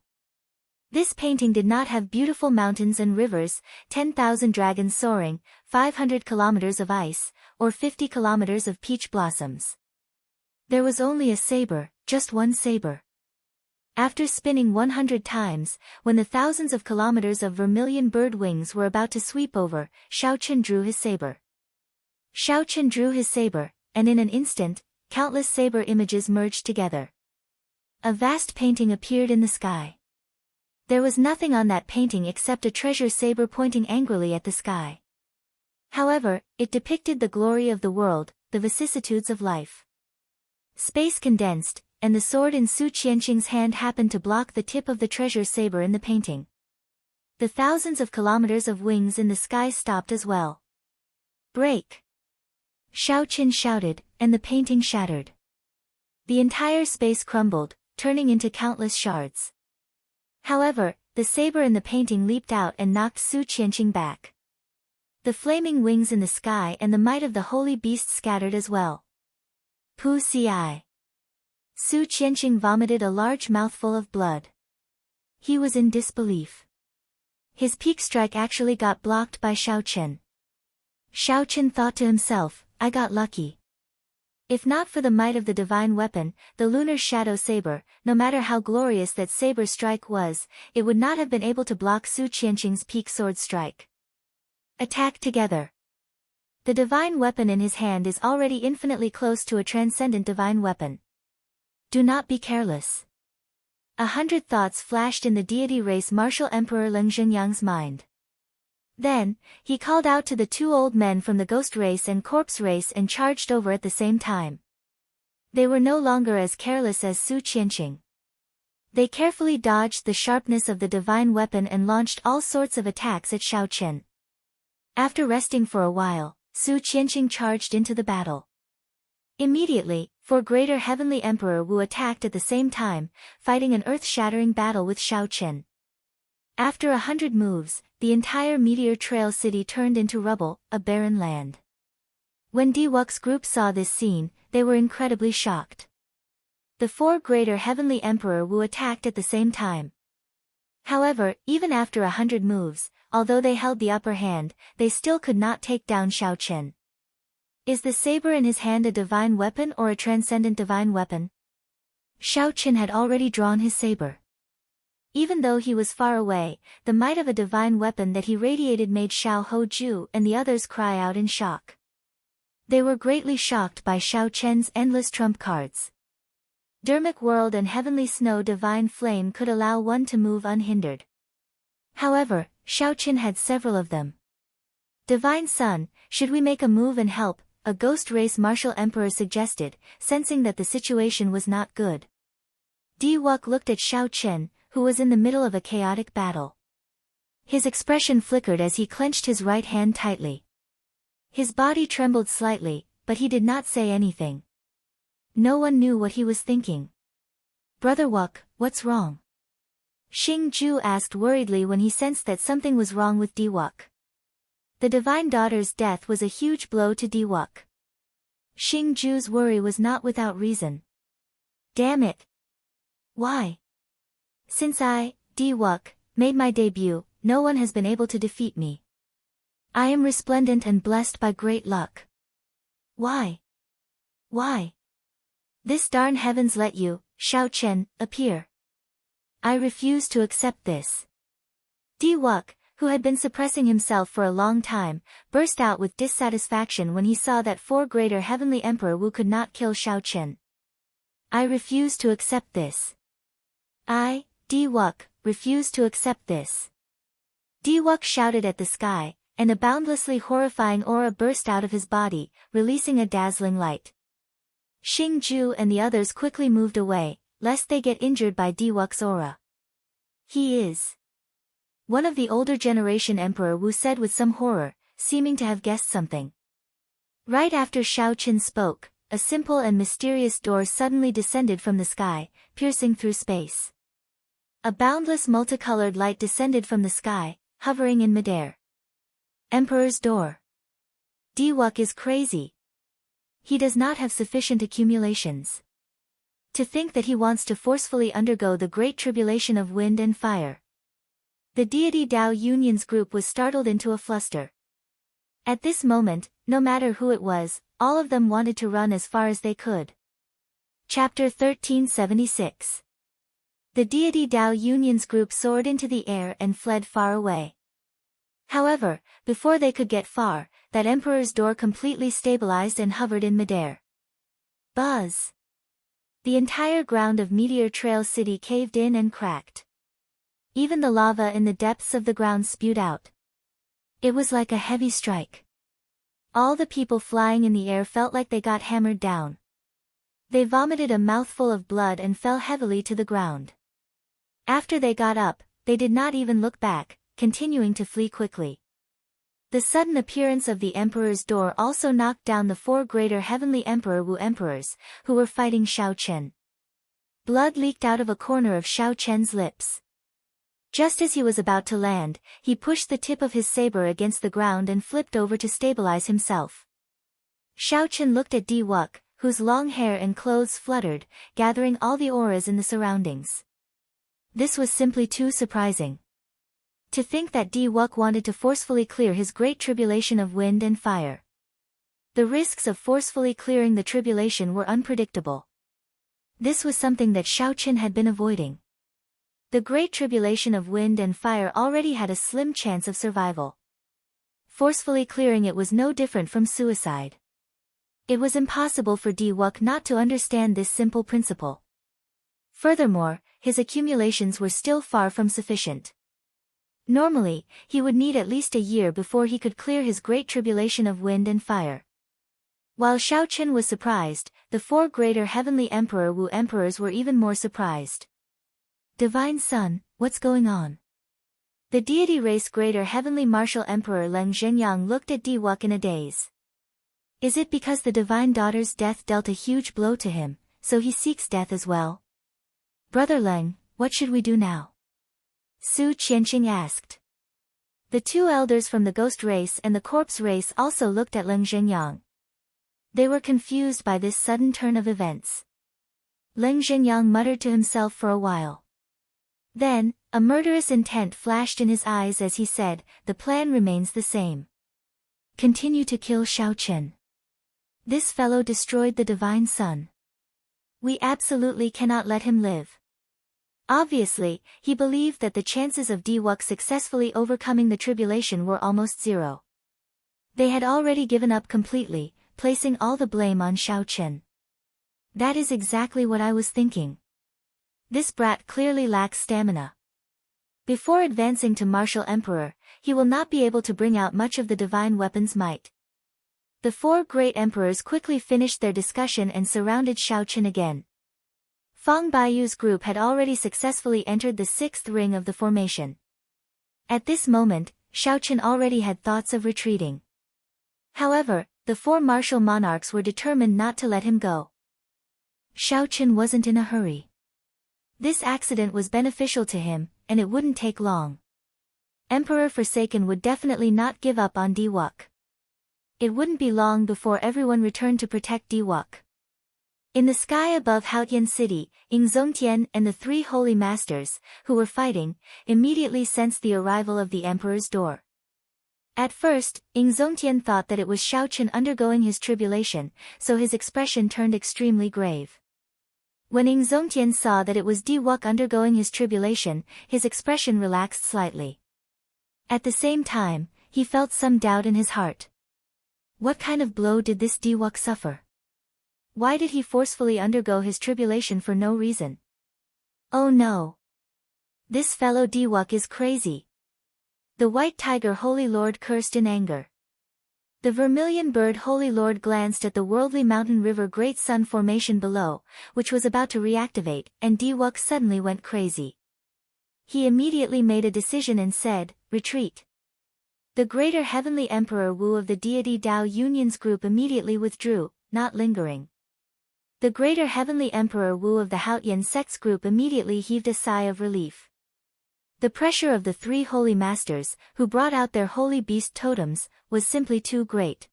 This painting did not have beautiful mountains and rivers, 10,000 dragons soaring, 500 kilometers of ice, or 50 kilometers of peach blossoms. There was only a saber, just one saber. After spinning 100 times, when the thousands of kilometers of vermilion bird wings were about to sweep over, Xiao Chen drew his saber. Xiao Chen drew his saber, and in an instant, countless saber images merged together. A vast painting appeared in the sky. There was nothing on that painting except a treasure saber pointing angrily at the sky. However, it depicted the glory of the world, the vicissitudes of life. Space condensed, and the sword in Su Qianqing's hand happened to block the tip of the treasure saber in the painting. The thousands of kilometers of wings in the sky stopped as well. Break! Xiaoqin shouted, and the painting shattered. The entire space crumbled, turning into countless shards. However, the saber in the painting leaped out and knocked Su Qianqing back. The flaming wings in the sky and the might of the holy beast scattered as well. Pu Ci. Su Qianqing vomited a large mouthful of blood. He was in disbelief. His peak strike actually got blocked by Xiaoqin. Xiaoqin thought to himself, I got lucky. If not for the might of the divine weapon, the lunar shadow saber, no matter how glorious that saber strike was, it would not have been able to block Su Qianqing's peak sword strike. Attack together. The divine weapon in his hand is already infinitely close to a transcendent divine weapon. Do not be careless. 100 thoughts flashed in the deity race martial Emperor Leng Zhenyang's mind. Then, he called out to the two old men from the ghost race and corpse race and charged over at the same time. They were no longer as careless as Su Qianqing. They carefully dodged the sharpness of the divine weapon and launched all sorts of attacks at Xiaoqin. After resting for a while, Su Qianqing charged into the battle. Immediately, four greater heavenly Emperor Wu attacked at the same time, fighting an earth-shattering battle with Xiaoqin. After 100 moves, the entire Meteor Trail city turned into rubble, a barren land. When Diwuk's group saw this scene, they were incredibly shocked. The four greater heavenly Emperor Wu attacked at the same time. However, even after 100 moves, although they held the upper hand, they still could not take down Xiaoqin. Is the saber in his hand a divine weapon or a transcendent divine weapon? Xiaoqin had already drawn his saber. Even though he was far away, the might of a divine weapon that he radiated made Xiao Hoju and the others cry out in shock. They were greatly shocked by Xiaoqian's endless trump cards. Dermic World and Heavenly Snow Divine Flame could allow one to move unhindered. However, Xiaoqin had several of them. Divine Sun, should we make a move and help? A ghost race martial emperor suggested, sensing that the situation was not good. Diwuk looked at Xiaoqin, who was in the middle of a chaotic battle. His expression flickered as he clenched his right hand tightly. His body trembled slightly, but he did not say anything. No one knew what he was thinking. Brother Wuk, what's wrong? Xing Ju asked worriedly when he sensed that something was wrong with Diwuk. The divine daughter's death was a huge blow to Diwuk. Xing Ju's worry was not without reason. Damn it! Why? Since I, Diwuk, made my debut, no one has been able to defeat me. I am resplendent and blessed by great luck. Why? Why? This darn heavens let you, Xiaoqin, appear. I refuse to accept this. Diwuk, who had been suppressing himself for a long time, burst out with dissatisfaction when he saw that four greater heavenly Emperor Wu could not kill Xiaoqin. I refuse to accept this. I, Diwuk, refuse to accept this. Diwuk shouted at the sky, and a boundlessly horrifying aura burst out of his body, releasing a dazzling light. Xing Ju and the others quickly moved away, lest they get injured by Diwuk's aura. He is one of the older generation Emperor Wu said with some horror, seeming to have guessed something. Right after Xiaoqin spoke, a simple and mysterious door suddenly descended from the sky, piercing through space. A boundless multicolored light descended from the sky, hovering in midair. Emperor's door. Diwuk is crazy. He does not have sufficient accumulations. To think that he wants to forcefully undergo the great tribulation of wind and fire. The deity Dao Union's group was startled into a fluster. At this moment, no matter who it was, all of them wanted to run as far as they could. Chapter 1376. The deity Dao Union's group soared into the air and fled far away. However, before they could get far, that emperor's door completely stabilized and hovered in midair. Buzz! The entire ground of Meteor Trail City caved in and cracked. Even the lava in the depths of the ground spewed out. It was like a heavy strike. All the people flying in the air felt like they got hammered down. They vomited a mouthful of blood and fell heavily to the ground. After they got up, they did not even look back, continuing to flee quickly. The sudden appearance of the emperor's door also knocked down the 4 greater heavenly Emperor Wu emperors, who were fighting Xiao Chen. Blood leaked out of a corner of Xiao Chen's lips. Just as he was about to land, he pushed the tip of his saber against the ground and flipped over to stabilize himself. Xiao Chen looked at Di Wuk, whose long hair and clothes fluttered, gathering all the auras in the surroundings. This was simply too surprising. To think that Di Wuk wanted to forcefully clear his great tribulation of wind and fire. The risks of forcefully clearing the tribulation were unpredictable. This was something that Xiao Chen had been avoiding. The great tribulation of wind and fire already had a slim chance of survival. Forcefully clearing it was no different from suicide. It was impossible for Di Wuk not to understand this simple principle. Furthermore, his accumulations were still far from sufficient. Normally, he would need at least a year before he could clear his great tribulation of wind and fire. While Xiao Chen was surprised, the 4 greater heavenly Emperor Wu emperors were even more surprised. Divine Son, what's going on? The deity race greater heavenly martial Emperor Leng Zhenyang looked at Di Wuk in a daze. Is it because the divine daughter's death dealt a huge blow to him, so he seeks death as well? Brother Leng, what should we do now? Su Qianqing asked. The 2 elders from the ghost race and the corpse race also looked at Leng Zhenyang. They were confused by this sudden turn of events. Leng Zhenyang muttered to himself for a while. Then, a murderous intent flashed in his eyes as he said, the plan remains the same. Continue to kill Xiao Chen. This fellow destroyed the Divine Son. We absolutely cannot let him live. Obviously, he believed that the chances of Di Wuk successfully overcoming the tribulation were almost 0. They had already given up completely, placing all the blame on Xiao Chen. That is exactly what I was thinking. This brat clearly lacks stamina. Before advancing to Martial Emperor, he will not be able to bring out much of the divine weapon's might. The 4 great emperors quickly finished their discussion and surrounded Xiao Chen again. Fang Baiyu's group had already successfully entered the 6th ring of the formation. At this moment, Xiao Chen already had thoughts of retreating. However, the 4 martial monarchs were determined not to let him go. Xiao Chen wasn't in a hurry. This accident was beneficial to him, and it wouldn't take long. Emperor Forsaken would definitely not give up on Di Wuk. It wouldn't be long before everyone returned to protect Di Wuk. In the sky above Haotian City, Ying Zongtian and the 3 holy masters, who were fighting, immediately sensed the arrival of the emperor's door. At first, Ying Zongtian thought that it was Xiao Chen undergoing his tribulation, so his expression turned extremely grave. When Ying Zongtian saw that it was Di Wuk undergoing his tribulation, his expression relaxed slightly. At the same time, he felt some doubt in his heart. What kind of blow did this Di Wuk suffer? Why did he forcefully undergo his tribulation for no reason? Oh no! This fellow Di Wuk is crazy. The White Tiger Holy Lord cursed in anger. The Vermilion Bird Holy Lord glanced at the worldly mountain river Great Sun formation below, which was about to reactivate, and Di Wuk suddenly went crazy. He immediately made a decision and said, retreat. The greater heavenly Emperor Wu of the deity Dao Union's group immediately withdrew, not lingering. The greater heavenly Emperor Wu of the Haotian sect's group immediately heaved a sigh of relief. The pressure of the 3 holy masters, who brought out their holy beast totems, was simply too great.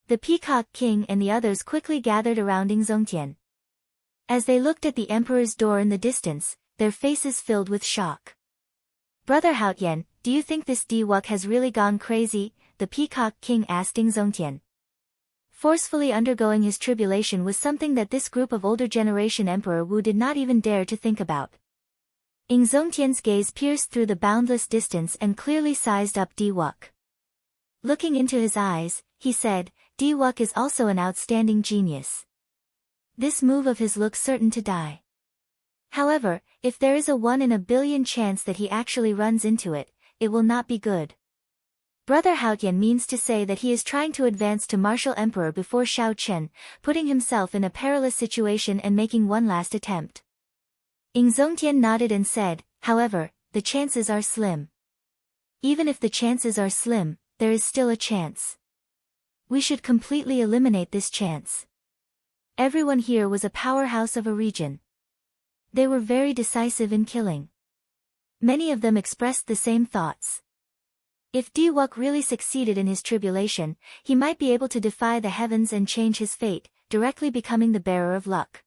The Peacock King and the others quickly gathered around Ying Zongtian. As they looked at the emperor's door in the distance, their faces filled with shock. Brother Haotian, do you think this Di Wuk has really gone crazy? The Peacock King asked Ying Zongtian. Forcefully undergoing his tribulation was something that this group of older generation Emperor Wu did not even dare to think about. Ying Zongtian's gaze pierced through the boundless distance and clearly sized up Di Wuk. Looking into his eyes, he said, Di Wuk is also an outstanding genius. This move of his looks certain to die. However, if there is a 1 in a billion chance that he actually runs into it, it will not be good. Brother Haotian means to say that he is trying to advance to martial emperor before Xiao Chen, putting himself in a perilous situation and making one last attempt. Ing Zongtian nodded and said, however, the chances are slim. Even if the chances are slim, there is still a chance. We should completely eliminate this chance. Everyone here was a powerhouse of a region. They were very decisive in killing. Many of them expressed the same thoughts. If Diwuk really succeeded in his tribulation, he might be able to defy the heavens and change his fate, directly becoming the bearer of luck.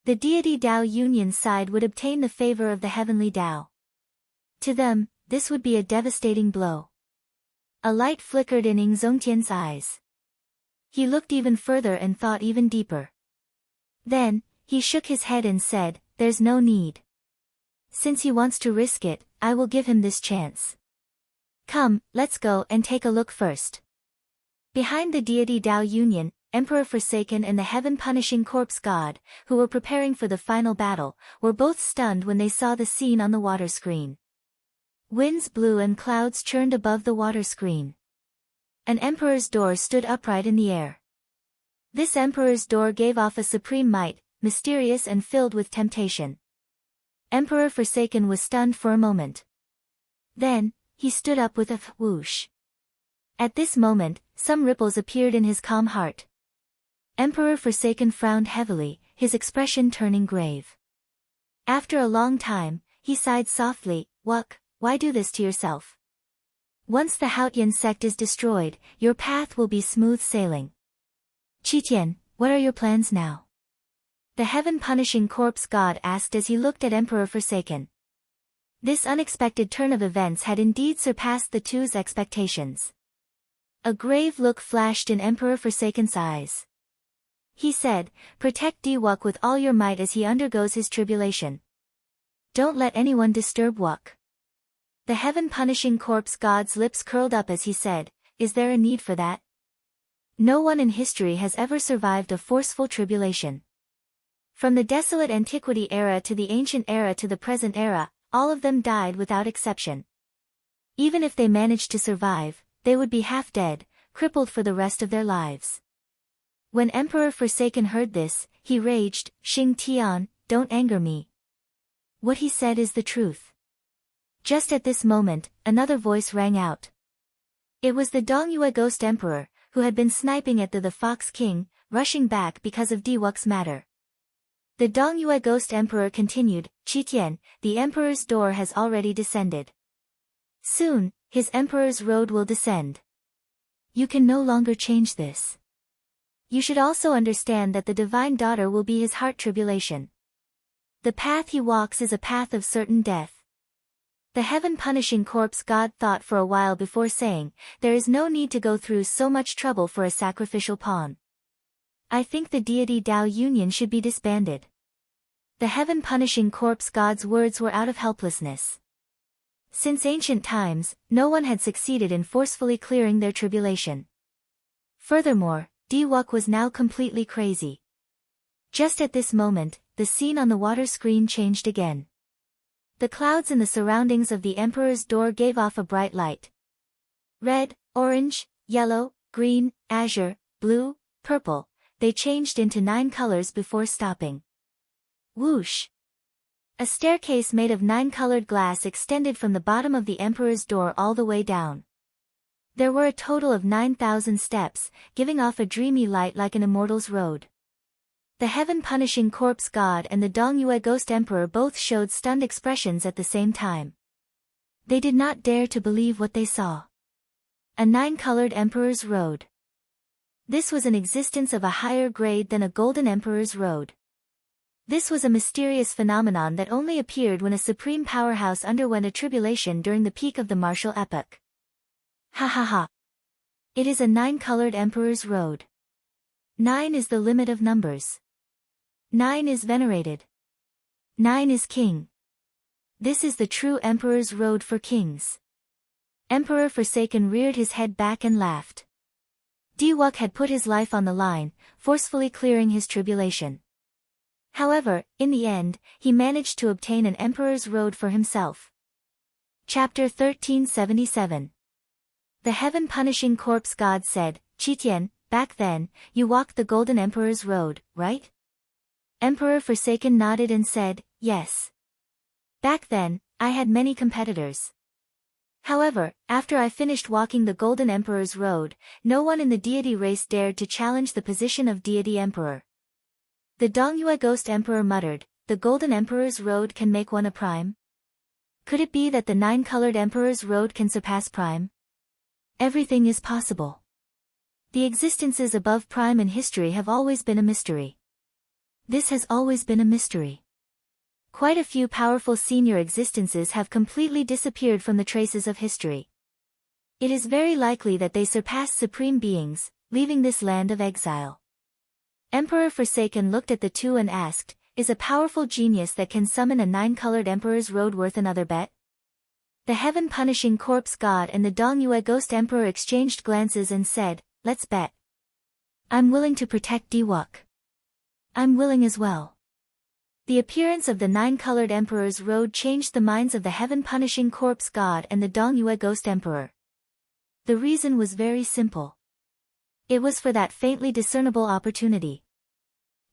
The deity Dao Yunyan's side would obtain the favor of the heavenly Dao. To them, this would be a devastating blow. A light flickered in Ing Zongtian's eyes. He looked even further and thought even deeper. Then, he shook his head and said, there's no need. Since he wants to risk it, I will give him this chance. Come, let's go and take a look first. Behind the deity Dao Yunyan, Emperor Forsaken and the heaven-punishing corpse god, who were preparing for the final battle, were both stunned when they saw the scene on the water screen. Winds blew and clouds churned above the water screen. An emperor's door stood upright in the air. This emperor's door gave off a supreme might, mysterious and filled with temptation. Emperor Forsaken was stunned for a moment. Then, he stood up with a whoosh. At this moment, some ripples appeared in his calm heart. Emperor Forsaken frowned heavily, his expression turning grave. After a long time, he sighed softly, why do this to yourself? Once the Haotian sect is destroyed, your path will be smooth sailing. Qitian, what are your plans now? The heaven-punishing corpse god asked as he looked at Emperor Forsaken. This unexpected turn of events had indeed surpassed the two's expectations. A grave look flashed in Emperor Forsaken's eyes. He said, protect Diwuk with all your might as he undergoes his tribulation. Don't let anyone disturb Wuk. The heaven-punishing corpse god's lips curled up as he said, is there a need for that? No one in history has ever survived a forceful tribulation. From the desolate antiquity era to the ancient era to the present era, all of them died without exception. Even if they managed to survive, they would be half dead, crippled for the rest of their lives. When Emperor Forsaken heard this, he raged, Xing Tian, don't anger me. What he said is the truth. Just at this moment, another voice rang out. It was the Dongyue Ghost Emperor, who had been sniping at the Fox King, rushing back because of Diwuk's matter. The Dongyue Ghost Emperor continued, Qitian, the Emperor's door has already descended. Soon, his Emperor's road will descend. You can no longer change this. You should also understand that the Divine Daughter will be his heart tribulation. The path he walks is a path of certain death. The heaven-punishing corpse god thought for a while before saying, there is no need to go through so much trouble for a sacrificial pawn. I think the deity Dao Yunyan should be disbanded. The heaven-punishing corpse god's words were out of helplessness. Since ancient times, no one had succeeded in forcefully clearing their tribulation. Furthermore, Diwuk was now completely crazy. Just at this moment, the scene on the water screen changed again. The clouds in the surroundings of the Emperor's door gave off a bright light. Red, orange, yellow, green, azure, blue, purple, they changed into 9 colors before stopping. Whoosh! A staircase made of 9-colored glass extended from the bottom of the Emperor's door all the way down. There were a total of 9,000 steps, giving off a dreamy light like an immortal's road. The heaven-punishing corpse god and the Dongyue Ghost Emperor both showed stunned expressions at the same time. They did not dare to believe what they saw. A 9-colored Emperor's Road. This was an existence of a higher grade than a Golden Emperor's Road. This was a mysterious phenomenon that only appeared when a supreme powerhouse underwent a tribulation during the peak of the martial epoch. Ha ha ha. It is a 9-colored Emperor's Road. 9 is the limit of numbers. 9 is venerated. 9 is king. This is the true Emperor's Road for kings. Emperor Forsaken reared his head back and laughed. Diwuk had put his life on the line, forcefully clearing his tribulation. However, in the end, he managed to obtain an Emperor's Road for himself. Chapter 1377. The heaven-punishing corpse god said, Qitian, back then, you walked the Golden Emperor's road, right? Emperor Forsaken nodded and said, yes. Back then, I had many competitors. However, after I finished walking the Golden Emperor's road, no one in the deity race dared to challenge the position of deity emperor. The Dongyue Ghost Emperor muttered, the Golden Emperor's road can make one a prime? Could it be that the nine-colored Emperor's road can surpass prime? Everything is possible. The existences above prime in history have always been a mystery. This has always been a mystery. Quite a few powerful senior existences have completely disappeared from the traces of history. It is very likely that they surpass supreme beings, leaving this land of exile. Emperor Forsaken looked at the two and asked, is a powerful genius that can summon a nine-colored Emperor's road worth another bet? The heaven-punishing corpse god and the Dongyue Ghost Emperor exchanged glances and said, let's bet. I'm willing to protect Diwuk. I'm willing as well. The appearance of the nine-colored Emperor's road changed the minds of the heaven-punishing corpse god and the Dongyue Ghost Emperor. The reason was very simple. It was for that faintly discernible opportunity.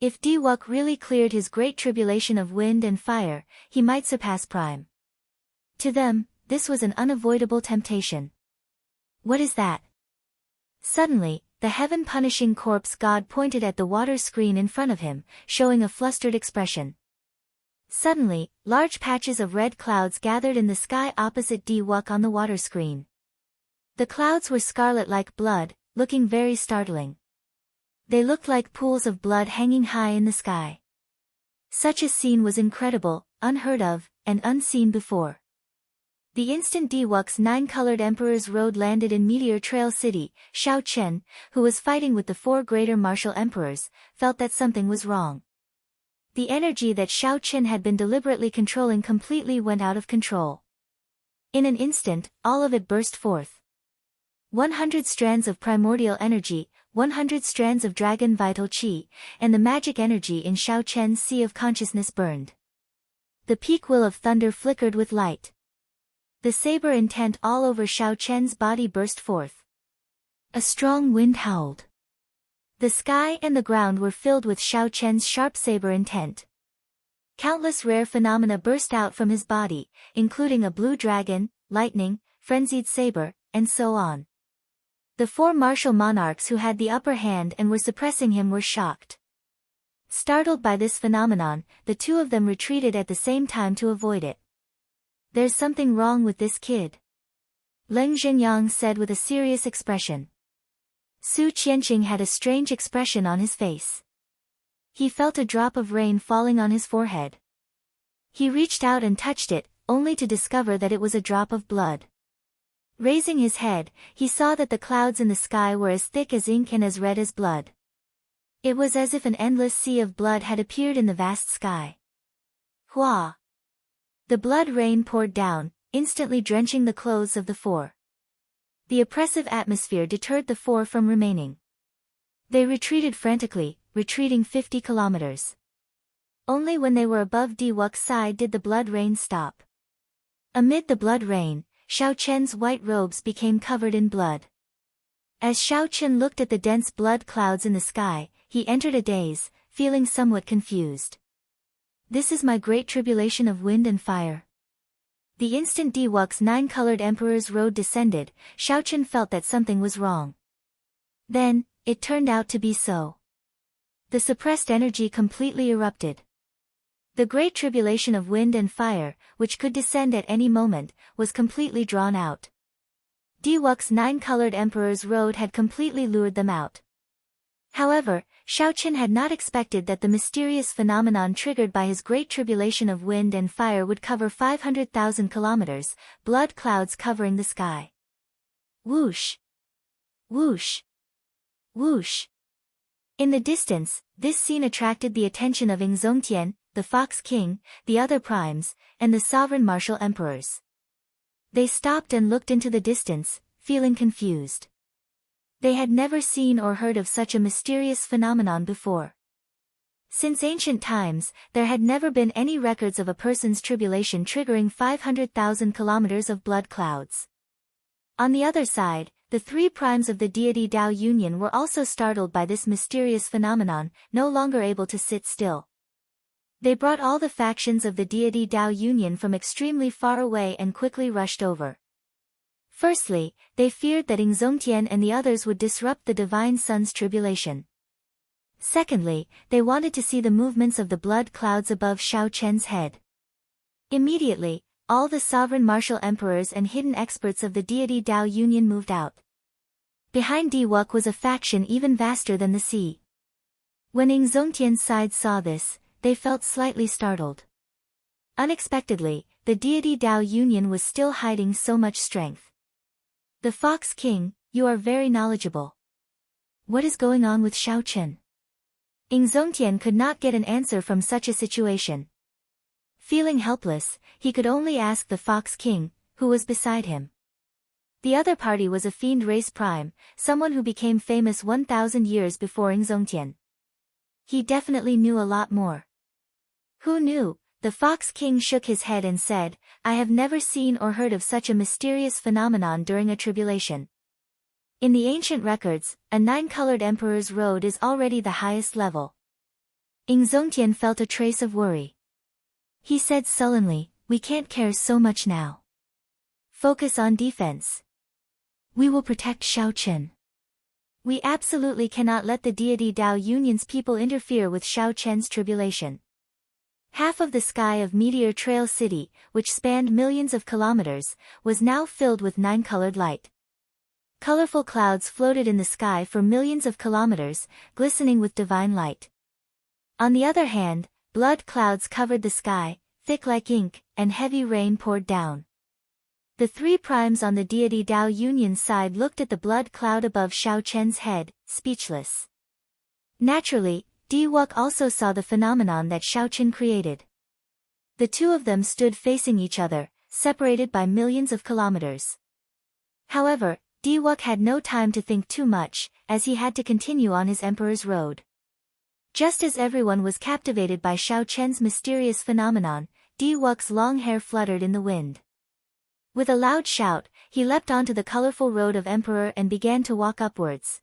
If Diwuk really cleared his great tribulation of wind and fire, he might surpass Prime. To them, this was an unavoidable temptation. What is that? Suddenly, the heaven-punishing corpse god pointed at the water screen in front of him, showing a flustered expression. Suddenly, large patches of red clouds gathered in the sky opposite Diwuk on the water screen. The clouds were scarlet like blood, looking very startling. They looked like pools of blood hanging high in the sky. Such a scene was incredible, unheard of, and unseen before. The instant Diwuk's nine-colored Emperor's road landed in Meteor Trail City, Xiao Chen, who was fighting with the four greater martial emperors, felt that something was wrong. The energy that Xiao Chen had been deliberately controlling completely went out of control. In an instant, all of it burst forth. 100 strands of primordial energy, 100 strands of dragon vital qi, and the magic energy in Xiao Chen's sea of consciousness burned. The peak will of thunder flickered with light. The saber intent all over Xiao Chen's body burst forth. A strong wind howled. The sky and the ground were filled with Xiao Chen's sharp saber intent. Countless rare phenomena burst out from his body, including a blue dragon, lightning, frenzied saber, and so on. The four martial monarchs who had the upper hand and were suppressing him were shocked. Startled by this phenomenon, the two of them retreated at the same time to avoid it. There's something wrong with this kid, Leng Zhenyang said with a serious expression. Su Qianqing had a strange expression on his face. He felt a drop of rain falling on his forehead. He reached out and touched it, only to discover that it was a drop of blood. Raising his head, he saw that the clouds in the sky were as thick as ink and as red as blood. It was as if an endless sea of blood had appeared in the vast sky. Hua! The blood rain poured down, instantly drenching the clothes of the four. The oppressive atmosphere deterred the four from remaining. They retreated frantically, retreating 50 kilometers. Only when they were above Diwuk's side did the blood rain stop. Amid the blood rain, Xiao Chen's white robes became covered in blood. As Xiao Chen looked at the dense blood clouds in the sky, he entered a daze, feeling somewhat confused. This is my great tribulation of wind and fire. The instant Diwuk's nine-colored Emperor's road descended, Xiao Chen felt that something was wrong. Then, it turned out to be so. The suppressed energy completely erupted. The great tribulation of wind and fire, which could descend at any moment, was completely drawn out. Diwuk's nine-colored Emperor's road had completely lured them out. However, Xiao Chen had not expected that the mysterious phenomenon triggered by his great tribulation of wind and fire would cover 500,000 kilometers, blood clouds covering the sky. Whoosh! Whoosh! Whoosh! In the distance, this scene attracted the attention of Ing Zongtian, the Fox King, the other primes, and the sovereign martial emperors. They stopped and looked into the distance, feeling confused. They had never seen or heard of such a mysterious phenomenon before. Since ancient times, there had never been any records of a person's tribulation triggering 500,000 kilometers of blood clouds. On the other side, The three primes of the deity Dao Union were also startled by this mysterious phenomenon, no longer able to sit still. They brought all the factions of the deity Dao Union from extremely far away and quickly rushed over. Firstly, they feared that Ingzongtian and the others would disrupt the Divine Sun's tribulation. Secondly, they wanted to see the movements of the blood clouds above Xiao Chen's head. Immediately, all the sovereign martial emperors and hidden experts of the deity Dao Union moved out. Behind Diwuk was a faction even vaster than the sea. When Ingzongtian's side saw this, they felt slightly startled. Unexpectedly, the deity Dao Union was still hiding so much strength. The Fox King, you are very knowledgeable. What is going on with Xiao Chen? Ingzongtian could not get an answer from such a situation. Feeling helpless, he could only ask the Fox King, who was beside him. The other party was a fiend race prime, someone who became famous 1,000 years before Ingzongtian. He definitely knew a lot more. Who knew? The Fox King shook his head and said, I have never seen or heard of such a mysterious phenomenon during a tribulation. In the ancient records, a 9-colored emperor's road is already the highest level. Ingzongtian felt a trace of worry. He said sullenly, we can't care so much now. Focus on defense. We will protect Xiao Chen. We absolutely cannot let the deity Dao Union's people interfere with Xiao Chen's tribulation. Half of the sky of Meteor Trail City, which spanned millions of kilometers, was now filled with 9-colored light. Colorful clouds floated in the sky for millions of kilometers, glistening with divine light. On the other hand, blood clouds covered the sky, thick like ink, and heavy rain poured down. The three primes on the deity Dao Union's side looked at the blood cloud above Xiao Chen's head, speechless. Naturally, Diwuk also saw the phenomenon that Xiao Chen created. The two of them stood facing each other, separated by millions of kilometers. However, Diwuk had no time to think too much, as he had to continue on his emperor's road. Just as everyone was captivated by Xiao Chen's mysterious phenomenon, Diwuk's long hair fluttered in the wind. With a loud shout, he leapt onto the colorful road of Emperor and began to walk upwards.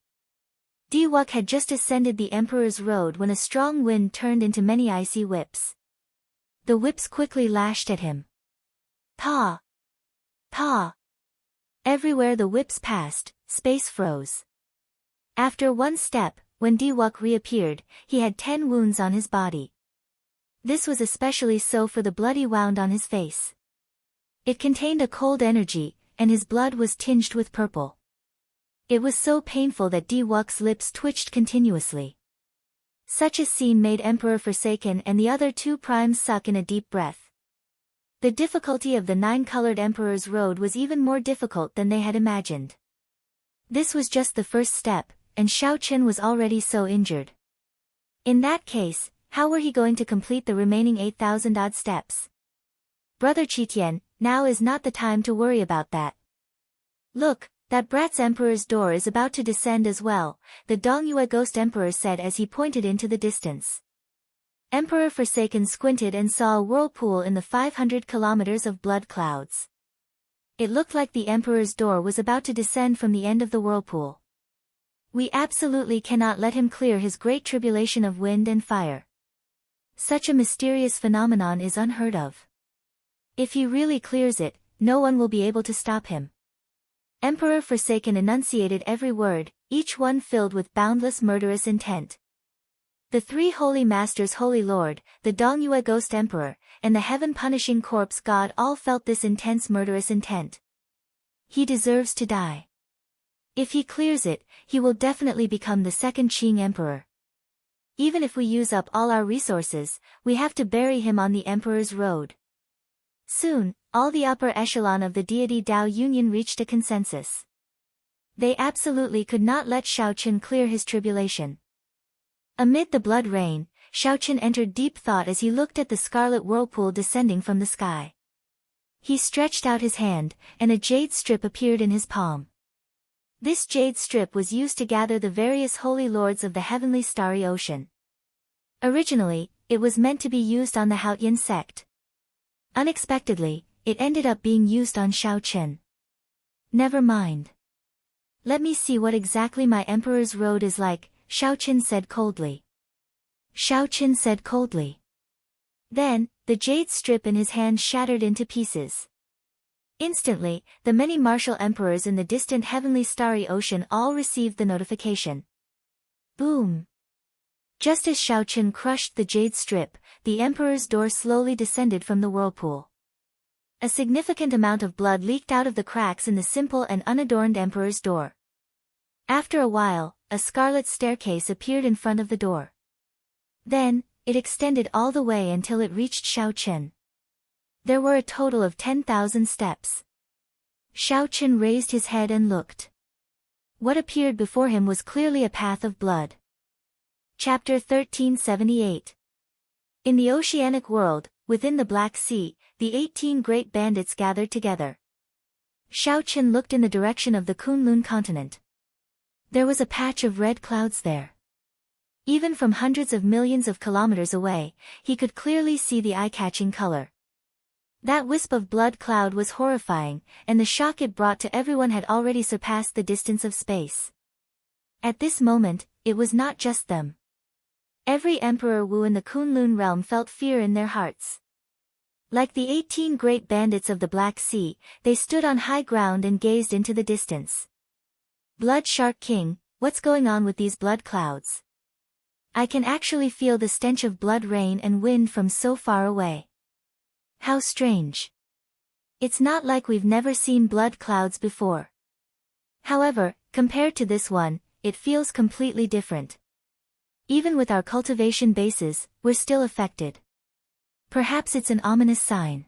Diwuk had just ascended the Emperor's road when a strong wind turned into many icy whips. The whips quickly lashed at him. Pa! Pa! Everywhere the whips passed, space froze. After one step, when Diwuk reappeared, he had 10 wounds on his body. This was especially so for the bloody wound on his face. It contained a cold energy, and his blood was tinged with purple. It was so painful that Diwuk's lips twitched continuously. Such a scene made Emperor Forsaken and the other two primes suck in a deep breath. The difficulty of the 9-colored Emperor's road was even more difficult than they had imagined. This was just the first step, and Xiao Chen was already so injured. In that case, how were he going to complete the remaining 8,000-odd steps? Brother Qitian, now is not the time to worry about that. Look, that brat's Emperor's door is about to descend as well, the Dongyue Ghost Emperor said as he pointed into the distance. Emperor Forsaken squinted and saw a whirlpool in the 500 kilometers of blood clouds. It looked like the Emperor's door was about to descend from the end of the whirlpool. We absolutely cannot let him clear his great tribulation of wind and fire. Such a mysterious phenomenon is unheard of. If he really clears it, no one will be able to stop him. Emperor Forsaken enunciated every word, each one filled with boundless murderous intent. The three holy masters Holy Lord, the Dongyue Ghost Emperor, and the heaven-punishing corpse god all felt this intense murderous intent. He deserves to die. If he clears it, he will definitely become the second Qing Emperor. Even if we use up all our resources, we have to bury him on the Emperor's road. Soon, all the upper echelon of the deity Dao Union reached a consensus. They absolutely could not let Xiao Chen clear his tribulation. Amid the blood rain, Xiao Chen entered deep thought as he looked at the scarlet whirlpool descending from the sky. He stretched out his hand, and a jade strip appeared in his palm. This jade strip was used to gather the various holy lords of the heavenly starry ocean. Originally, it was meant to be used on the Haotian sect. Unexpectedly, it ended up being used on Xiao Chen. Never mind. Let me see what exactly my emperor's road is like, Shao Qin said coldly. Shao Qin said coldly. Then, the jade strip in his hand shattered into pieces. Instantly, the many martial emperors in the distant heavenly starry ocean all received the notification. Boom! Just as Shao Qin crushed the jade strip, the emperor's door slowly descended from the whirlpool. A significant amount of blood leaked out of the cracks in the simple and unadorned emperor's door. After a while, a scarlet staircase appeared in front of the door. Then, it extended all the way until it reached Shao Qin. There were a total of 10,000 steps. Shao Qin raised his head and looked. What appeared before him was clearly a path of blood. Chapter 1378. In the oceanic world, within the Black Sea, the 18 great bandits gathered together. Shao Qin looked in the direction of the Kunlun continent. There was a patch of red clouds there. Even from hundreds of millions of kilometers away, he could clearly see the eye-catching color. That wisp of blood cloud was horrifying, and the shock it brought to everyone had already surpassed the distance of space. At this moment, it was not just them. Every Emperor Wu in the Kunlun realm felt fear in their hearts. Like the 18 great bandits of the Black Sea, they stood on high ground and gazed into the distance. Blood Shark King, what's going on with these blood clouds? I can actually feel the stench of blood rain and wind from so far away. How strange. It's not like we've never seen blood clouds before. However, compared to this one, it feels completely different. Even with our cultivation bases, we're still affected. Perhaps it's an ominous sign.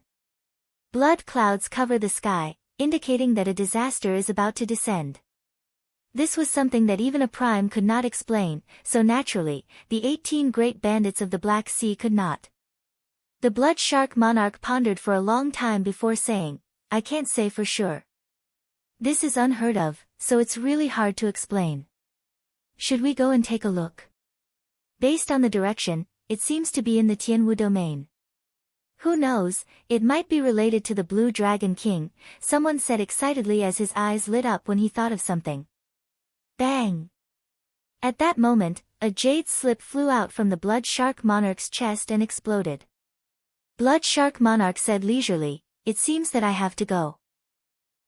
Blood clouds cover the sky, indicating that a disaster is about to descend. This was something that even a prime could not explain, so naturally, the 18 great bandits of the Black Sea could not. The blood shark monarch pondered for a long time before saying, I can't say for sure. This is unheard of, so it's really hard to explain. Should we go and take a look? Based on the direction, it seems to be in the Tianwu domain. Who knows, it might be related to the Blue Dragon King, someone said excitedly as his eyes lit up when he thought of something. Bang! At that moment, a jade slip flew out from the Blood Shark Monarch's chest and exploded. Blood Shark Monarch said leisurely, it seems that I have to go.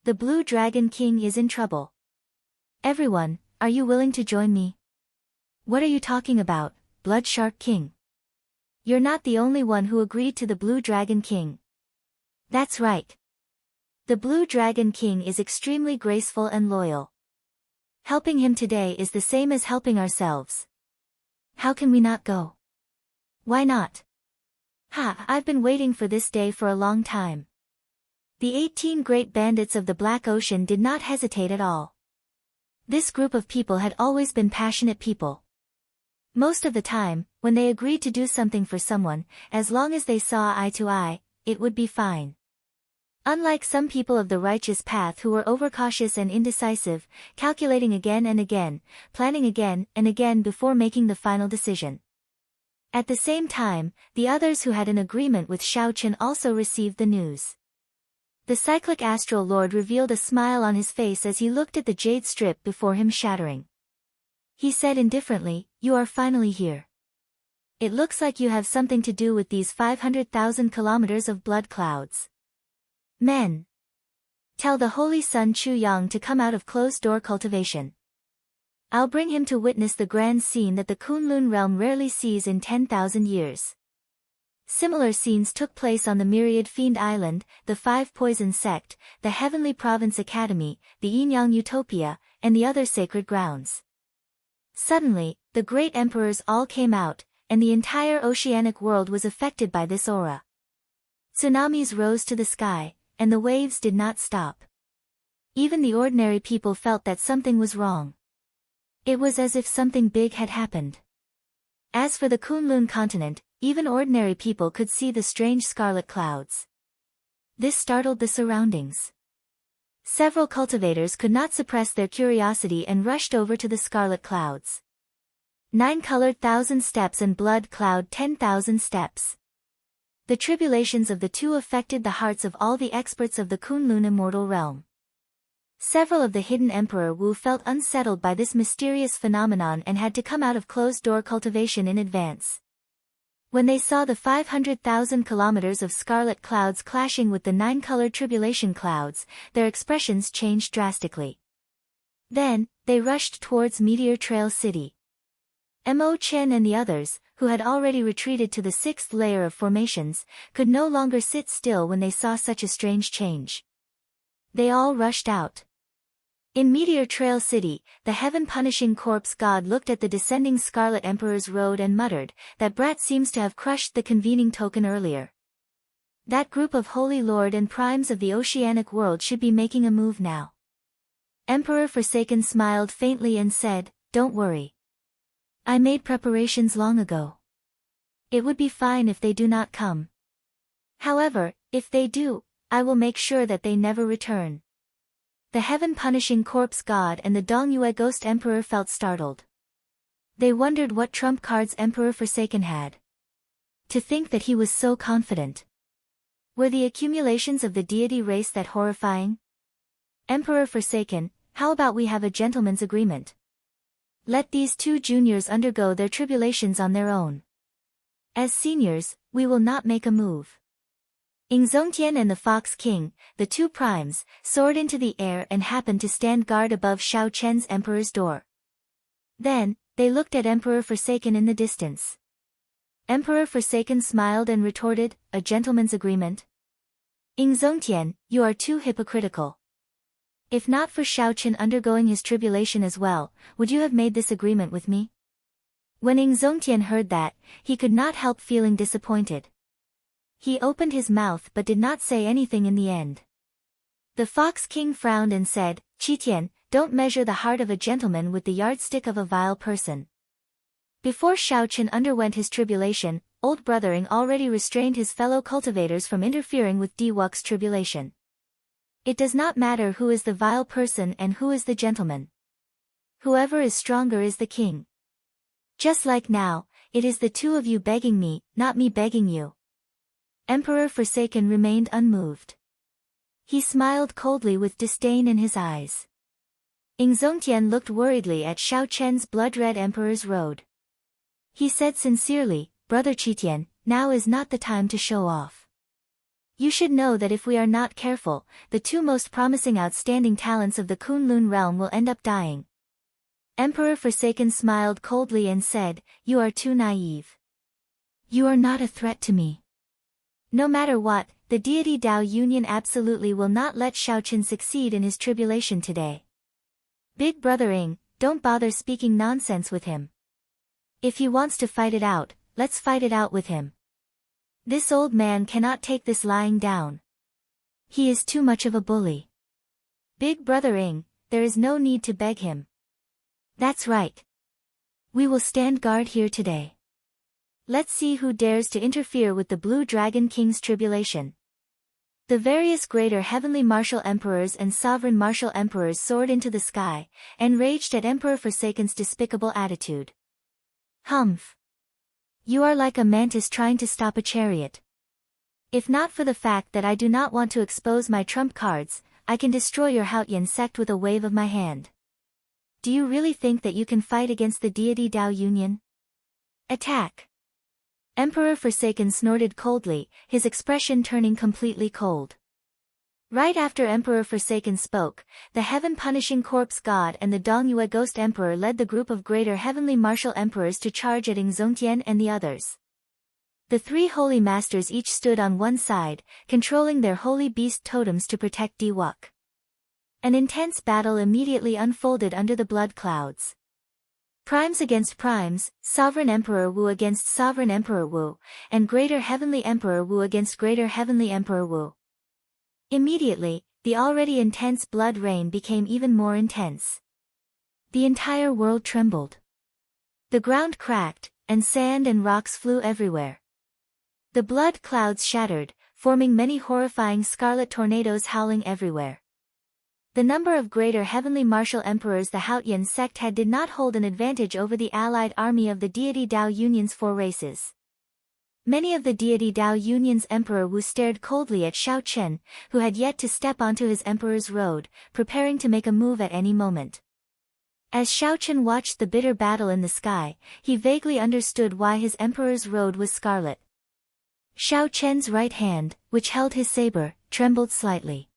The Blue Dragon King is in trouble. Everyone, are you willing to join me? What are you talking about, Blood Shark King? You're not the only one who agreed to the Blue Dragon King. That's right. The Blue Dragon King is extremely graceful and loyal. Helping him today is the same as helping ourselves. How can we not go? Why not? I've been waiting for this day for a long time. The 18 great bandits of the Black Ocean did not hesitate at all. This group of people had always been passionate people. Most of the time, when they agreed to do something for someone, as long as they saw eye to eye, it would be fine. Unlike some people of the righteous path who were overcautious and indecisive, calculating again and again, planning again and again before making the final decision. At the same time, the others who had an agreement with Shao Qin also received the news. The cyclic astral lord revealed a smile on his face as he looked at the jade strip before him shattering. He said indifferently, you are finally here. It looks like you have something to do with these 500,000 kilometers of blood clouds. Men. Tell the holy son Chu Yang to come out of closed-door cultivation. I'll bring him to witness the grand scene that the Kunlun realm rarely sees in 10,000 years. Similar scenes took place on the Myriad Fiend Island, the Five Poison Sect, the Heavenly Province Academy, the Yin-Yang Utopia, and the other sacred grounds. Suddenly, the great emperors all came out, and the entire oceanic world was affected by this aura. Tsunamis rose to the sky, and the waves did not stop. Even the ordinary people felt that something was wrong. It was as if something big had happened. As for the Kunlun continent, even ordinary people could see the strange scarlet clouds. This startled the surroundings. Several cultivators could not suppress their curiosity and rushed over to the scarlet clouds. 9-colored 1,000 steps and blood cloud 10,000 steps. The tribulations of the two affected the hearts of all the experts of the Kunlun immortal realm. Several of the hidden Emperor Wu felt unsettled by this mysterious phenomenon and had to come out of closed-door cultivation in advance. When they saw the 500,000 kilometers of scarlet clouds clashing with the 9-colored tribulation clouds, their expressions changed drastically. Then, they rushed towards Meteor Trail City. Mo Chen and the others, who had already retreated to the 6th layer of formations, could no longer sit still when they saw such a strange change. They all rushed out. In Meteor Trail City, the heaven-punishing corpse god looked at the descending Scarlet Emperor's road and muttered, "That brat seems to have crushed the convening token earlier. That group of Holy Lord and Primes of the oceanic world should be making a move now." Emperor Forsaken smiled faintly and said, "Don't worry. I made preparations long ago. It would be fine if they do not come. However, if they do, I will make sure that they never return." The heaven-punishing corpse god and the Dongyue ghost emperor felt startled. They wondered what trump cards Emperor Forsaken had. To think that he was so confident. Were the accumulations of the deity race that horrifying? "Emperor Forsaken, how about we have a gentleman's agreement? Let these two juniors undergo their tribulations on their own. As seniors, we will not make a move." Ingzongtian and the Fox King, the two primes, soared into the air and happened to stand guard above Shao Chen's emperor's door. Then, they looked at Emperor Forsaken in the distance. Emperor Forsaken smiled and retorted, "A gentleman's agreement? Ingzongtian, you are too hypocritical. If not for Shao Chen undergoing his tribulation as well, would you have made this agreement with me?" When Ingzongtian heard that, he could not help feeling disappointed. He opened his mouth but did not say anything in the end. The Fox King frowned and said, "Qitian, don't measure the heart of a gentleman with the yardstick of a vile person." Before Shao Chen underwent his tribulation, Old Brothering already restrained his fellow cultivators from interfering with Diwuk's tribulation. It does not matter who is the vile person and who is the gentleman. Whoever is stronger is the king. Just like now, it is the two of you begging me, not me begging you. Emperor Forsaken remained unmoved. He smiled coldly with disdain in his eyes. Ingzongtian looked worriedly at Shao Chen's blood-red emperor's road. He said sincerely, "Brother Qitian, now is not the time to show off. You should know that if we are not careful, the two most promising outstanding talents of the Kunlun realm will end up dying." Emperor Forsaken smiled coldly and said, "You are too naive. You are not a threat to me. No matter what, the deity Dao Union absolutely will not let Shao Chen succeed in his tribulation today. Big Brother Ing, don't bother speaking nonsense with him. If he wants to fight it out, let's fight it out with him. This old man cannot take this lying down. He is too much of a bully. Big Brother Ing, there is no need to beg him. That's right. We will stand guard here today. Let's see who dares to interfere with the Blue Dragon King's tribulation." The various greater heavenly martial emperors and sovereign martial emperors soared into the sky, enraged at Emperor Forsaken's despicable attitude. "Humph! You are like a mantis trying to stop a chariot. If not for the fact that I do not want to expose my trump cards, I can destroy your Haotian sect with a wave of my hand. Do you really think that you can fight against the deity Dao Union? Attack!" Emperor Forsaken snorted coldly, his expression turning completely cold. Right after Emperor Forsaken spoke, the heaven-punishing corpse god and the Dongyue ghost emperor led the group of greater heavenly martial emperors to charge at Ingzongtian and the others. The three holy masters each stood on one side, controlling their holy beast totems to protect Diwuk. An intense battle immediately unfolded under the blood clouds. Primes against primes, Sovereign Emperor Wu against Sovereign Emperor Wu, and Greater Heavenly Emperor Wu against Greater Heavenly Emperor Wu. Immediately, the already intense blood rain became even more intense. The entire world trembled. The ground cracked, and sand and rocks flew everywhere. The blood clouds shattered, forming many horrifying scarlet tornadoes howling everywhere. The number of greater heavenly martial emperors the Haotian sect had did not hold an advantage over the allied army of the deity Dao Union's four races. Many of the deity Dao Union's Emperor Wu stared coldly at Xiao Chen, who had yet to step onto his emperor's road, preparing to make a move at any moment. As Xiao Chen watched the bitter battle in the sky, he vaguely understood why his emperor's road was scarlet. Xiao Chen's right hand, which held his saber, trembled slightly.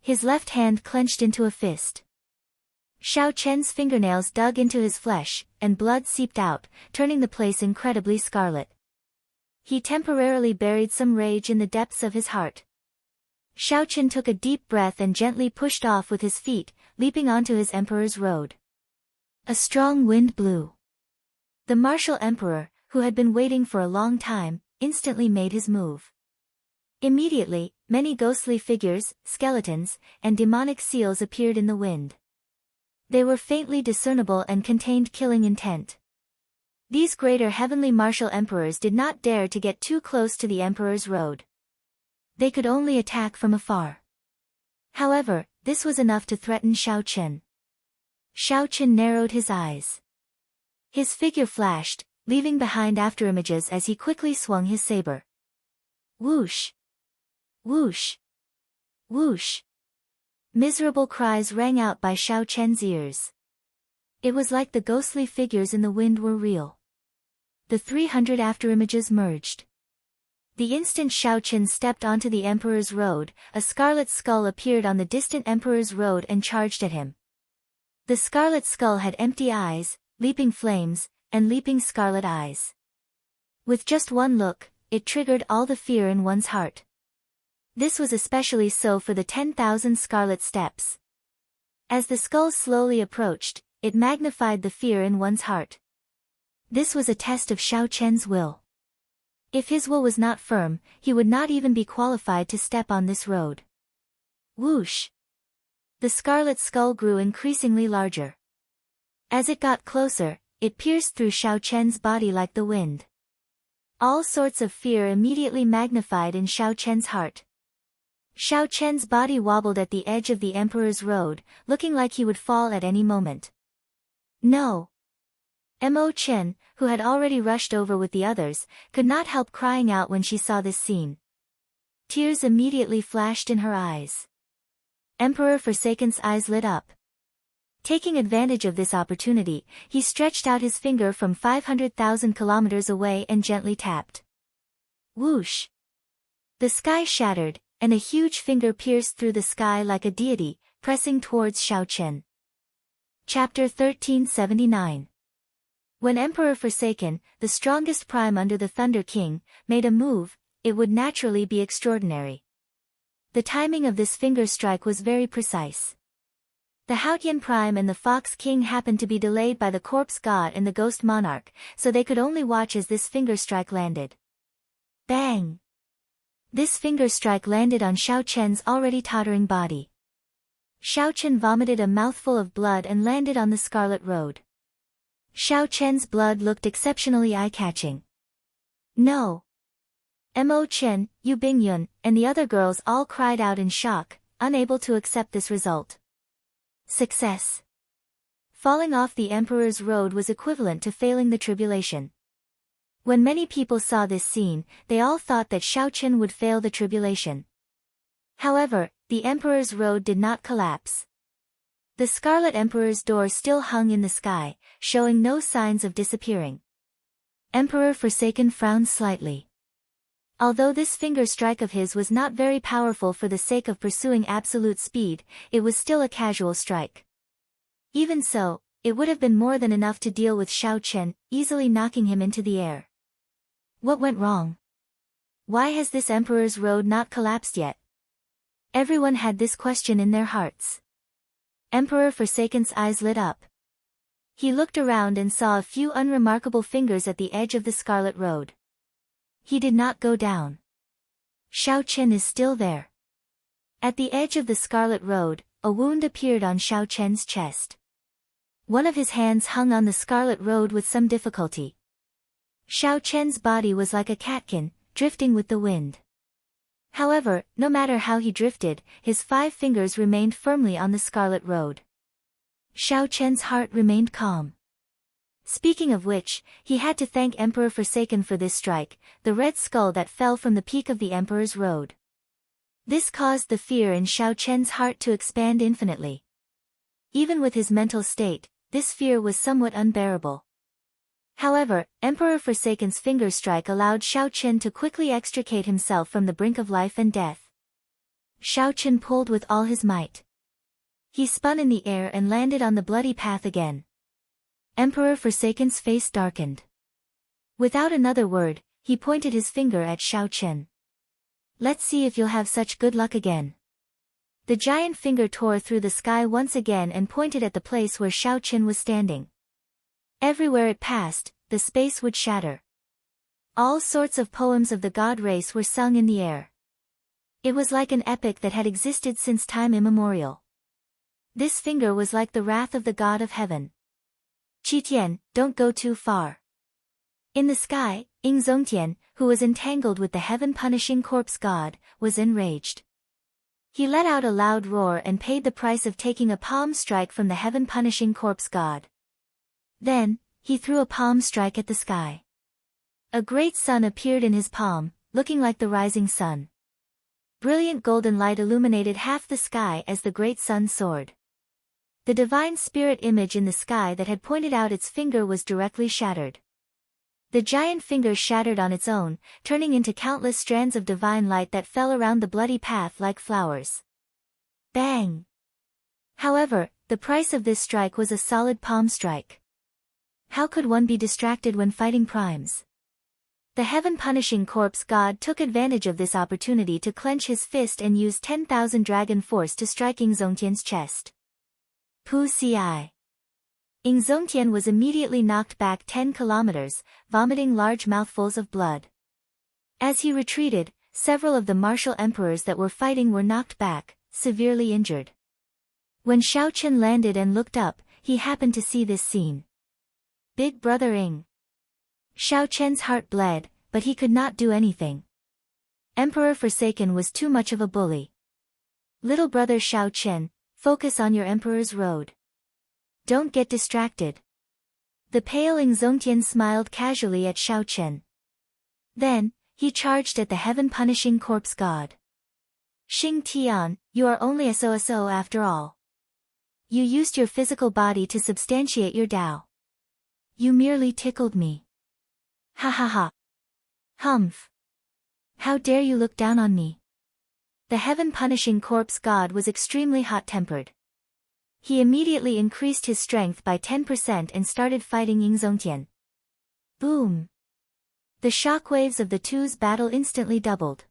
His left hand clenched into a fist. Xiao Chen's fingernails dug into his flesh, and blood seeped out, turning the place incredibly scarlet. He temporarily buried some rage in the depths of his heart. Xiao Chen took a deep breath and gently pushed off with his feet, leaping onto his emperor's road. A strong wind blew. The martial emperor, who had been waiting for a long time, instantly made his move. Immediately, many ghostly figures, skeletons, and demonic seals appeared in the wind. They were faintly discernible and contained killing intent. These greater heavenly martial emperors did not dare to get too close to the emperor's road. They could only attack from afar. However, this was enough to threaten Xiao Chen. Xiao Chen narrowed his eyes. His figure flashed, leaving behind afterimages as he quickly swung his saber. Whoosh! Whoosh! Whoosh! Miserable cries rang out by Xiao Chen's ears. It was like the ghostly figures in the wind were real. The 300 afterimages merged. The instant Xiao Chen stepped onto the emperor's road, a scarlet skull appeared on the distant emperor's road and charged at him. The scarlet skull had empty eyes, leaping flames, and leaping scarlet eyes. With just one look, it triggered all the fear in one's heart. This was especially so for the 10,000 scarlet steps. As the skull slowly approached, it magnified the fear in one's heart. This was a test of Xiao Chen's will. If his will was not firm, he would not even be qualified to step on this road. Whoosh! The scarlet skull grew increasingly larger. As it got closer, it pierced through Xiao Chen's body like the wind. All sorts of fear immediately magnified in Xiao Chen's heart. Xiao Chen's body wobbled at the edge of the emperor's road, looking like he would fall at any moment. No! Mo Chen, who had already rushed over with the others, could not help crying out when she saw this scene. Tears immediately flashed in her eyes. Emperor Forsaken's eyes lit up. Taking advantage of this opportunity, he stretched out his finger from 500,000 kilometers away and gently tapped. Whoosh! The sky shattered, and a huge finger pierced through the sky like a deity, pressing towards Xiao Chen. Chapter 1379. When Emperor Forsaken, the strongest prime under the Thunder King, made a move, it would naturally be extraordinary. The timing of this finger strike was very precise. The Haotian Prime and the Fox King happened to be delayed by the Corpse God and the Ghost Monarch, so they could only watch as this finger strike landed. Bang! This finger strike landed on Xiao Chen's already tottering body. Xiao Chen vomited a mouthful of blood and landed on the Scarlet Road. Xiao Chen's blood looked exceptionally eye-catching. No! Mo Chen, Yu Bingyun, and the other girls all cried out in shock, unable to accept this result. Success! Falling off the Emperor's road was equivalent to failing the tribulation. When many people saw this scene, they all thought that Xiao Chen would fail the tribulation. However, the Emperor's road did not collapse. The Scarlet Emperor's door still hung in the sky, showing no signs of disappearing. Emperor Forsaken frowned slightly. Although this finger strike of his was not very powerful for the sake of pursuing absolute speed, it was still a casual strike. Even so, it would have been more than enough to deal with Xiao Chen, easily knocking him into the air. What went wrong? Why has this Emperor's road not collapsed yet? Everyone had this question in their hearts. Emperor Forsaken's eyes lit up. He looked around and saw a few unremarkable fingers at the edge of the Scarlet Road. He did not go down. Xiao Chen is still there. At the edge of the Scarlet Road, a wound appeared on Xiao Chen's chest. One of his hands hung on the Scarlet Road with some difficulty. Xiao Chen's body was like a catkin, drifting with the wind. However, no matter how he drifted, his 5 fingers remained firmly on the Scarlet Road. Xiao Chen's heart remained calm. Speaking of which, he had to thank Emperor Forsaken for this strike, the red skull that fell from the peak of the Emperor's road. This caused the fear in Xiao Chen's heart to expand infinitely. Even with his mental state, this fear was somewhat unbearable. However, Emperor Forsaken's finger strike allowed Xiao Chen to quickly extricate himself from the brink of life and death. Xiao Chen pulled with all his might. He spun in the air and landed on the bloody path again. Emperor Forsaken's face darkened. Without another word, he pointed his finger at Xiao Chen. "Let's see if you'll have such good luck again." The giant finger tore through the sky once again and pointed at the place where Xiao Chen was standing. Everywhere it passed, the space would shatter. All sorts of poems of the god race were sung in the air. It was like an epic that had existed since time immemorial. This finger was like the wrath of the god of heaven. "Qitian, don't go too far." In the sky, Ying Zongtian, who was entangled with the heaven-punishing corpse god, was enraged. He let out a loud roar and paid the price of taking a palm strike from the heaven-punishing corpse god. Then, he threw a palm strike at the sky. A great sun appeared in his palm, looking like the rising sun. Brilliant golden light illuminated half the sky as the great sun soared. The divine spirit image in the sky that had pointed out its finger was directly shattered. The giant finger shattered on its own, turning into countless strands of divine light that fell around the bloody path like flowers. Bang! However, the price of this strike was a solid palm strike. How could one be distracted when fighting primes? The heaven-punishing corpse god took advantage of this opportunity to clench his fist and use 10,000 dragon force to strike Ying Zongtian's chest. Pu Ci. Ying Zongtian was immediately knocked back 10 kilometers, vomiting large mouthfuls of blood. As he retreated, several of the martial emperors that were fighting were knocked back, severely injured. When Xiao Chen landed and looked up, he happened to see this scene. Big brother Ying. Xiao Chen's heart bled, but he could not do anything. Emperor Forsaken was too much of a bully. Little brother Xiao Chen, focus on your emperor's road. Don't get distracted. The pale Ying Zongtian smiled casually at Xiao Chen. Then, he charged at the heaven-punishing corpse god. Xing Tian, you are only a so after all. You used your physical body to substantiate your Tao. You merely tickled me. Ha ha ha. Humph. How dare you look down on me? The heaven-punishing corpse god was extremely hot-tempered. He immediately increased his strength by 10% and started fighting Ying Zongtian. Boom! The shockwaves of the two's battle instantly doubled.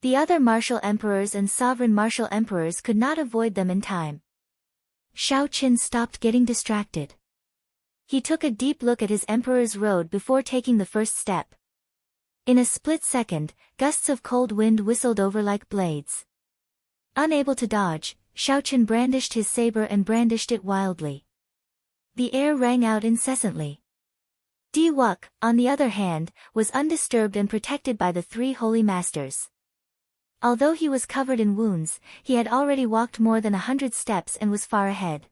The other martial emperors and sovereign martial emperors could not avoid them in time. Xiao Chen stopped getting distracted. He took a deep look at his emperor's road before taking the first step. In a split second, gusts of cold wind whistled over like blades. Unable to dodge, Xiao Chen brandished his saber and brandished it wildly. The air rang out incessantly. Di Wuk, on the other hand, was undisturbed and protected by the three holy masters. Although he was covered in wounds, he had already walked more than 100 steps and was far ahead.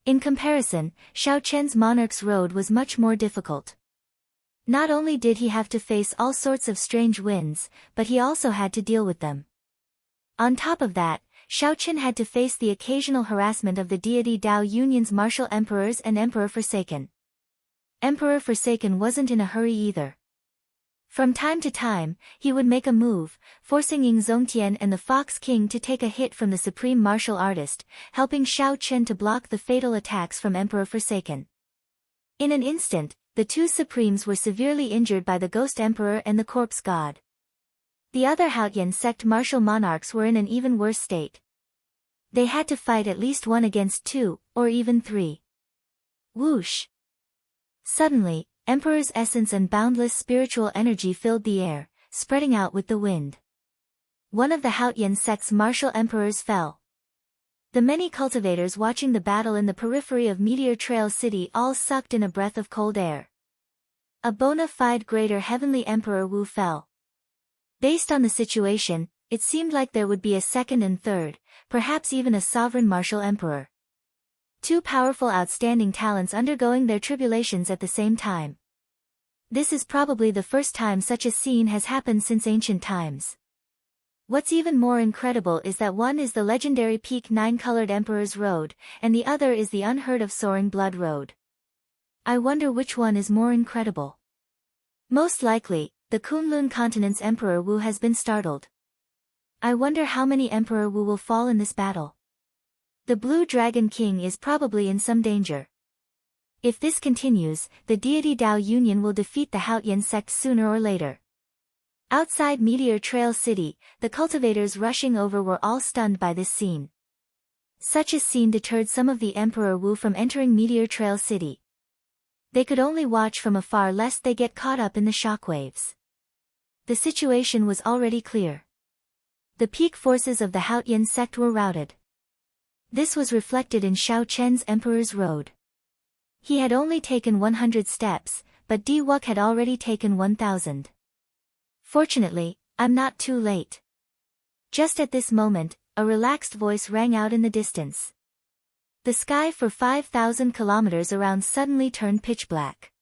In comparison, Xiao Chen's monarch's road was much more difficult. Not only did he have to face all sorts of strange winds, but he also had to deal with them. On top of that, Xiao Chen had to face the occasional harassment of the deity Dao Union's martial emperors and Emperor Forsaken. Emperor Forsaken wasn't in a hurry either. From time to time, he would make a move, forcing Ying Zongtian and the Fox King to take a hit from the supreme martial artist, helping Xiao Chen to block the fatal attacks from Emperor Forsaken. In an instant, the two supremes were severely injured by the Ghost Emperor and the Corpse God. The other Haotian sect martial monarchs were in an even worse state. They had to fight at least 1 against 2, or even 3. Whoosh! Suddenly, Emperor's essence and boundless spiritual energy filled the air, spreading out with the wind. One of the Haotian sect's martial emperors fell. The many cultivators watching the battle in the periphery of Meteor Trail City all sucked in a breath of cold air. A bona fide greater heavenly emperor Wu fell. Based on the situation, it seemed like there would be a second and third, perhaps even a sovereign martial emperor. Two powerful outstanding talents undergoing their tribulations at the same time. This is probably the first time such a scene has happened since ancient times. What's even more incredible is that one is the legendary peak nine-colored Emperor's Road, and the other is the unheard-of Soaring Blood Road. I wonder which one is more incredible. Most likely, the Kunlun continent's Emperor Wu has been startled. I wonder how many Emperor Wu will fall in this battle. The Blue Dragon King is probably in some danger. If this continues, the deity Dao Union will defeat the Haotian sect sooner or later. Outside Meteor Trail City, the cultivators rushing over were all stunned by this scene. Such a scene deterred some of the Emperor Wu from entering Meteor Trail City. They could only watch from afar lest they get caught up in the shockwaves. The situation was already clear. The peak forces of the Haotian sect were routed. This was reflected in Xiao Chen's Emperor's Road. He had only taken 100 steps, but Di Wuk had already taken 1,000. Fortunately, I'm not too late. Just at this moment, a relaxed voice rang out in the distance. The sky for 5,000 kilometers around suddenly turned pitch black.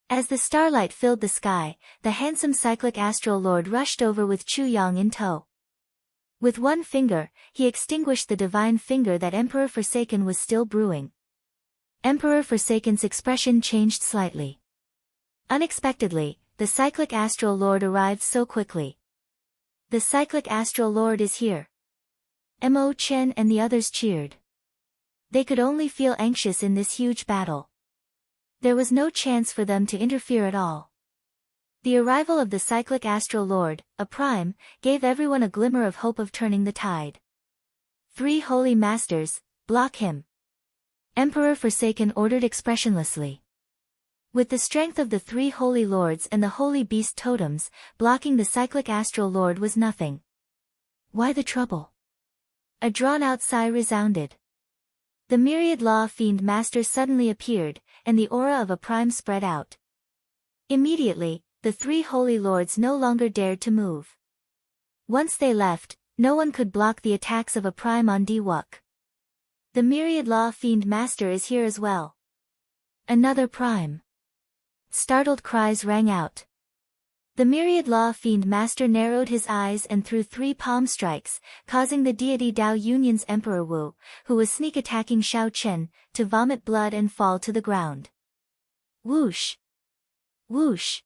As the starlight filled the sky, the handsome cyclic astral lord rushed over with Chu Yang in tow. With one finger, he extinguished the divine finger that Emperor Forsaken was still brewing. Emperor Forsaken's expression changed slightly. Unexpectedly, the cyclic astral lord arrived so quickly. The cyclic astral lord is here. Mo Chen and the others cheered. They could only feel anxious in this huge battle. There was no chance for them to interfere at all. The arrival of the cyclic astral lord, a prime, gave everyone a glimmer of hope of turning the tide. Three holy masters, block him. Emperor Forsaken ordered expressionlessly. With the strength of the three holy lords and the holy beast totems, blocking the cyclic astral lord was nothing. Why the trouble? A drawn-out sigh resounded. The myriad law fiend master suddenly appeared, and the aura of a prime spread out. Immediately, the three holy lords no longer dared to move. Once they left, no one could block the attacks of a prime on Di Wuk. The myriad law fiend master is here as well. Another prime. Startled cries rang out. The myriad law fiend master narrowed his eyes and threw 3 palm strikes, causing the deity Dao Union's Emperor Wu, who was sneak attacking Xiao Chen, to vomit blood and fall to the ground. Whoosh! Whoosh!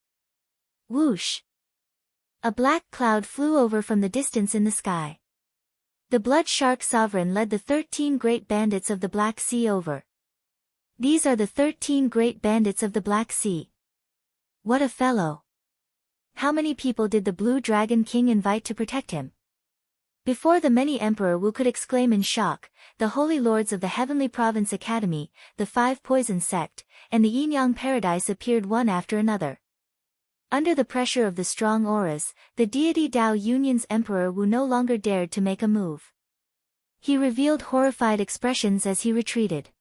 Whoosh! A black cloud flew over from the distance in the sky. The Blood Shark Sovereign led the 13 great bandits of the Black Sea over. These are the 13 great bandits of the Black Sea. What a fellow! How many people did the Blue Dragon King invite to protect him? Before the many Emperor Wu could exclaim in shock, the Holy Lords of the Heavenly Province Academy, the 5 Poison Sect, and the Yin-Yang Paradise appeared one after another. Under the pressure of the strong auras, the deity Dao Union's Emperor Wu no longer dared to make a move. He revealed horrified expressions as he retreated.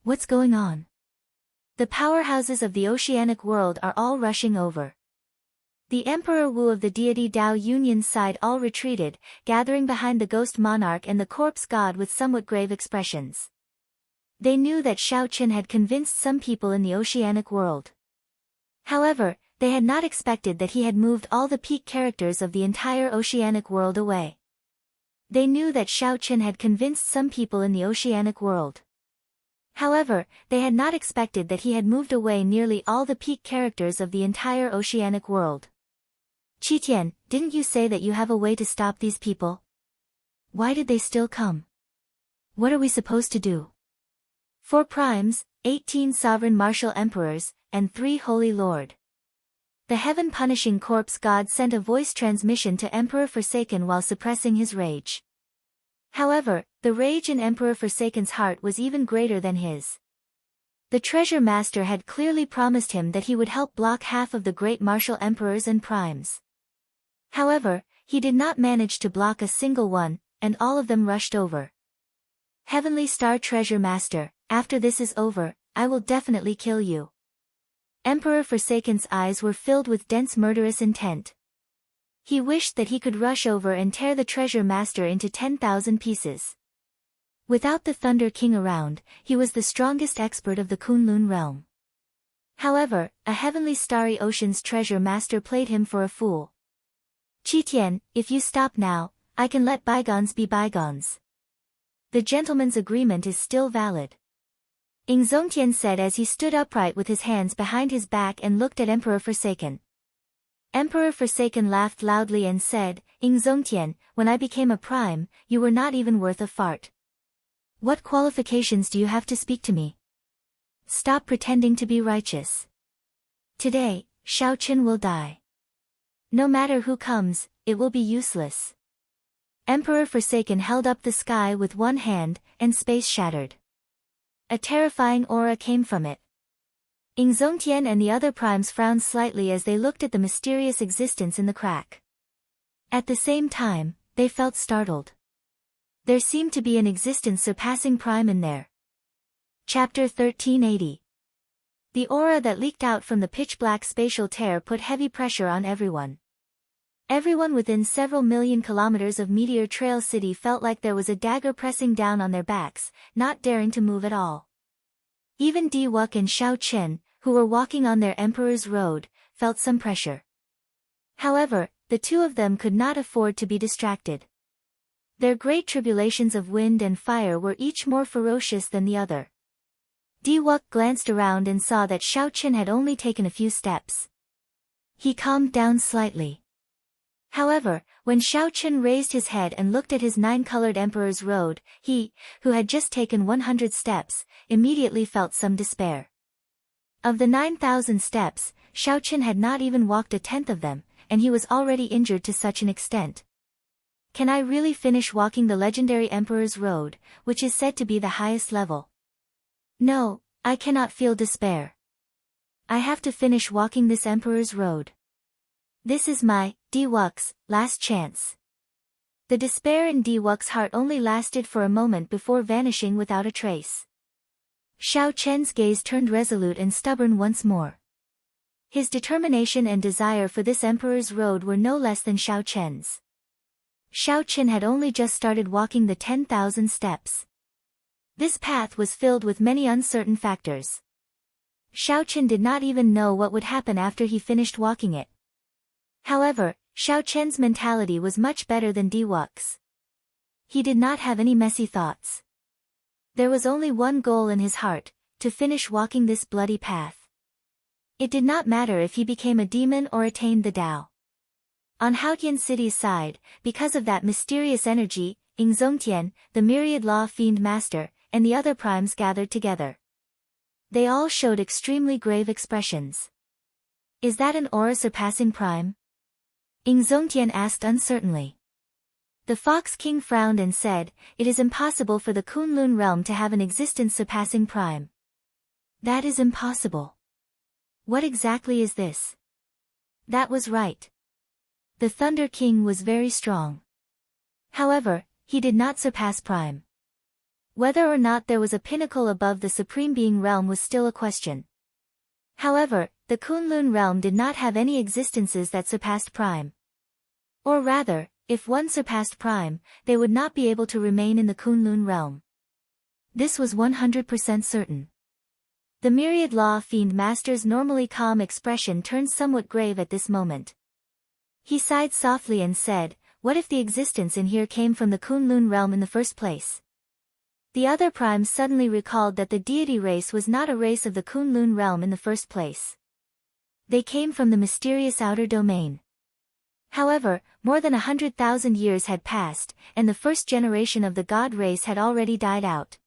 What's going on? The powerhouses of the oceanic world are all rushing over. The Emperor Wu of the deity Dao Union's side all retreated, gathering behind the ghost monarch and the corpse god with somewhat grave expressions. They knew that Xiao Chen had convinced some people in the oceanic world. However, they had not expected that he had moved all the peak characters of the entire oceanic world away. They knew that Xiao Chen had convinced some people in the oceanic world. However, they had not expected that he had moved away nearly all the peak characters of the entire oceanic world. Qitian, didn't you say that you have a way to stop these people? Why did they still come? What are we supposed to do? 4 primes, 18 sovereign martial emperors, and 3 holy lord. The heaven-punishing corpse god sent a voice transmission to Emperor Forsaken while suppressing his rage. However, the rage in Emperor Forsaken's heart was even greater than his. The treasure master had clearly promised him that he would help block half of the great martial emperors and primes. However, he did not manage to block a single one, and all of them rushed over. Heavenly Star Treasure Master, after this is over, I will definitely kill you. Emperor Forsaken's eyes were filled with dense murderous intent. He wished that he could rush over and tear the treasure master into 10,000 pieces. Without the Thunder King around, he was the strongest expert of the Kunlun realm. However, a heavenly starry ocean's treasure master played him for a fool. Qitian, if you stop now, I can let bygones be bygones. The gentleman's agreement is still valid. Ingzongtian said as he stood upright with his hands behind his back and looked at Emperor Forsaken. Emperor Forsaken laughed loudly and said, Ingzongtian, when I became a prime, you were not even worth a fart. What qualifications do you have to speak to me? Stop pretending to be righteous. Today, Shaoqin will die. No matter who comes, it will be useless. Emperor Forsaken held up the sky with one hand, and space shattered. A terrifying aura came from it. Ingzongtian and the other primes frowned slightly as they looked at the mysterious existence in the crack. At the same time, they felt startled. There seemed to be an existence surpassing prime in there. Chapter 1380. The aura that leaked out from the pitch-black spatial tear put heavy pressure on everyone. Everyone within several million kilometers of Meteor Trail City felt like there was a dagger pressing down on their backs, not daring to move at all. Even Diwuk and Shao Chen, who were walking on their Emperor's Road, felt some pressure. However, the two of them could not afford to be distracted. Their great tribulations of wind and fire were each more ferocious than the other. Diwuk glanced around and saw that Shao Chen had only taken a few steps. He calmed down slightly. However, when Shao Chen raised his head and looked at his nine-colored Emperor's Road, he, who had just taken 100 steps, immediately felt some despair. Of the 9,000 steps, Shao Chen had not even walked a tenth of them, and he was already injured to such an extent. Can I really finish walking the legendary Emperor's Road, which is said to be the highest level? No, I cannot feel despair. I have to finish walking this Emperor's Road. This is my, Diwuk's, last chance. The despair in Diwuk's heart only lasted for a moment before vanishing without a trace. Shao Chen's gaze turned resolute and stubborn once more. His determination and desire for this Emperor's Road were no less than Shao Chen's. Shao Chen had only just started walking the 10,000 steps. This path was filled with many uncertain factors. Shao Chen did not even know what would happen after he finished walking it. However, Shao Chen's mentality was much better than Diwuk's. He did not have any messy thoughts. There was only one goal in his heart, to finish walking this bloody path. It did not matter if he became a demon or attained the Tao. On Haotian City's side, because of that mysterious energy, Ingzongtian, the Myriad Law Fiend Master, and the other primes gathered together. They all showed extremely grave expressions. Is that an aura surpassing prime? Ingzongtian asked uncertainly. The Fox King frowned and said, it is impossible for the Kunlun realm to have an existence surpassing prime. That is impossible. What exactly is this? That was right. The Thunder King was very strong. However, he did not surpass prime. Whether or not there was a pinnacle above the Supreme Being realm was still a question. However, the Kunlun realm did not have any existences that surpassed prime. Or rather, if one surpassed prime, they would not be able to remain in the Kunlun realm. This was 100% certain. The Myriad Law Fiend Master's normally calm expression turned somewhat grave at this moment. He sighed softly and said, what if the existence in here came from the Kunlun realm in the first place? The other primes suddenly recalled that the deity race was not a race of the Kunlun realm in the first place. They came from the mysterious outer domain. However, more than 100,000 years had passed, and the first generation of the god race had already died out.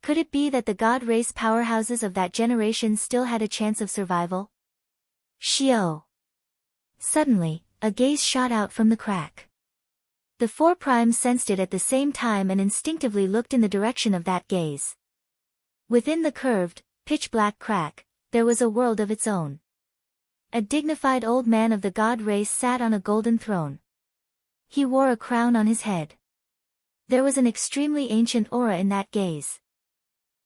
Could it be that the god race powerhouses of that generation still had a chance of survival? Shio. Suddenly, a gaze shot out from the crack. The four primes sensed it at the same time and instinctively looked in the direction of that gaze. Within the curved, pitch-black crack, there was a world of its own. A dignified old man of the god race sat on a golden throne. He wore a crown on his head. There was an extremely ancient aura in that gaze.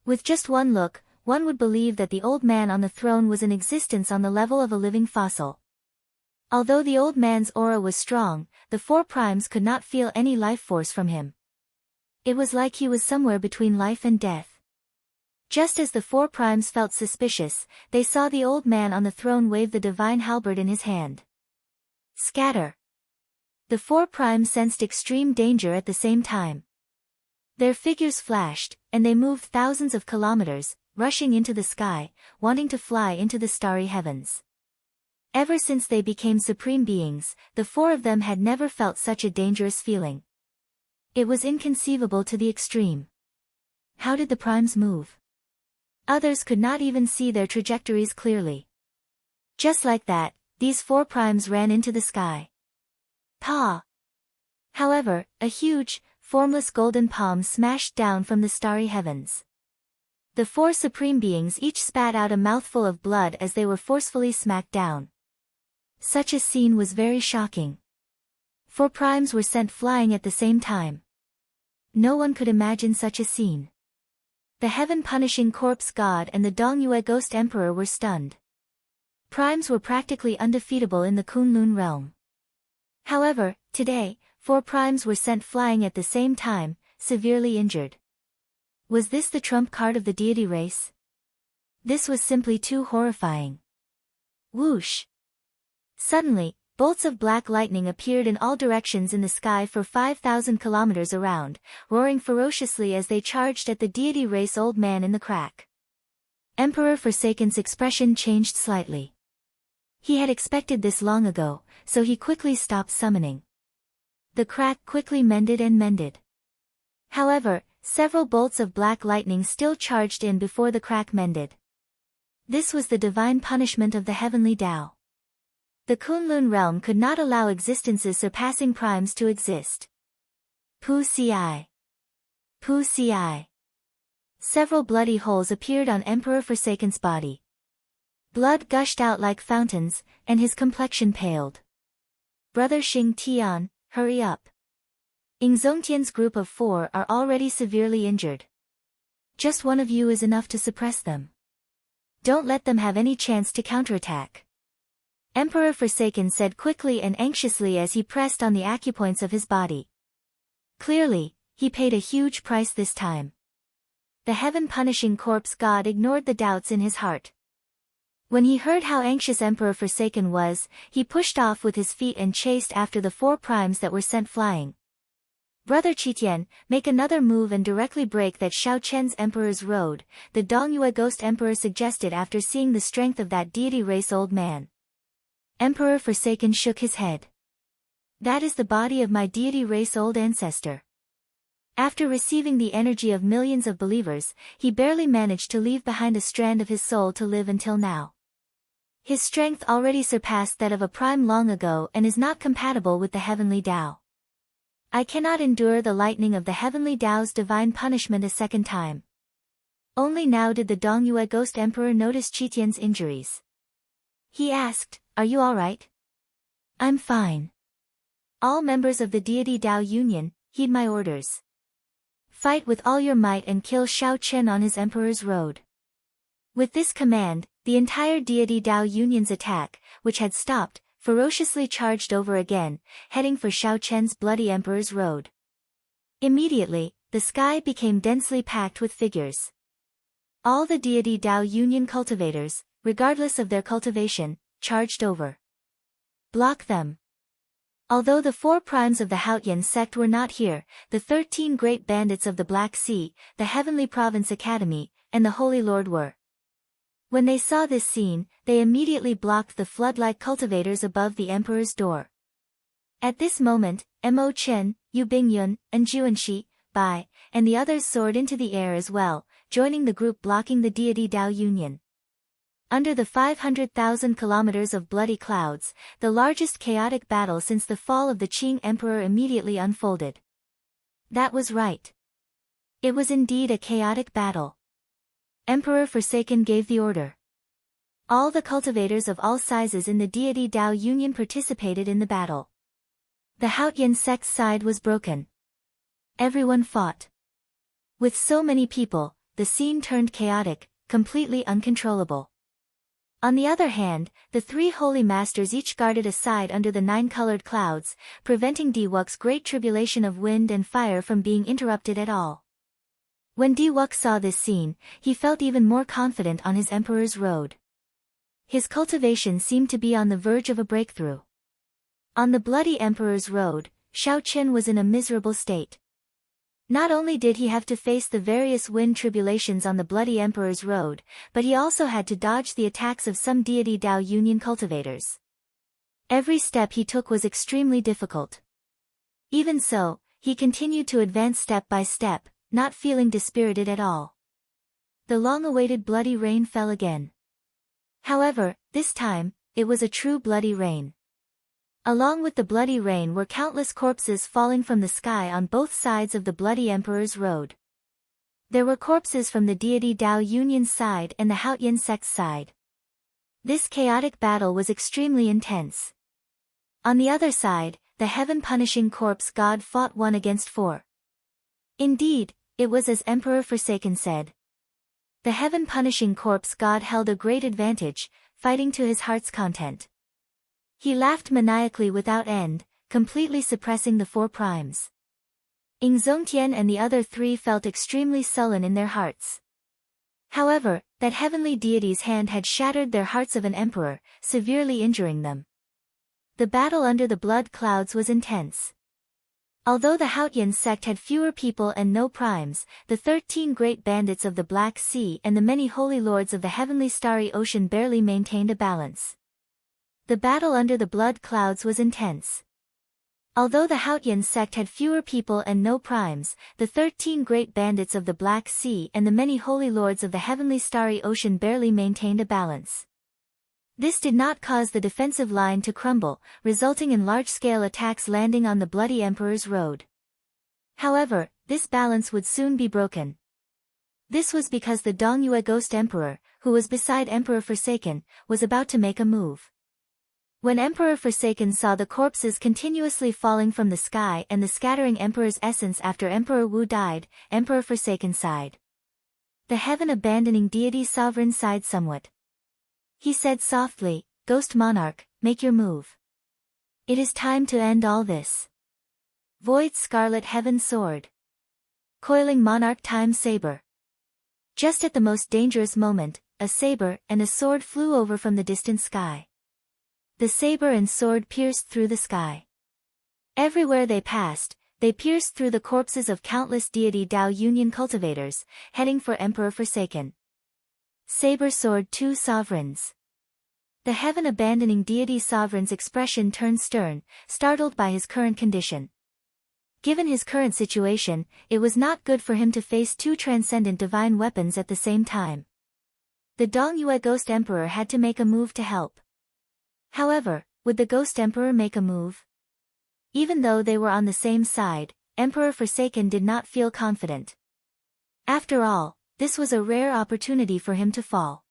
With just one look, one would believe that the old man on the throne was in existence on the level of a living fossil. Although the old man's aura was strong, the four primes could not feel any life force from him. It was like he was somewhere between life and death. Just as the four primes felt suspicious, they saw the old man on the throne wave the divine halberd in his hand. Scatter! The four primes sensed extreme danger at the same time. Their figures flashed, and they moved thousands of kilometers, rushing into the sky, wanting to fly into the starry heavens. Ever since they became supreme beings, the four of them had never felt such a dangerous feeling. It was inconceivable to the extreme. How did the primes move? Others could not even see their trajectories clearly. Just like that, these four primes ran into the sky. Pa! However, a huge, formless golden palm smashed down from the starry heavens. The four supreme beings each spat out a mouthful of blood as they were forcefully smacked down. Such a scene was very shocking. Four primes were sent flying at the same time. No one could imagine such a scene. The heaven-punishing corpse god and the Dongyue ghost emperor were stunned. Primes were practically undefeatable in the Kunlun realm. However, today, four primes were sent flying at the same time, severely injured. Was this the trump card of the deity race? This was simply too horrifying. Whoosh! Suddenly, bolts of black lightning appeared in all directions in the sky for 5,000 kilometers around, roaring ferociously as they charged at the deity race old man in the crack. Emperor Forsaken's expression changed slightly. He had expected this long ago, so he quickly stopped summoning. The crack quickly mended and mended. However, several bolts of black lightning still charged in before the crack mended. This was the divine punishment of the heavenly Tao. The Kunlun realm could not allow existences surpassing primes to exist. Pu Ci. Pu Ci. Several bloody holes appeared on Emperor Forsaken's body. Blood gushed out like fountains, and his complexion paled. Brother Xing Tian, hurry up. Ing Zongtian's group of four are already severely injured. Just one of you is enough to suppress them. Don't let them have any chance to counterattack. Emperor Forsaken said quickly and anxiously as he pressed on the acupoints of his body. Clearly, he paid a huge price this time. The heaven-punishing corpse god ignored the doubts in his heart. When he heard how anxious Emperor Forsaken was, he pushed off with his feet and chased after the four primes that were sent flying. Brother Qitian, make another move and directly break that Shao Chen's Emperor's road, the Dongyue Ghost Emperor suggested after seeing the strength of that deity race old man. Emperor Forsaken shook his head. That is the body of my deity race old ancestor. After receiving the energy of millions of believers, he barely managed to leave behind a strand of his soul to live until now. His strength already surpassed that of a prime long ago and is not compatible with the heavenly Tao. I cannot endure the lightning of the heavenly Tao's divine punishment a second time. Only now did the Dongyue Ghost Emperor notice Qitian's injuries. He asked, "Are you alright?" "I'm fine. All members of the Deity Tao Union, heed my orders. Fight with all your might and kill Shao Chen on his Emperor's road." With this command, the entire Deity Tao Union's attack, which had stopped, ferociously charged over again, heading for Shao Chen's bloody Emperor's road. Immediately, the sky became densely packed with figures. All the Deity Tao Union cultivators, regardless of their cultivation, charged over. Block them. Although the four primes of the Haotian sect were not here, the 13 great bandits of the Black Sea, the Heavenly Province Academy, and the Holy Lord were. When they saw this scene, they immediately blocked the flood-like cultivators above the Emperor's door. At this moment, Mo Chen, Yu Bingyun, and Juanxi, Bai, and the others soared into the air as well, joining the group blocking the Deity Tao Union. Under the 500,000 kilometers of bloody clouds, the largest chaotic battle since the fall of the Qing Emperor immediately unfolded. That was right. It was indeed a chaotic battle. Emperor Forsaken gave the order. All the cultivators of all sizes in the Deity Tao Union participated in the battle. The Haotian sect's side was broken. Everyone fought. With so many people, the scene turned chaotic, completely uncontrollable. On the other hand, the three holy masters each guarded a side under the nine-colored clouds, preventing Diwuk's great tribulation of wind and fire from being interrupted at all. When Diwuk saw this scene, he felt even more confident on his emperor's road. His cultivation seemed to be on the verge of a breakthrough. On the bloody emperor's road, Shao Qian was in a miserable state. Not only did he have to face the various wind tribulations on the bloody emperor's road, but he also had to dodge the attacks of some deity Dao Union cultivators. Every step he took was extremely difficult. Even so, he continued to advance step by step, not feeling dispirited at all. The long-awaited bloody rain fell again. However, this time, it was a true bloody rain. Along with the bloody rain were countless corpses falling from the sky on both sides of the bloody emperor's road. There were corpses from the deity Dao Union's side and the Haotian sect's side. This chaotic battle was extremely intense. On the other side, the heaven-punishing corpse god fought 1 against 4. Indeed, it was as Emperor Forsaken said. The heaven-punishing corpse god held a great advantage, fighting to his heart's content. He laughed maniacally without end, completely suppressing the 4 primes. Ing Zongtian and the other 3 felt extremely sullen in their hearts. However, that heavenly deity's hand had shattered their hearts of an emperor, severely injuring them. The battle under the blood clouds was intense. Although the Haotian sect had fewer people and no primes, the 13 great bandits of the Black Sea and the many holy lords of the heavenly starry ocean barely maintained a balance. The battle under the blood clouds was intense. Although the Haotian sect had fewer people and no primes, the 13 great bandits of the Black Sea and the many holy lords of the heavenly starry ocean barely maintained a balance. This did not cause the defensive line to crumble, resulting in large-scale attacks landing on the bloody emperor's road. However, this balance would soon be broken. This was because the Dongyue Ghost Emperor, who was beside Emperor Forsaken, was about to make a move. When Emperor Forsaken saw the corpses continuously falling from the sky and the scattering Emperor's essence after Emperor Wu died, Emperor Forsaken sighed. The heaven-abandoning deity sovereign sighed somewhat. He said softly, "Ghost Monarch, make your move. It is time to end all this." Void Scarlet Heaven Sword. Coiling Monarch Time Saber. Just at the most dangerous moment, a saber and a sword flew over from the distant sky. The saber and sword pierced through the sky. Everywhere they passed, they pierced through the corpses of countless deity Dao Union cultivators, heading for Emperor Forsaken. Saber Sword 2 Sovereigns. The heaven-abandoning deity sovereign's expression turned stern, startled by his current condition. Given his current situation, it was not good for him to face 2 transcendent divine weapons at the same time. The Dongyue Ghost Emperor had to make a move to help. However, would the Ghost Emperor make a move? Even though they were on the same side, Emperor Forsaken did not feel confident. After all, this was a rare opportunity for him to fall.